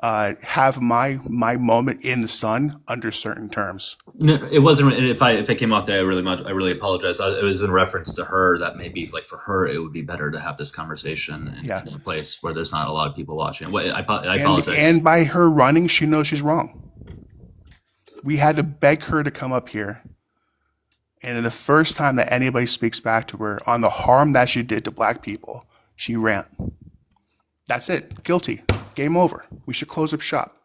have my moment in the sun under certain terms. No, it wasn't. If I came off there, I really apologize. It was in reference to her that maybe like for her, it would be better to have this conversation in a place where there's not a lot of people watching. I apologize. And by her running, she knows she's wrong. We had to beg her to come up here. And then the first time that anybody speaks back to her on the harm that she did to black people, she ran. That's it. Guilty. Game over. We should close up shop.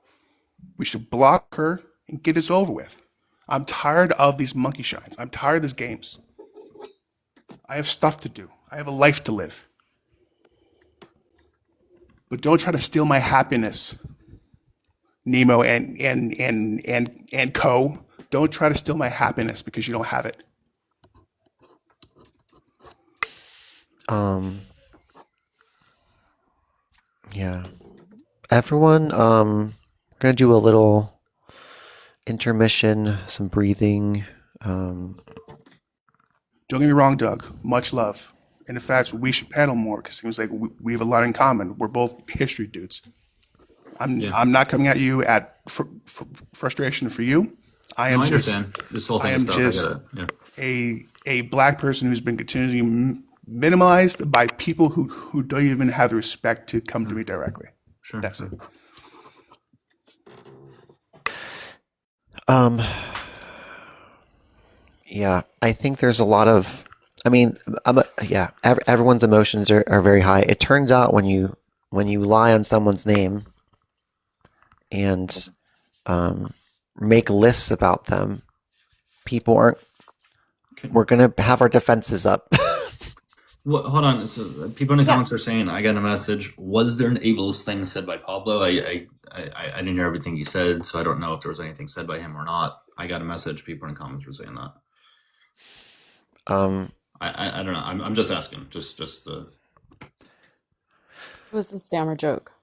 We should block her and get this over with. I'm tired of these monkey shines. I'm tired of these games. I have stuff to do. I have a life to live. But don't try to steal my happiness, Nemo and co. Don't try to steal my happiness because you don't have it. Yeah. Everyone, we're gonna do a little intermission, some breathing. Don't get me wrong, Doug. Much love. And in fact, we should panel more because it seems like we have a lot in common. We're both history dudes. I'm not coming at you at frustration for you. I understand. This whole thing I am just a black person who's been continually minimalized by people who don't even have the respect to come to me directly. Sure. That's it. Yeah, I think there's a lot of, everyone's emotions are very high. It turns out when you lie on someone's name and make lists about them, we're going to have our defenses up. Well, hold on. So people in the comments are saying, I got a message. Was there an ableist thing said by Pablo? I didn't hear everything he said, so I don't know if there was anything said by him or not. I got a message. People in the comments were saying that. I don't know. I'm just asking. Just the. It was a stammer joke.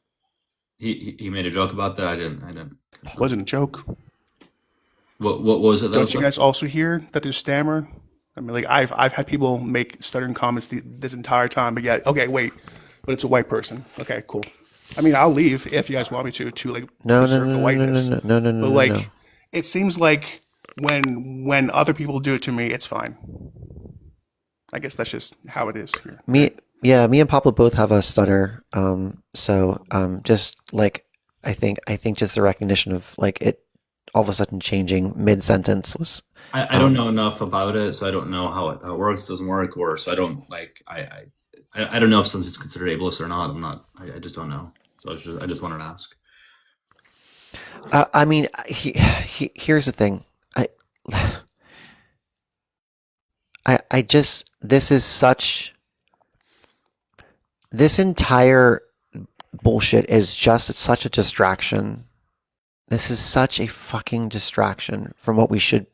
He made a joke about that. I didn't. It wasn't a joke. What was it? Don't you guys also hear that there's stammer? I mean, like I've had people make stuttering comments this entire time, but yeah, okay, wait, but it's a white person. Okay, cool. I mean, I'll leave if you guys want me to like preserve the whiteness. No. But like, it seems like when other people do it to me, it's fine. I guess that's just how it is here. Me and Pablo both have a stutter. Just like I think just the recognition of like it all of a sudden changing mid sentence was. I don't know enough about it, so I don't know how it works, doesn't work, or so I don't like. I don't know if something's considered ableist or not. I'm not. I just don't know. So I just wanted to ask. I mean, here's the thing. This entire bullshit is just such a distraction. This is such a fucking distraction from what we should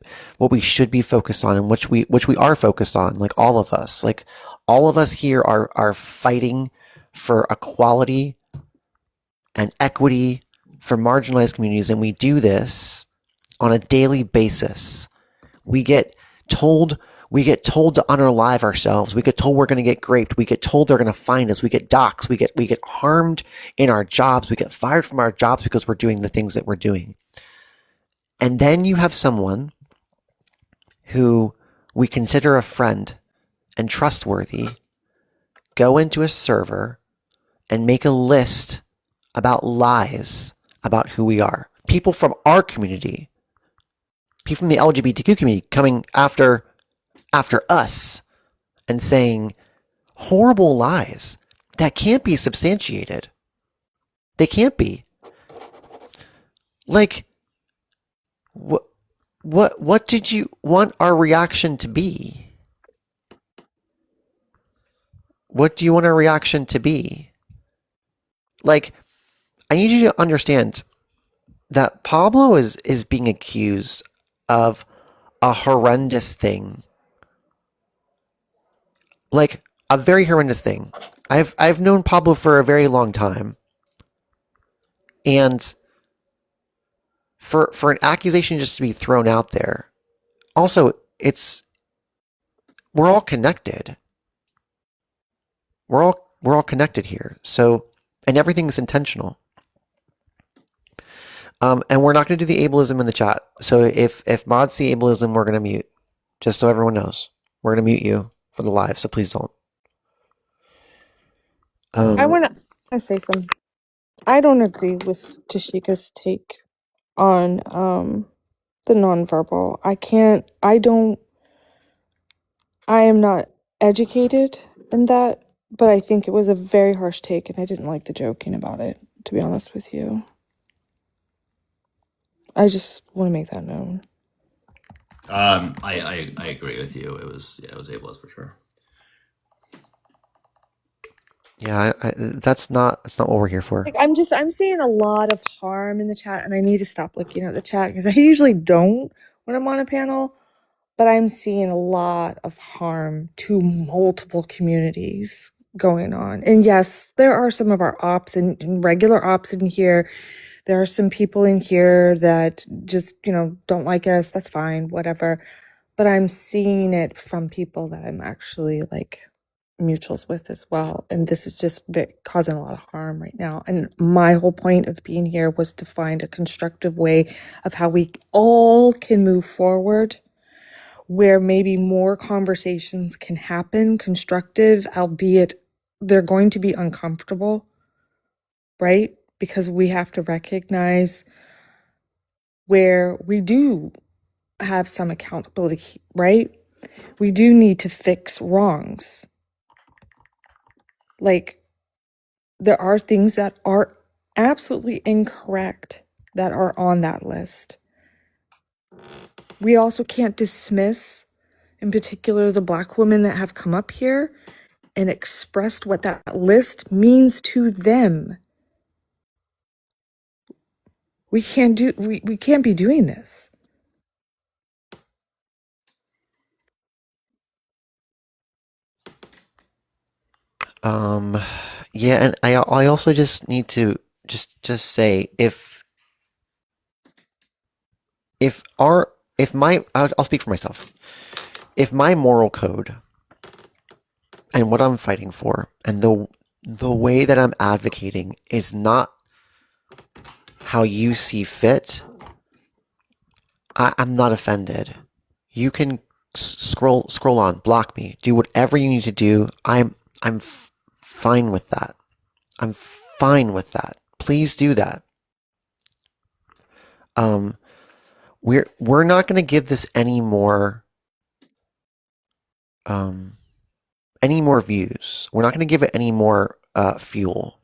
be focused on, and which we are focused on. Like all of us here are fighting for equality and equity for marginalized communities, and we do this on a daily basis. We get told to unalive ourselves. We get told we're going to get raped. We get told they're going to find us. We get doxxed. We get harmed in our jobs. We get fired from our jobs because we're doing the things that we're doing. And then you have someone who we consider a friend and trustworthy go into a server and make a list about lies about who we are. People from our community, people from the LGBTQ community coming after us and saying horrible lies that can't be substantiated. They can't be. Like, what did you want our reaction to be? What do you want our reaction to be? Like, I need you to understand that Pablo is being accused of a horrendous thing. Like a very horrendous thing. I've known Pablo for a very long time. And for an accusation just to be thrown out there. Also, we're all connected. We're all connected here. So, and everything's intentional. And we're not going to do the ableism in the chat. So if mods see ableism, we're going to mute. Just so everyone knows, we're going to mute you for the live. So please don't. I want to say something. I don't agree with Tashika's take on the nonverbal. I am not educated in that, but I think it was a very harsh take and I didn't like the joking about it, to be honest with you. I just want to make that known. I agree with you. It was ableist for sure. Yeah, that's not what we're here for. Like, I'm seeing a lot of harm in the chat, and I need to stop looking at the chat because I usually don't when I'm on a panel, but I'm seeing a lot of harm to multiple communities going on. And yes, there are some of our ops and regular ops in here. There are some people in here that just, don't like us. That's fine, whatever. But I'm seeing it from people that I'm actually like mutuals with as well. And this is just causing a lot of harm right now. And my whole point of being here was to find a constructive way of how we all can move forward, where maybe more conversations can happen, constructive, albeit they're going to be uncomfortable, right? Because we have to recognize where we do have some accountability, right? We do need to fix wrongs. Like, there are things that are absolutely incorrect that are on that list. We also can't dismiss, in particular, the Black women that have come up here and expressed what that list means to them. We can't be doing this. Yeah, and I also just need to just say I'll speak for myself. If my moral code and what I'm fighting for and the way that I'm advocating is not how you see fit, I'm not offended. You can scroll on, block me, do whatever you need to do. I'm fine with that. I'm fine with that. Please do that. We're not going to give this any more views. We're not going to give it any more fuel.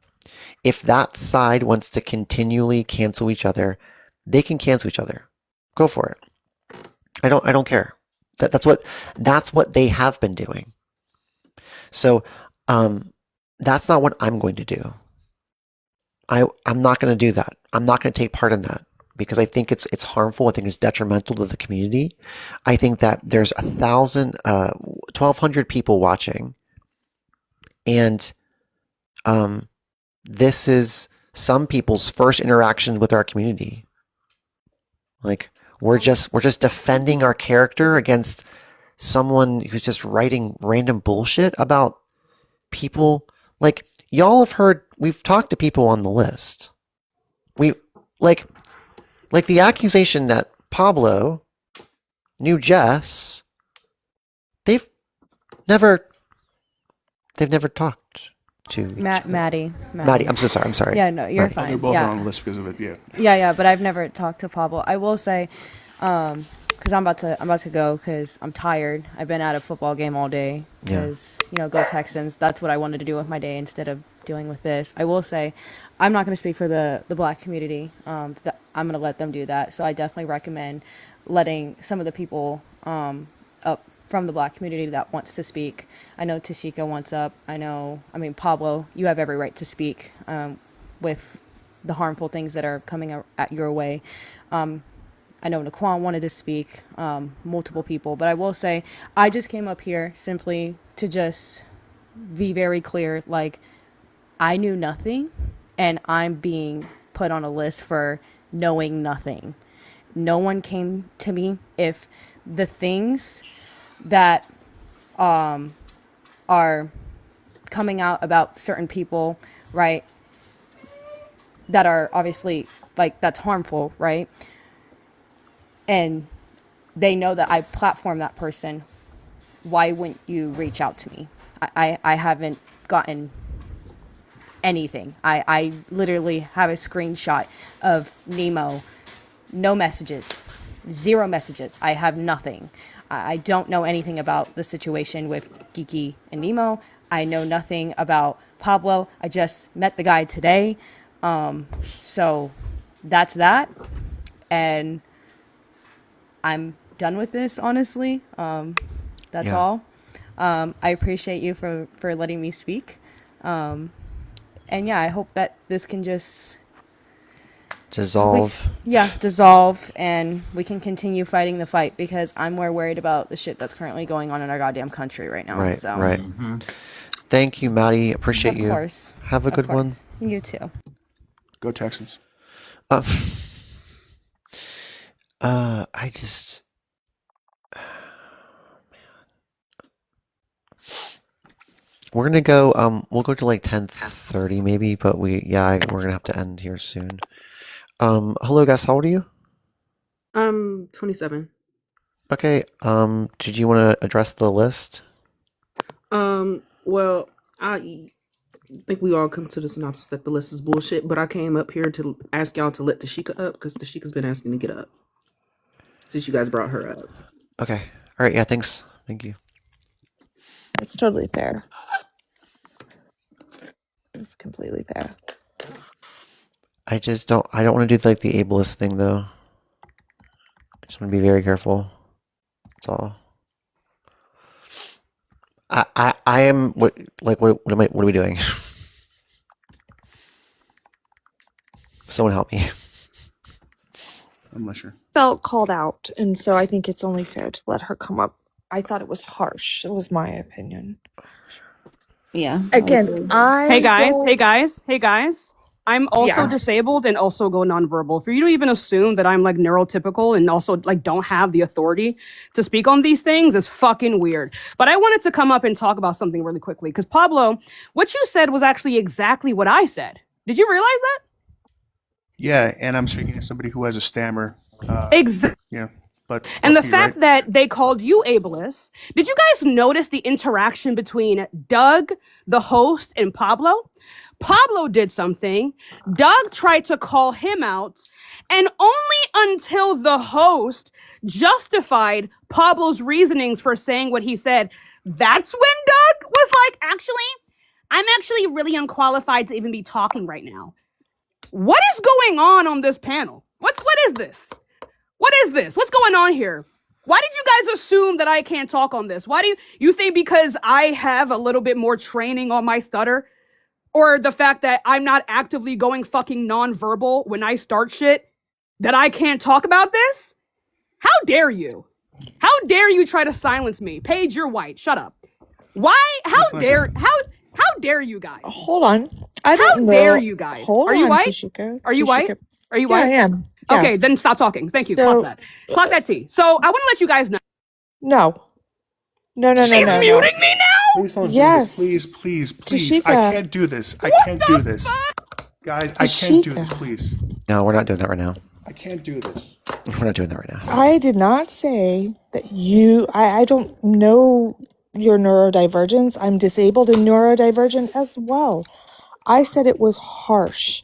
If that side wants to continually cancel each other, they can cancel each other. Go for it. I don't care. That's what they have been doing. So that's not what I'm going to do. I'm not going to do that. I'm not going to take part in that because I think it's harmful. I think it's detrimental to the community. I think that there's 1,200 people watching, and this is some people's first interactions with our community. Like we're just defending our character against someone who's just writing random bullshit about people. Like y'all have heard, we've talked to people on the list. We like the accusation that Pablo knew Jess. They've never talked to Maddie. I'm so sorry. I'm sorry. Yeah, no, you're Maddie. fine. They're both Yeah. on the list because of it. Yeah. Yeah, but I've never talked to Pablo. I will say, because I'm about to go because I'm tired. I've been at a football game all day because go Texans. That's what I wanted to do with my day instead of dealing with this. I will say, I'm not going to speak for the Black community. I'm going to let them do that. So I definitely recommend letting some of the people up from the Black community that wants to speak. I know Tashika wants up. Pablo, you have every right to speak with the harmful things that are coming at your way. I know Naquan wanted to speak, multiple people, but I will say I just came up here simply to just be very clear. Like, I knew nothing, and I'm being put on a list for knowing nothing. No one came to me. If the things that are coming out about certain people, right, that are obviously like that's harmful, right? And they know that I platform that person, why wouldn't you reach out to me? I haven't gotten anything. I literally have a screenshot of Nemo, no messages, 0 messages. I have nothing. I don't know anything about the situation with Geeky and Nemo. I know nothing about Pablo. I just met the guy today. So that's that. And I'm done with this, honestly. That's Yeah. all. I appreciate you for letting me speak. And yeah, I hope that this can just Dissolve. dissolve, and we can continue fighting the fight, because I'm more worried about the shit that's currently going on in our goddamn country right now. Right, So, right. Thank you, Maddie. Appreciate Of you. course. Have a Of good course. one. You too. Go Texans. I just, we're gonna go. We'll go to like 10:30 maybe, but we're gonna have to end here soon. Hello, guys. How old are you? 27. Okay. Did you want to address the list? Well, I think we all come to the synopsis that the list is bullshit, but I came up here to ask y'all to let Tashika up because Tashika's been asking to get up since you guys brought her up. Okay. All right. Yeah. Thanks. Thank you. It's totally fair. It's completely fair. I don't want to do like the ableist thing though. I just want to be very careful. That's all. I am what are we doing? Someone help me. I'm not sure. Felt called out, and so I think it's only fair to let her come up. I thought it was harsh. It was my opinion. Yeah. Again, I Hey guys, don't- hey guys, hey guys. I'm also Yeah. disabled and also go nonverbal. For you to even assume that I'm like neurotypical and also like don't have the authority to speak on these things is fucking weird. But I wanted to come up and talk about something really quickly because Pablo, what you said was actually exactly what I said. Did you realize that? Yeah, and I'm speaking as somebody who has a stammer. Exactly. Yeah, but And the fuck you, fact right? that they called you ableist, did you guys notice the interaction between Doug, the host, and Pablo? Pablo did something, Doug tried to call him out, and only until the host justified Pablo's reasonings for saying what he said, that's when Doug was like, I'm actually really unqualified to even be talking right now. What is going on this panel? What is this? What is this? What's going on here? Why did you guys assume that I can't talk on this? Why do you think because I have a little bit more training on my stutter? Or the fact that I'm not actively going fucking nonverbal when I start shit that I can't talk about this? How dare you? How dare you try to silence me? Paige, you're white. Shut up. Why? How dare you guys? Hold on. I How don't know. dare you guys? Hold Are you on, white? Tashika. Are you white? Are you Yeah, white? I am. Yeah. Okay, then stop talking. Thank you. So- Clock that. Clock that T. So I want to let you guys know. No. No. She's muting me now? Please don't Yes. do this. Please. I Tashika. can't do this. I can't do this. Guys, I can't do this, please. No, we're not doing that right now. I can't do this. We're not doing that right now. I did not say that you. I don't know your neurodivergence. I'm disabled and neurodivergent as well. I said it was harsh.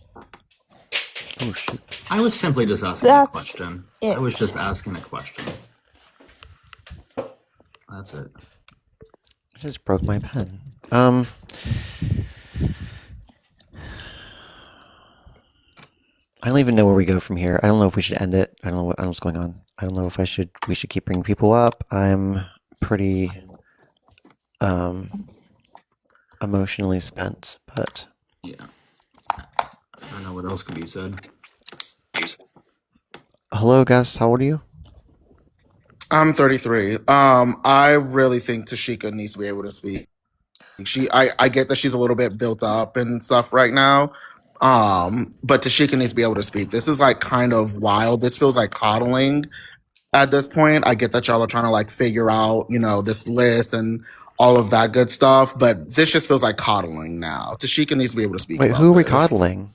Oh shoot. I was simply just asking That's a question. it. I was just asking a question. That's it. I just broke my pen. I don't even know where we go from here. I don't know if we should end it. I don't know what's going on. I don't know if we should keep bringing people up. I'm pretty emotionally spent, but Yeah. I don't know what else could be said. hello Gus, how old are you? I'm 33. I really think Tashika needs to be able to speak. I get that she's a little bit built up and stuff right now. But Tashika needs to be able to speak. This is like kind of wild. This feels like coddling at this point. I get that y'all are trying to like figure out, this list and all of that good stuff, but this just feels like coddling now. Tashika needs to be able to speak. Wait, about who are we this. coddling?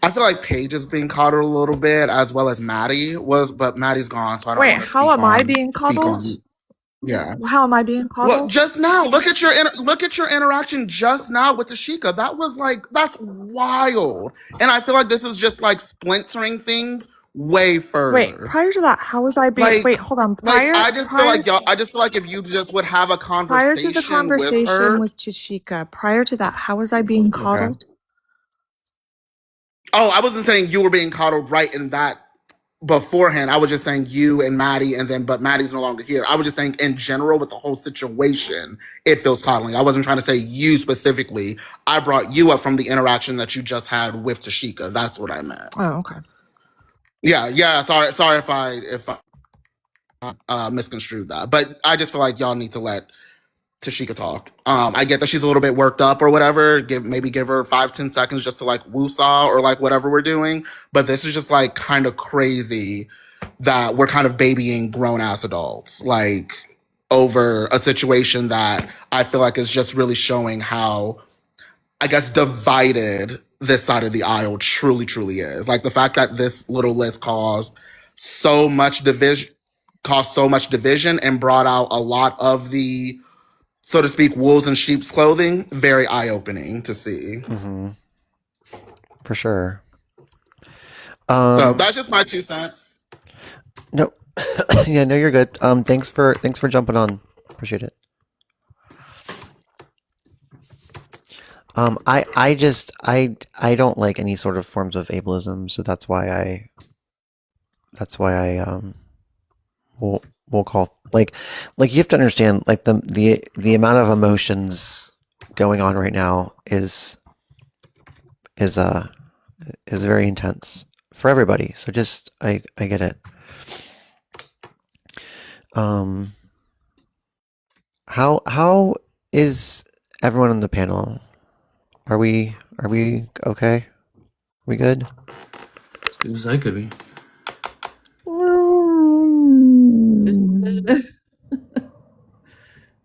I feel like Paige is being coddled a little bit, as well as Maddie was, but Maddie's gone, so I don't Wait, want to how am I being speak coddled? on. Yeah. How am I being Well, coddled? just now, look at your interaction just now with Tashika. That was like, that's wild. And I feel like this is just like splintering things way Wait, further. prior to that, how was I being? Like, Wait, hold on. like I just feel Prior like y'all. to, I just feel like if you just would have a prior to the conversation with conversation her. with Chishika, prior to that, how was I being Okay. coddled? Oh, I wasn't saying you were being coddled right in that beforehand. I was just saying you and Maddie, and then but Maddie's no longer here. I was just saying in general with the whole situation, it feels coddling. I wasn't trying to say you specifically. I brought you up from the interaction that you just had with Tashika. That's what I meant. Oh, okay. Yeah. Sorry if I misconstrued that, but I just feel like y'all need to let Tashika talk. I get that she's a little bit worked up or whatever. Maybe give her 5-10 seconds just to like woosah or like whatever we're doing. But this is just like kind of crazy that we're kind of babying grown ass adults like over a situation that I feel like is just really showing how, I guess, divided this side of the aisle truly is. Like the fact that this little list caused so much division and brought out a lot of the, so to speak, wolves in sheep's clothing. Very eye-opening to see. Mm-hmm. For sure. So that's just my 2 cents. No, yeah, no, you're good. Thanks for jumping on. Appreciate it. I don't like any sort of forms of ableism, so that's why I we'll call like you have to understand like the amount of emotions going on right now is very intense for everybody. So just I get it. How is everyone on the panel? Are we okay? We good? As good as I could be.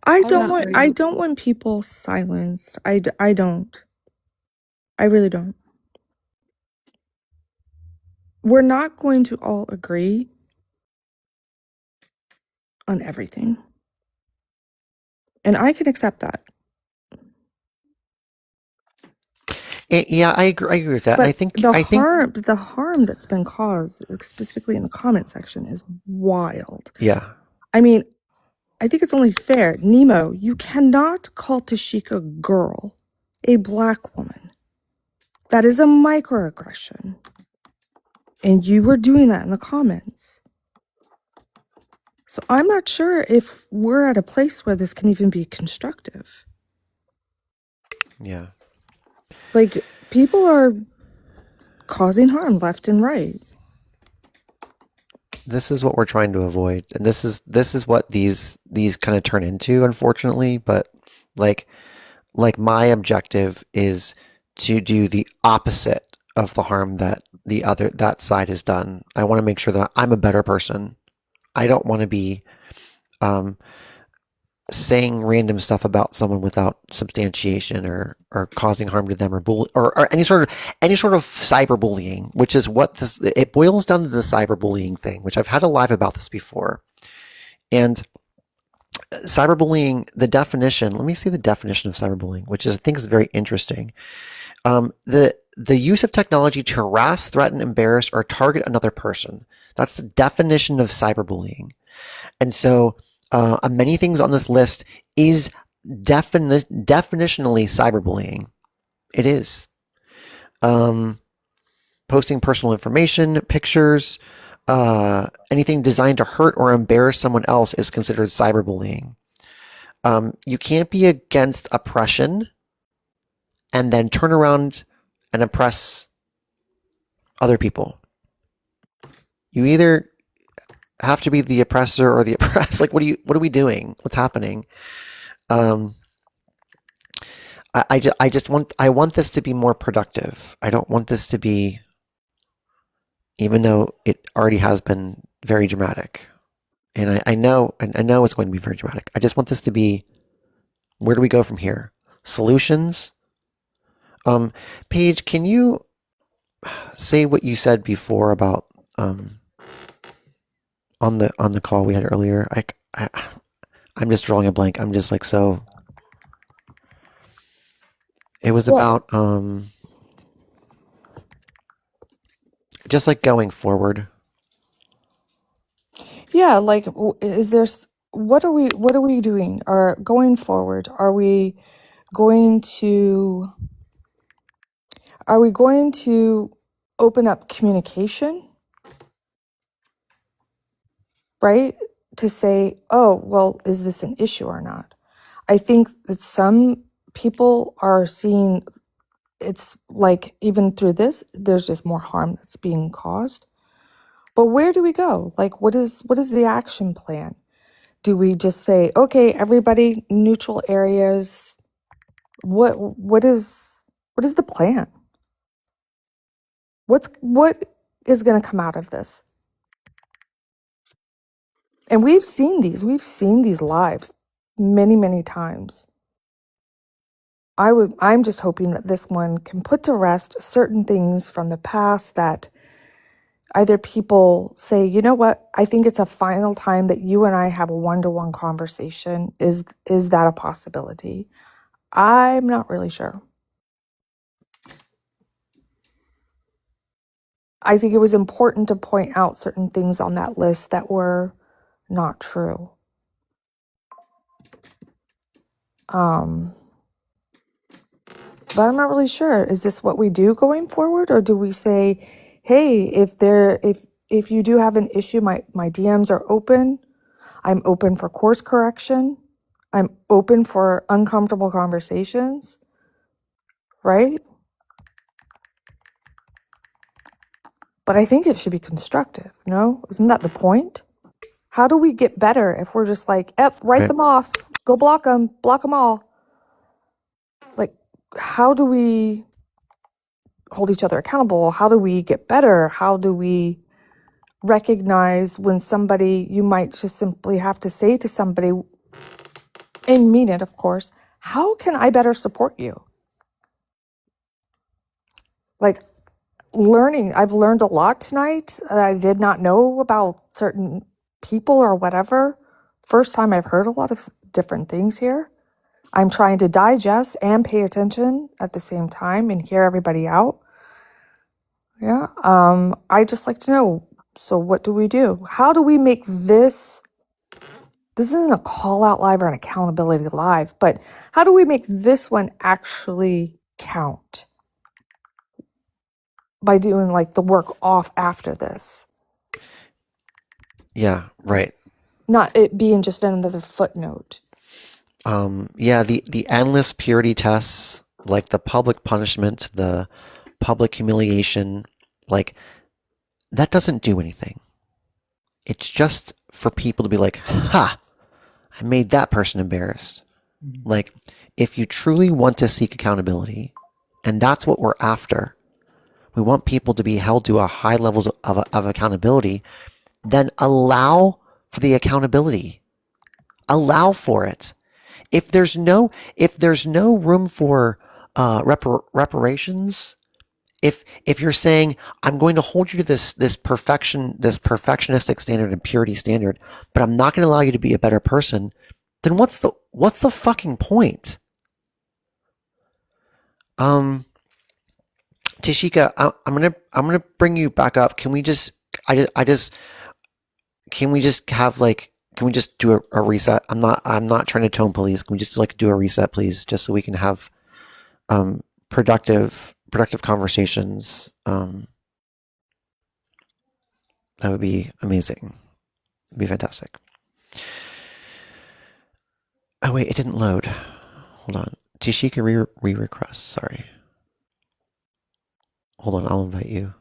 I Not don't want people silenced. I don't. I really don't. We're not going to all agree on everything. And I can accept that. Yeah, I agree with that. But I think the harm that's been caused, specifically in the comment section, is wild. yeah. I mean, I think it's only fair. Nemo, you cannot call Tashika girl, a black woman. That is a microaggression. And you were doing that in the comments. So I'm not sure if we're at a place where this can even be constructive. Yeah. Like, people are causing harm left and right. This is what we're trying to avoid, and this is what these kind of turn into, unfortunately. But like my objective is to do the opposite of the harm that that side has done. I want to make sure that I'm a better person. I don't want to be saying random stuff about someone without substantiation or causing harm to them or any sort of cyberbullying, which is what it boils down to, the cyberbullying thing, which I've had a live about this before. And cyberbullying, the definition, let me see the definition of cyberbullying, which I think is very interesting. The use of technology to harass, threaten, embarrass, or target another person. That's the definition of cyberbullying. And so many things on this list is definitionally cyberbullying. It is. Posting personal information, pictures, anything designed to hurt or embarrass someone else is considered cyberbullying. You can't be against oppression and then turn around and oppress other people. You either have to be the oppressor or the oppressed. Like, what are we doing? What's happening? I want this to be more productive. I don't want this to be, even though it already has been very dramatic. And I know it's going to be very dramatic. I just want this to be, where do we go from here? Solutions? Paige, can you say what you said before about on the call we had earlier. I'm just drawing a blank. I'm just like so. It was Well, about just like going forward. yeah, like is there what are we doing? Are going forward? Going to are we going to open up communication, right? To say, "Oh, well, is this an issue or not?" I think that some people are seeing it's like even through this there's just more harm that's being caused. But where do we go? Like what is the action plan? Do we just say, okay, everybody, neutral areas? What is the plan? What is going to come out of this? And we've seen these lives many times. I'm just hoping that this one can put to rest certain things from the past that either people say, you know what, I think it's a final time that you and I have a one-to-one conversation. Is that a possibility? I'm not really sure. I think it was important to point out certain things on that list that were not true. But I'm not really sure. Is this what we do going forward, or do we say, hey, if you do have an issue, my DMs are open. I'm open for course correction. I'm open for uncomfortable conversations, right? But I think it should be constructive, no? Isn't that the point? How do we get better if we're just like, yep, write Right. them off, go block them all? Like, how do we hold each other accountable? How do we get better? How do we recognize when somebody, you might just simply have to say to somebody, and mean it, of course, how can I better support you? Like, I've learned a lot tonight that I did not know about certain people or whatever. First time I've heard a lot of different things here. I'm trying to digest and pay attention at the same time and hear everybody out. Yeah. I just like to know, so what do we do? How do we make this isn't a call out live or an accountability live, but how do we make this one actually count? By doing like the work off after this, Yeah, right. not it being just another footnote. Yeah, the endless purity tests, like the public punishment, the public humiliation, like that doesn't do anything. It's just for people to be like, ha, I made that person embarrassed. Like, if you truly want to seek accountability, and that's what we're after, we want people to be held to a high levels of accountability, then allow for the accountability. Allow for it. If there's no room for reparations, if you're saying I'm going to hold you to this perfectionistic standard and purity standard, but I'm not going to allow you to be a better person, then what's the fucking point? Tashika, I'm gonna bring you back up. Can we just can we just have like, can we just do a reset? I'm not trying to tone police. Can we just like do a reset, please, just so we can have productive conversations? That would be amazing. It'd be fantastic. Oh wait, it didn't load. Hold on. Tashika re-request. Sorry. Hold on, I'll invite you.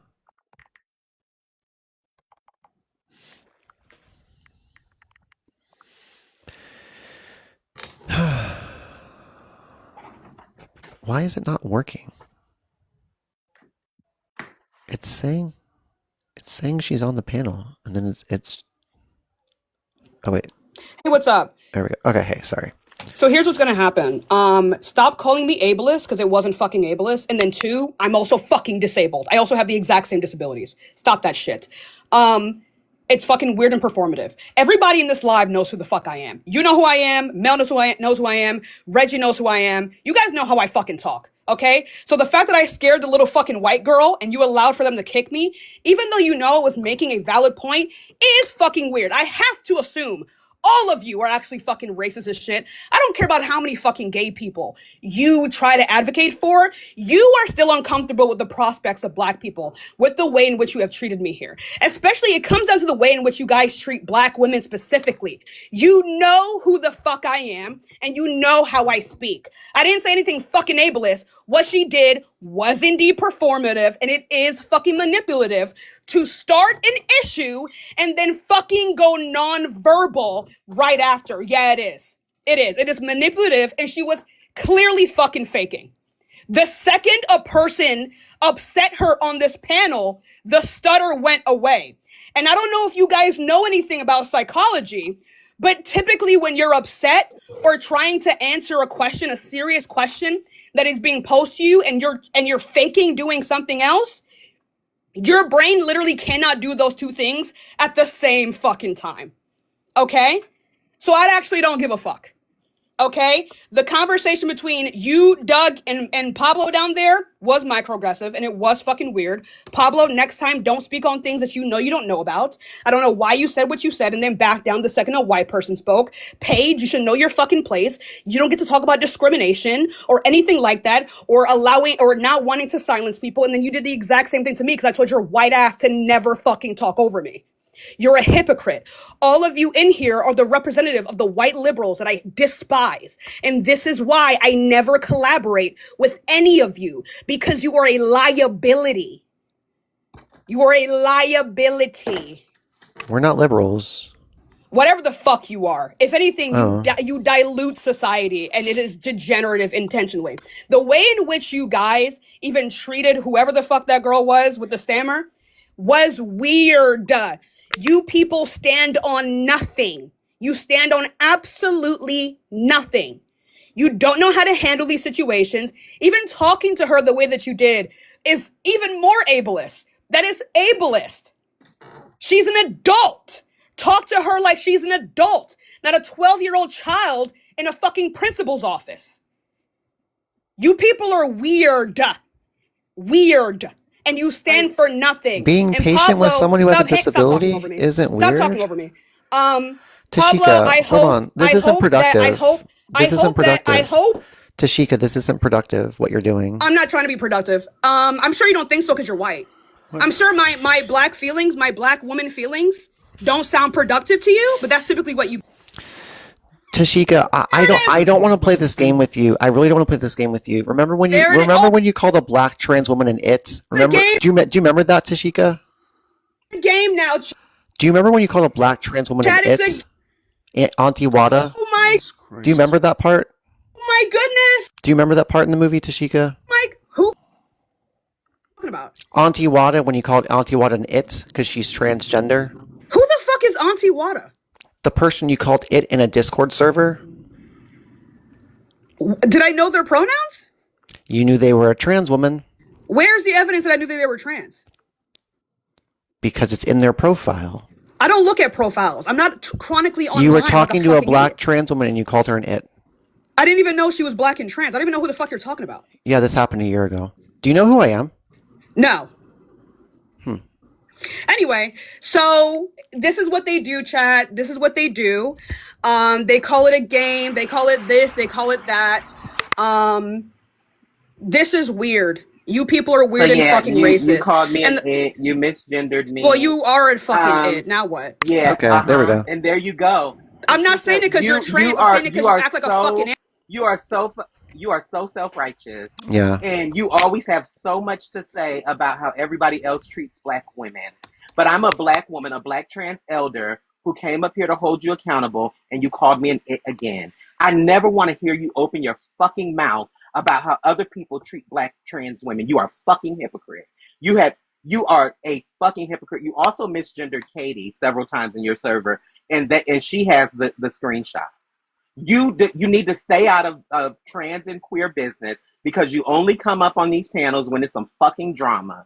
Why is it not working? It's saying she's on the panel, and then it's. Oh wait. Hey, what's up? There we go. Okay, hey, sorry. So here's what's gonna happen. Stop calling me ableist because it wasn't fucking ableist. And then 2, I'm also fucking disabled. I also have the exact same disabilities. Stop that shit. It's fucking weird and performative. Everybody in this live knows who the fuck I am. You know who I am. Mel knows who I am. Reggie knows who I am. You guys know how I fucking talk. Okay? So the fact that I scared the little fucking white girl and you allowed for them to kick me, even though you know it was making a valid point, is fucking weird. I have to assume all of you are actually fucking racist as shit. I don't care about how many fucking gay people you try to advocate for. You are still uncomfortable with the prospects of black people, with the way in which you have treated me here. Especially, it comes down to the way in which you guys treat black women specifically. You know who the fuck I am, and you know how I speak. I didn't say anything fucking ableist. What she did was indeed performative, and it is fucking manipulative to start an issue and then fucking go non-verbal right after. Yeah, it is. It is. It is manipulative, and she was clearly fucking faking. The second a person upset her on this panel, the stutter went away. And I don't know if you guys know anything about psychology, but typically when you're upset or trying to answer a question, a serious question that is being posed to you, and you're faking doing something else, your brain literally cannot do those two things at the same fucking time. Okay? So I actually don't give a fuck. Okay? The conversation between you, Doug, and Pablo down there was microaggressive, and it was fucking weird. Pablo, next time, don't speak on things that you know you don't know about. I don't know why you said what you said and then back down the second a white person spoke. Paige, you should know your fucking place. You don't get to talk about discrimination or anything like that, or allowing or not wanting to silence people, and then you did the exact same thing to me because I told your white ass to never fucking talk over me. You're a hypocrite. All of you in here are the representative of the white liberals that I despise. And this is why I never collaborate with any of you, because you are a liability. You are a liability. We're not liberals. Whatever the fuck you are. If anything, Oh. you dilute society, and it is degenerative intentionally. The way in which you guys even treated whoever the fuck that girl was with the stammer was weird. You people stand on nothing. You stand on absolutely nothing. You don't know how to handle these situations. Even talking to her the way that you did is even more ableist. That is ableist. She's an adult. Talk to her like she's an adult, not a 12-year-old child in a fucking principal's office. You people are weird. Weird. And you stand for nothing. Being And patient with someone who has a stop disability talking over me. isn't Stop weird. talking over me. Tashika, Pablo, I hold hope, on. This I isn't hope productive. That, I hope, This I isn't hope that, I productive. hope, Tashika, this isn't productive, what you're doing. I'm not trying to be productive. I'm sure you don't think so because you're white. I'm sure my black feelings, my black woman feelings don't sound productive to you, but that's typically what you. Tashika, I don't want to play this game with you. I really don't want to play this game with you. Remember when you called a black trans woman an it? Remember? Do you remember that, Tashika? Game now. Do you remember when you called a black trans woman Chad, an it's it? Auntie Wada? Oh my. Do you remember that part? Oh my goodness. Do you remember that part in the movie, Tashika? Mike, who? Talking about? Auntie Wada, when you called Auntie Wada an it because she's transgender? Who the fuck is Auntie Wada? The person you called it in a Discord server? Did I know their pronouns? You knew they were a trans woman Where's the evidence that I knew that they were trans? because it's in their profile. I don't look at profiles. I'm not chronically online. You were like talking to a fucking black idiot. trans woman and you called her an it. I didn't even know she was black and trans. I don't even know who the fuck you're talking about. Yeah, this happened a year ago. Do you know who I am? No. Anyway, so this is what they do, chat. This is what they do. They call it a game. They call it this. They call it that. This is weird. You people are weird and fucking racist. You called me And an it. You misgendered me. well, you are a fucking it. Now what? Yeah. Okay, there we go. And there you go. I'm not saying it because you're trans. I'm saying it because you act like a fucking. You are so self-righteous. Yeah. And you always have so much to say about how everybody else treats black women. But I'm a black woman, a black trans elder who came up here to hold you accountable, and you called me an it again. I never want to hear you open your fucking mouth about how other people treat black trans women. You are a fucking hypocrite. You are a fucking hypocrite. You also misgendered Katie several times in your server, and she has the screenshot. You need to stay out of trans and queer business because you only come up on these panels when it's some fucking drama.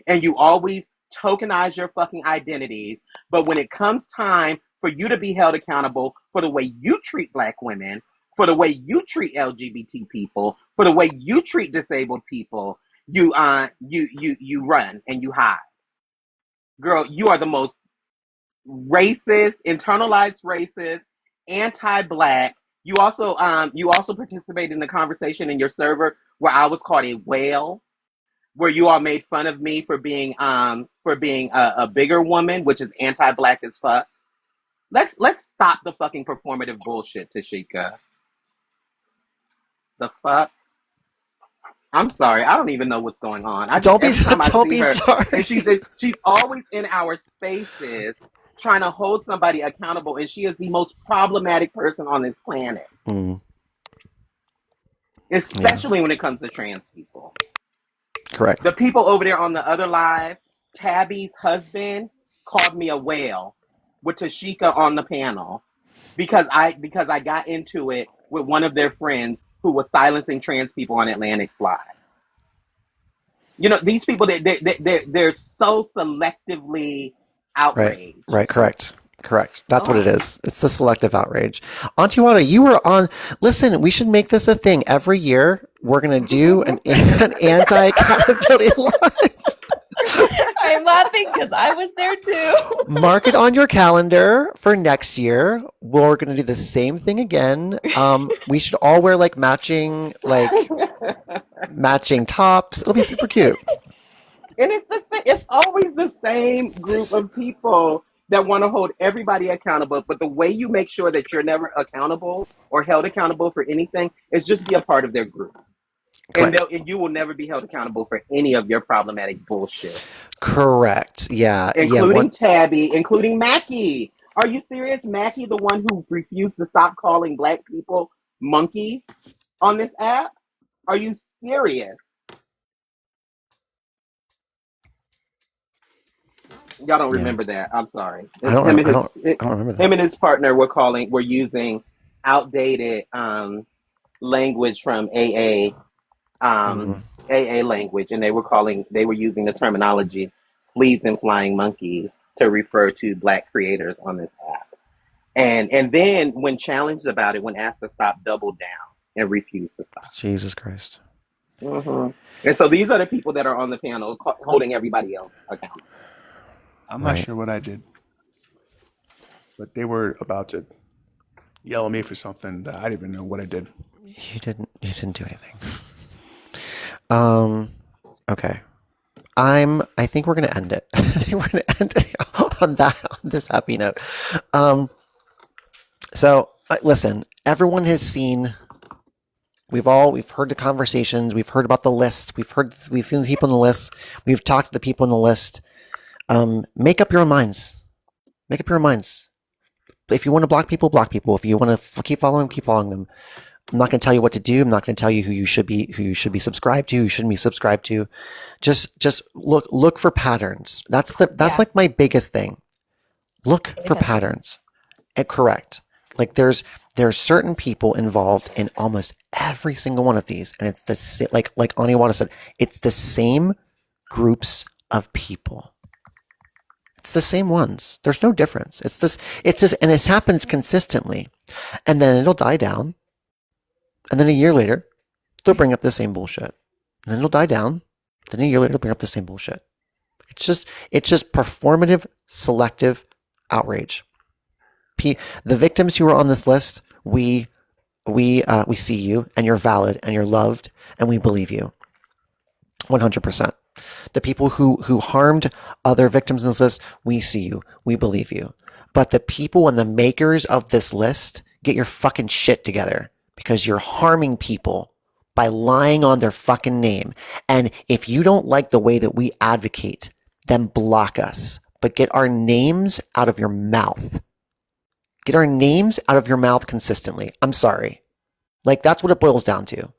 And you always tokenize your fucking identities. But when it comes time for you to be held accountable for the way you treat Black women, for the way you treat LGBT people, for the way you treat disabled people, you run and you hide. Girl, you are the most racist, internalized racist, anti-Black. You also participated in the conversation in your server where I was called a whale, where you all made fun of me for being a bigger woman, which is anti-Black as fuck. Let's stop the fucking performative bullshit, Tashika. The fuck? I'm sorry. I don't even know what's going on. Don't be every time I don't see be her, sorry. and she's always in our spaces trying to hold somebody accountable, and she is the most problematic person on this planet, especially when it comes to trans people. Correct. The people over there on the other live, Tabby's husband called me a whale with Tashika on the panel because I got into it with one of their friends who was silencing trans people on Atlantic Live. You know, these people, they're so selectively outraged. Right. Correct. That's what it is. It's the selective outrage. Auntie Wada, you were on. Listen, we should make this a thing. Every year, we're going to do an anti-accountability live. I'm laughing because I was there too. Mark it on your calendar for next year. We're going to do the same thing again. We should all wear like matching tops. It'll be super cute. And it's always the same group of people that want to hold everybody accountable. But the way you make sure that you're never accountable or held accountable for anything is just be a part of their group. And you will never be held accountable for any of your problematic bullshit. Correct. Yeah. Including Tabby, including Mackie. Are you serious? Mackie, the one who refused to stop calling Black people monkeys on this app? Are you serious? Y'all don't remember that. I'm sorry. I don't remember that. Him and his partner were using outdated language from AA language, and they were using the terminology fleas and flying monkeys to refer to Black creators on this app. And then when challenged about it, when asked to stop, doubled down and refused to stop. Jesus Christ. Mm-hmm. And so these are the people that are on the panel holding everybody else accountable. I'm not sure what I did, but they were about to yell at me for something that I didn't even know what I did. You didn't do anything. Okay. I think we're gonna end it. I think we're gonna end it on this happy note. So listen, everyone has seen. We've heard the conversations. We've heard about the list. We've seen the people on the list. We've talked to the people on the list. Make up your own minds. Make up your own minds. If you want to block people, block people. If you want to keep following them. I'm not going to tell you what to do. I'm not going to tell you who you should be subscribed to, who you shouldn't be subscribed to. Just look for patterns. That's like my biggest thing. Look for patterns. And correct. Like there's certain people involved in almost every single one of these, and it's the same. Like Aniwata said, it's the same groups of people. It's the same ones. There's no difference. It's just, and it happens consistently, and then it'll die down. And then a year later, they'll bring up the same bullshit. And then it'll die down. Then a year later, they'll bring up the same bullshit. It's just performative, selective outrage. The victims who are on this list, we see you, and you're valid, and you're loved, and we believe you. 100%. The people who harmed other victims in this list, we see you, we believe you. But the people and the makers of this list, get your fucking shit together. Because you're harming people by lying on their fucking name. And if you don't like the way that we advocate, then block us. But get our names out of your mouth. Get our names out of your mouth consistently. I'm sorry. Like, that's what it boils down to.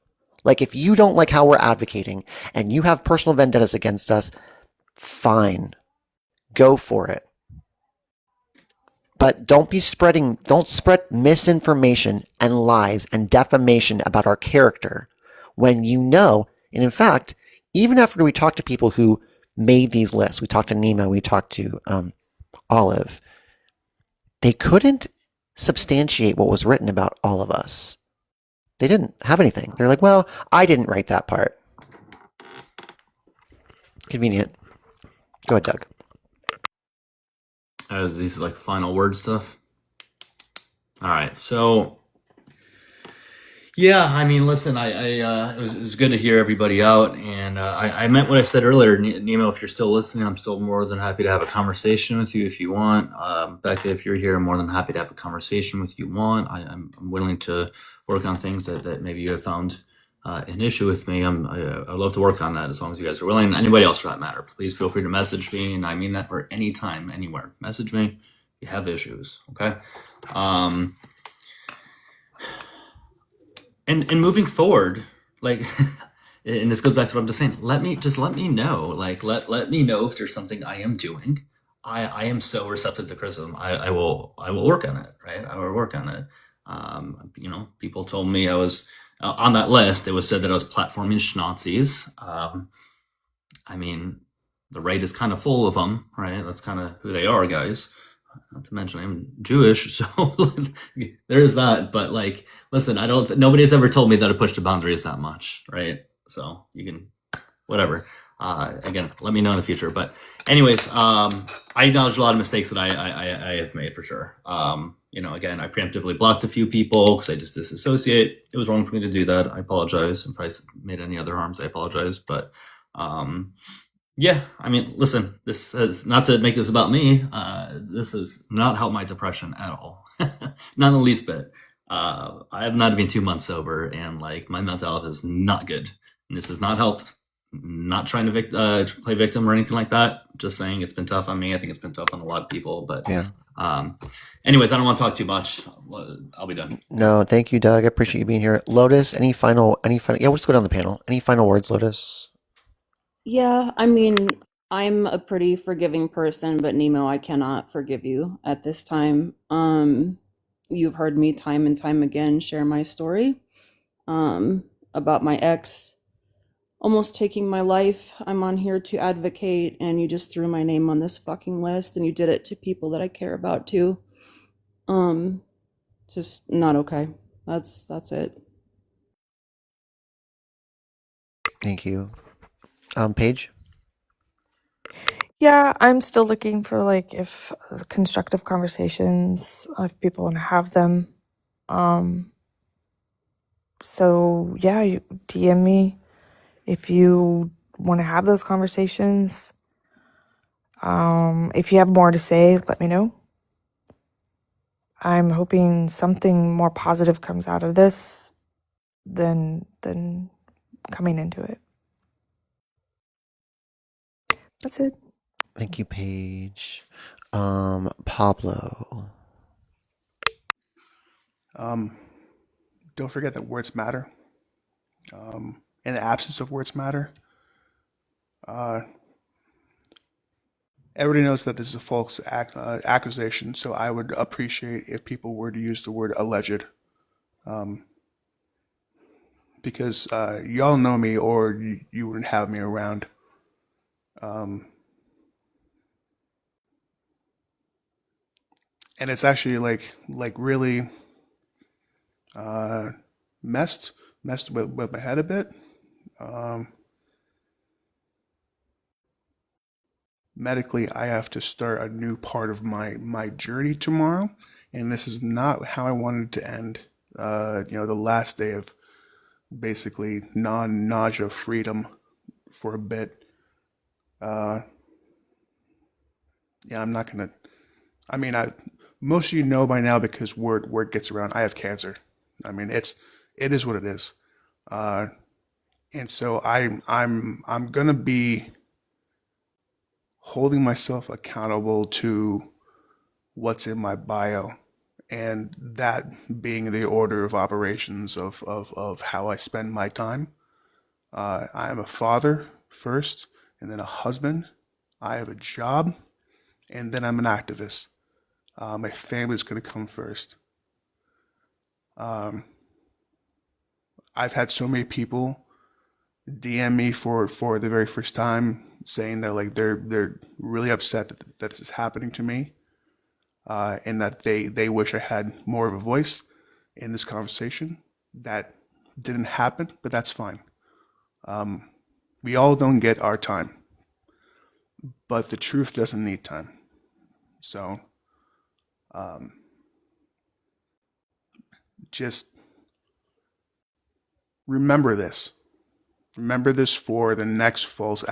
Like, if you don't like how we're advocating and you have personal vendettas against us, fine. Go for it. But don't spread misinformation and lies and defamation about our character when you know, and in fact, even after we talked to people who made these lists, we talked to Nemo, we talked to Olive, they couldn't substantiate what was written about all of us. They didn't have anything. They're like, well, I didn't write that part. Convenient. Go ahead, Doug. As these like final word stuff. All right, so yeah, I mean, listen, it was good to hear everybody out, and I meant what I said earlier, Nemo. If you're still listening, I'm still more than happy to have a conversation with you if you want. Becca, if you're here, I'm more than happy to have a conversation with you. I'm willing to work on things that maybe you have found an issue with me. I'd love to work on that as long as you guys are willing. Anybody else for that matter, please feel free to message me, and I mean that for any time, anywhere. Message me if you have issues, okay? And moving forward, like, and this goes back to what I'm just saying. Let me know, like, let me know if there's something I am doing. I am so receptive to criticism. I will work on it, right? I will work on it. People told me I was on that list. It was said that I was platforming schnazis. I mean, the right is kind of full of them, right? That's kind of who they are, guys. Not to mention I'm Jewish, so there's that. But like, listen, nobody's ever told me that I pushed the boundaries that much, right? So you can, whatever. Again, let me know in the future. But anyways, I acknowledge a lot of mistakes that I have made for sure. Again, I preemptively blocked a few people because I just disassociate. It was wrong for me to do that. I apologize. If I made any other harms, I apologize. But yeah, I mean, listen, this is not to make this about me. This has not helped my depression at all. Not the least bit. I have not even 2 months sober, and like my mental health is not good. And this has not helped. Not trying to play victim or anything like that. Just saying it's been tough on me. I think it's been tough on a lot of people. But yeah. Anyways, I don't want to talk too much. I'll be done. No, thank you, Doug. I appreciate you being here. Lotus, any final? Yeah, we'll just go down the panel. Any final words, Lotus? Yeah, I mean, I'm a pretty forgiving person, but Nemo, I cannot forgive you at this time. You've heard me time and time again share my story about my ex almost taking my life. I'm on here to advocate, and you just threw my name on this fucking list, and you did it to people that I care about too. Just not okay. That's it. Thank you. Paige? Yeah, I'm still looking for like if constructive conversations, if people want to have them. So yeah, you DM me if you want to have those conversations. If you have more to say, let me know. I'm hoping something more positive comes out of this than coming into it. That's it. Thank you, Paige. Pablo. Don't forget that words matter. In the absence of words matter, everybody knows that this is a false accusation, so I would appreciate if people were to use the word alleged. Because y'all know me or you wouldn't have me around. And it's actually like really messed with my head a bit. Medically, I have to start a new part of my journey tomorrow, and this is not how I wanted it to end. The last day of basically non-nausea freedom for a bit. I'm not gonna. I mean, most of you know by now because word gets around. I have cancer. I mean, it is what it is, and so I'm gonna be holding myself accountable to what's in my bio, and that being the order of operations of how I spend my time. I am a father first, and then a husband. I have a job, and then I'm an activist. My family's going to come first. Um, I've had so many people DM me for the very first time, saying that like they're really upset that this is happening to me, and that they wish I had more of a voice in this conversation. That didn't happen, but that's fine. We all don't get our time, but the truth doesn't need time. So just remember this. Remember this for the next false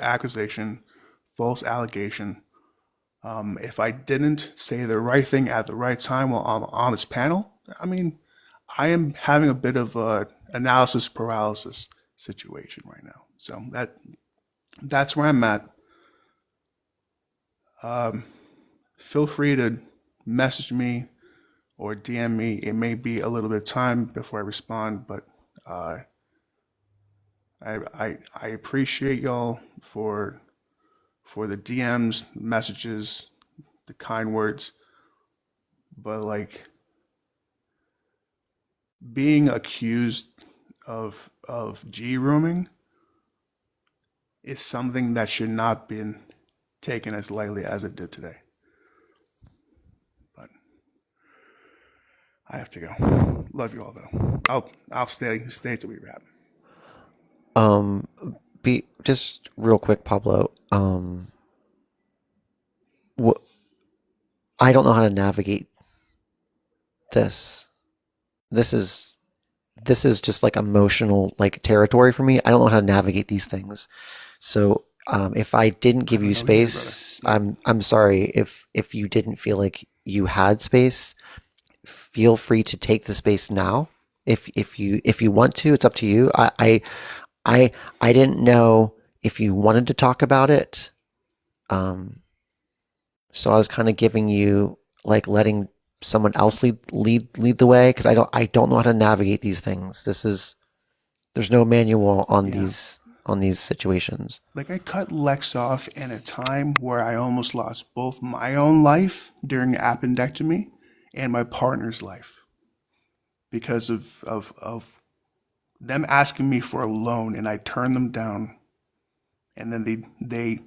accusation, false allegation. If I didn't say the right thing at the right time while I'm on this panel, I mean, I am having a bit of a analysis paralysis situation right now. So that's where I'm at. Feel free to message me or DM me. It may be a little bit of time before I respond, but I appreciate y'all for the DMs, messages, the kind words, but like being accused of G rooming is something that should not be taken as lightly as it did today. But I have to go. Love you all though. I'll stay till we wrap. Be just real quick, Pablo. I don't know how to navigate this. This is just like emotional like territory for me. I don't know how to navigate these things. So if I didn't give you space, I'm sorry. If you didn't feel like you had space, feel free to take the space now. If you want to, it's up to you. I didn't know if you wanted to talk about it. So I was kind of giving you like letting someone else lead the way, because I don't know how to navigate these things. There's no manual on these situations. Like I cut Lex off in a time where I almost lost both my own life during appendectomy and my partner's life because of them asking me for a loan, and I turned them down. And then they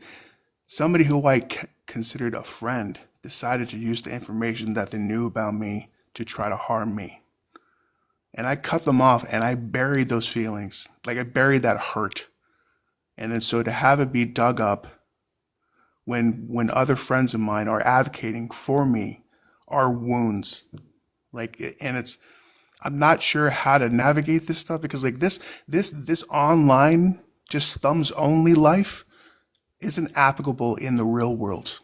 somebody who I considered a friend decided to use the information that they knew about me to try to harm me. And I cut them off, and I buried those feelings. Like I buried that hurt. And then so to have it be dug up when other friends of mine are advocating for me are wounds. I'm not sure how to navigate this stuff, because like this online just thumbs only life isn't applicable in the real world.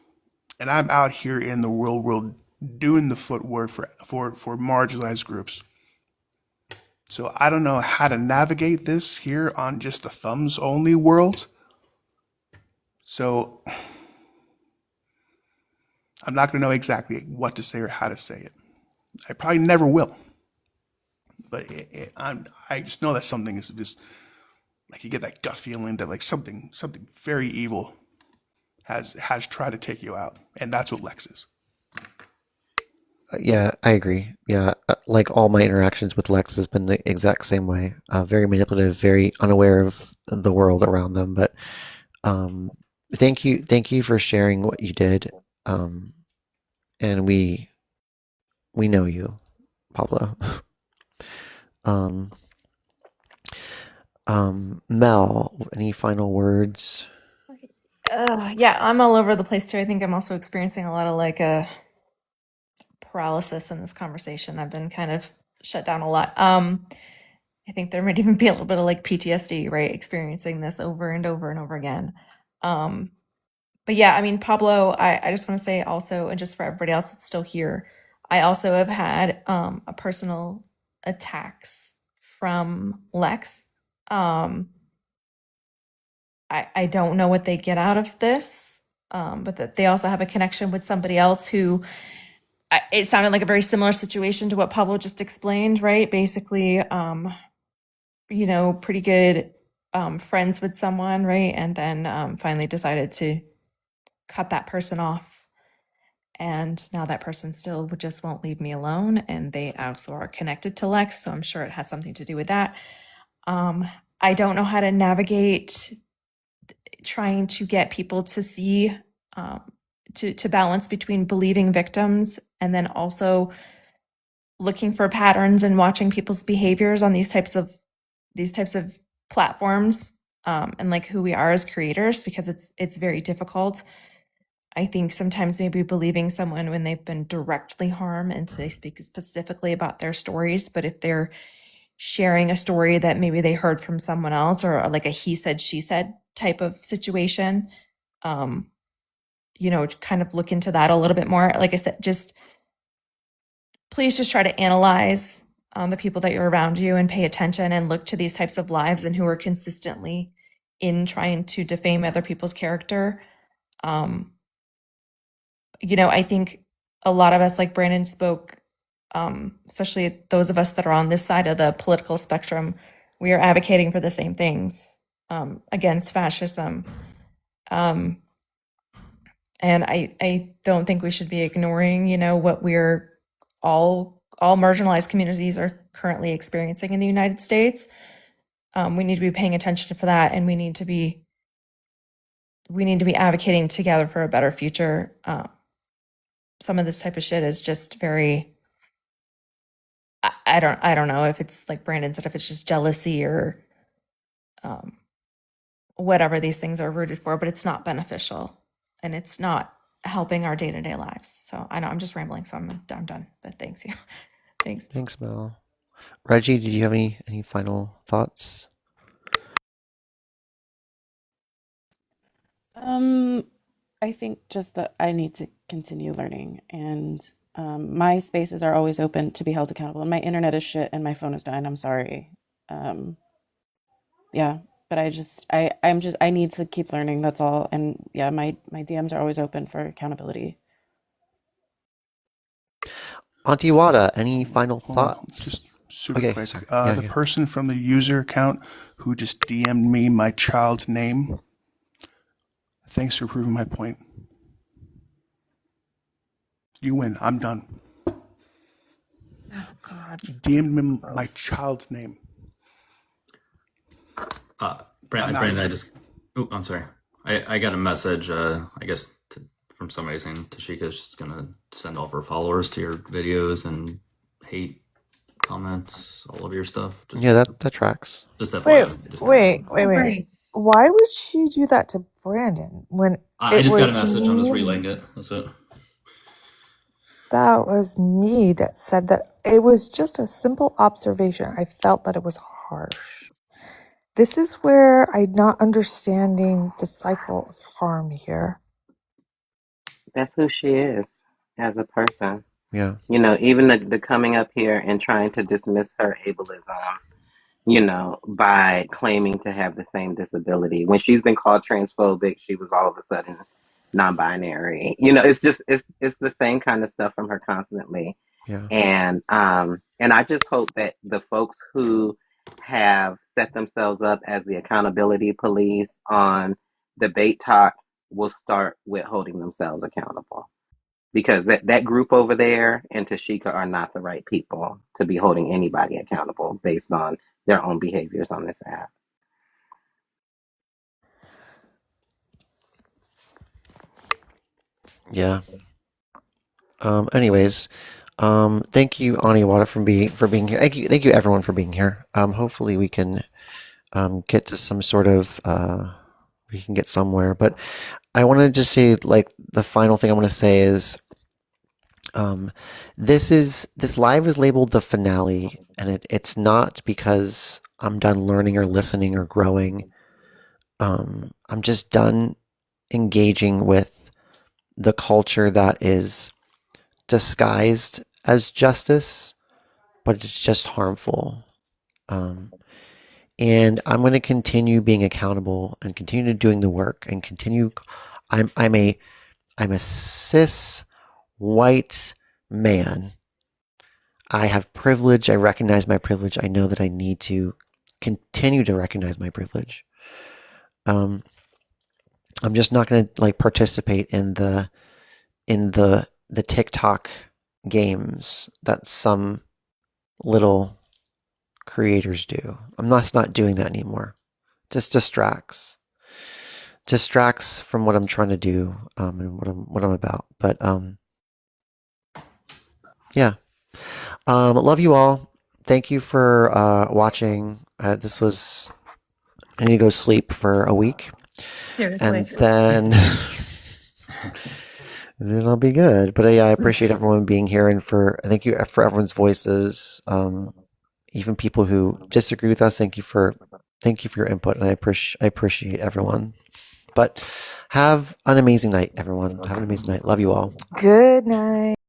And I'm out here in the real world doing the footwork for marginalized groups. So I don't know how to navigate this here on just the thumbs only world. So I'm not going to know exactly what to say or how to say it. I probably never will. But I just know that something is just like you get that gut feeling that like something very evil has tried to take you out, and that's what Lex is. Yeah, I agree. Yeah, like all my interactions with Lex has been the exact same way. Very manipulative, very unaware of the world around them. But thank you for sharing what you did. And we know you, Pablo. Mel, any final words? Yeah, I'm all over the place too. I think I'm also experiencing a lot of like paralysis in this conversation. I've been kind of shut down a lot. I think there might even be a little bit of like PTSD, right? Experiencing this over and over and over again. But yeah, I mean, Pablo, I just want to say also, and just for everybody else that's still here, I also have had a personal attacks from Lex. I don't know what they get out of this, but that they also have a connection with somebody else who, it sounded like a very similar situation to what Pablo just explained, right? Basically, pretty good friends with someone, right? And then finally decided to cut that person off. And now that person still just won't leave me alone. And they also are connected to Lex. So I'm sure it has something to do with that. I don't know how to navigate trying to get people to see, to balance between believing victims and then also looking for patterns and watching people's behaviors on these types of platforms, and like who we are as creators, because it's very difficult. I think sometimes maybe believing someone when they've been directly harmed and they speak specifically about their stories, but if they're sharing a story that maybe they heard from someone else or like a he said, she said type of situation, kind of look into that a little bit more. Like I said, please just try to analyze the people that you're around you and pay attention and look to these types of lives and who are consistently in trying to defame other people's character. I think a lot of us, like Brandon spoke, especially those of us that are on this side of the political spectrum, we are advocating for the same things against fascism. And I don't think we should be ignoring, what we're all marginalized communities are currently experiencing in the United States. We need to be paying attention for that, and we need to be advocating together for a better future. Some of this type of shit is just very, I don't know if it's like Brandon said, if it's just jealousy or whatever these things are rooted for, but it's not beneficial and it's not helping our day-to-day lives. So I know I'm just rambling, so I'm done, but thanks you. Thanks. Thanks, Mel. Reggie, did you have any final thoughts? I think just that I need to continue learning, and my spaces are always open to be held accountable. And my internet is shit, and my phone is dying. I'm sorry. Yeah, but I need to keep learning. That's all. And yeah, my DMs are always open for accountability. Auntie Wada, any final thoughts? Just super Okay, quick. sorry. The person from the user account who just DM'd me my child's name, thanks for proving my point. You win. I'm done. Oh, God. DM'd me my child's name. Brandon, I'm sorry. I got a message, I guess, from somebody saying Tashika's going to send all of her followers to your videos and hate comments, all of your stuff. Yeah, that tracks. Just Wait, FYI. wait. Why would she do that to Brandon when I it just got a was message. I'm just me? relaying it. That's it. That was me that said that it was just a simple observation. I felt that it was harsh. This is where I'm not understanding the cycle of harm here. That's who she is as a person. Yeah. Even the coming up here and trying to dismiss her ableism, by claiming to have the same disability. When she's been called transphobic, she was all of a sudden non-binary. It's the same kind of stuff from her constantly. Yeah. And I just hope that the folks who have set themselves up as the accountability police on Debate Talk will start with holding themselves accountable. Because that group over there and Tashika are not the right people to be holding anybody accountable based on their own behaviors on this app. Yeah. Anyways, thank you, Ani Wada, for being here. Thank you everyone for being here. Hopefully we can get to some sort of we can get somewhere. But I want to just say, like, the final thing I want to say is, this live is labeled the finale, and it's not because I'm done learning or listening or growing. I'm just done engaging with the culture that is disguised as justice, but it's just harmful. And I'm going to continue being accountable and continue doing the work and continue. I'm a cis white man. I have privilege. I recognize my privilege. I know that I need to continue to recognize my privilege. I'm just not going to participate in the the TikTok games that some little creators do. I'm not doing that anymore. Just distracts from what I'm trying to do, and what I'm about. But yeah. Love you all. Thank you for watching. This was. I need to go sleep for a week, and then then I'll be good. But yeah, I appreciate everyone being here, and thank you for everyone's voices. Even people who disagree with us, thank you for your input, and I appreciate everyone. But have an amazing night, everyone. Have an amazing night. Love you all. Good night.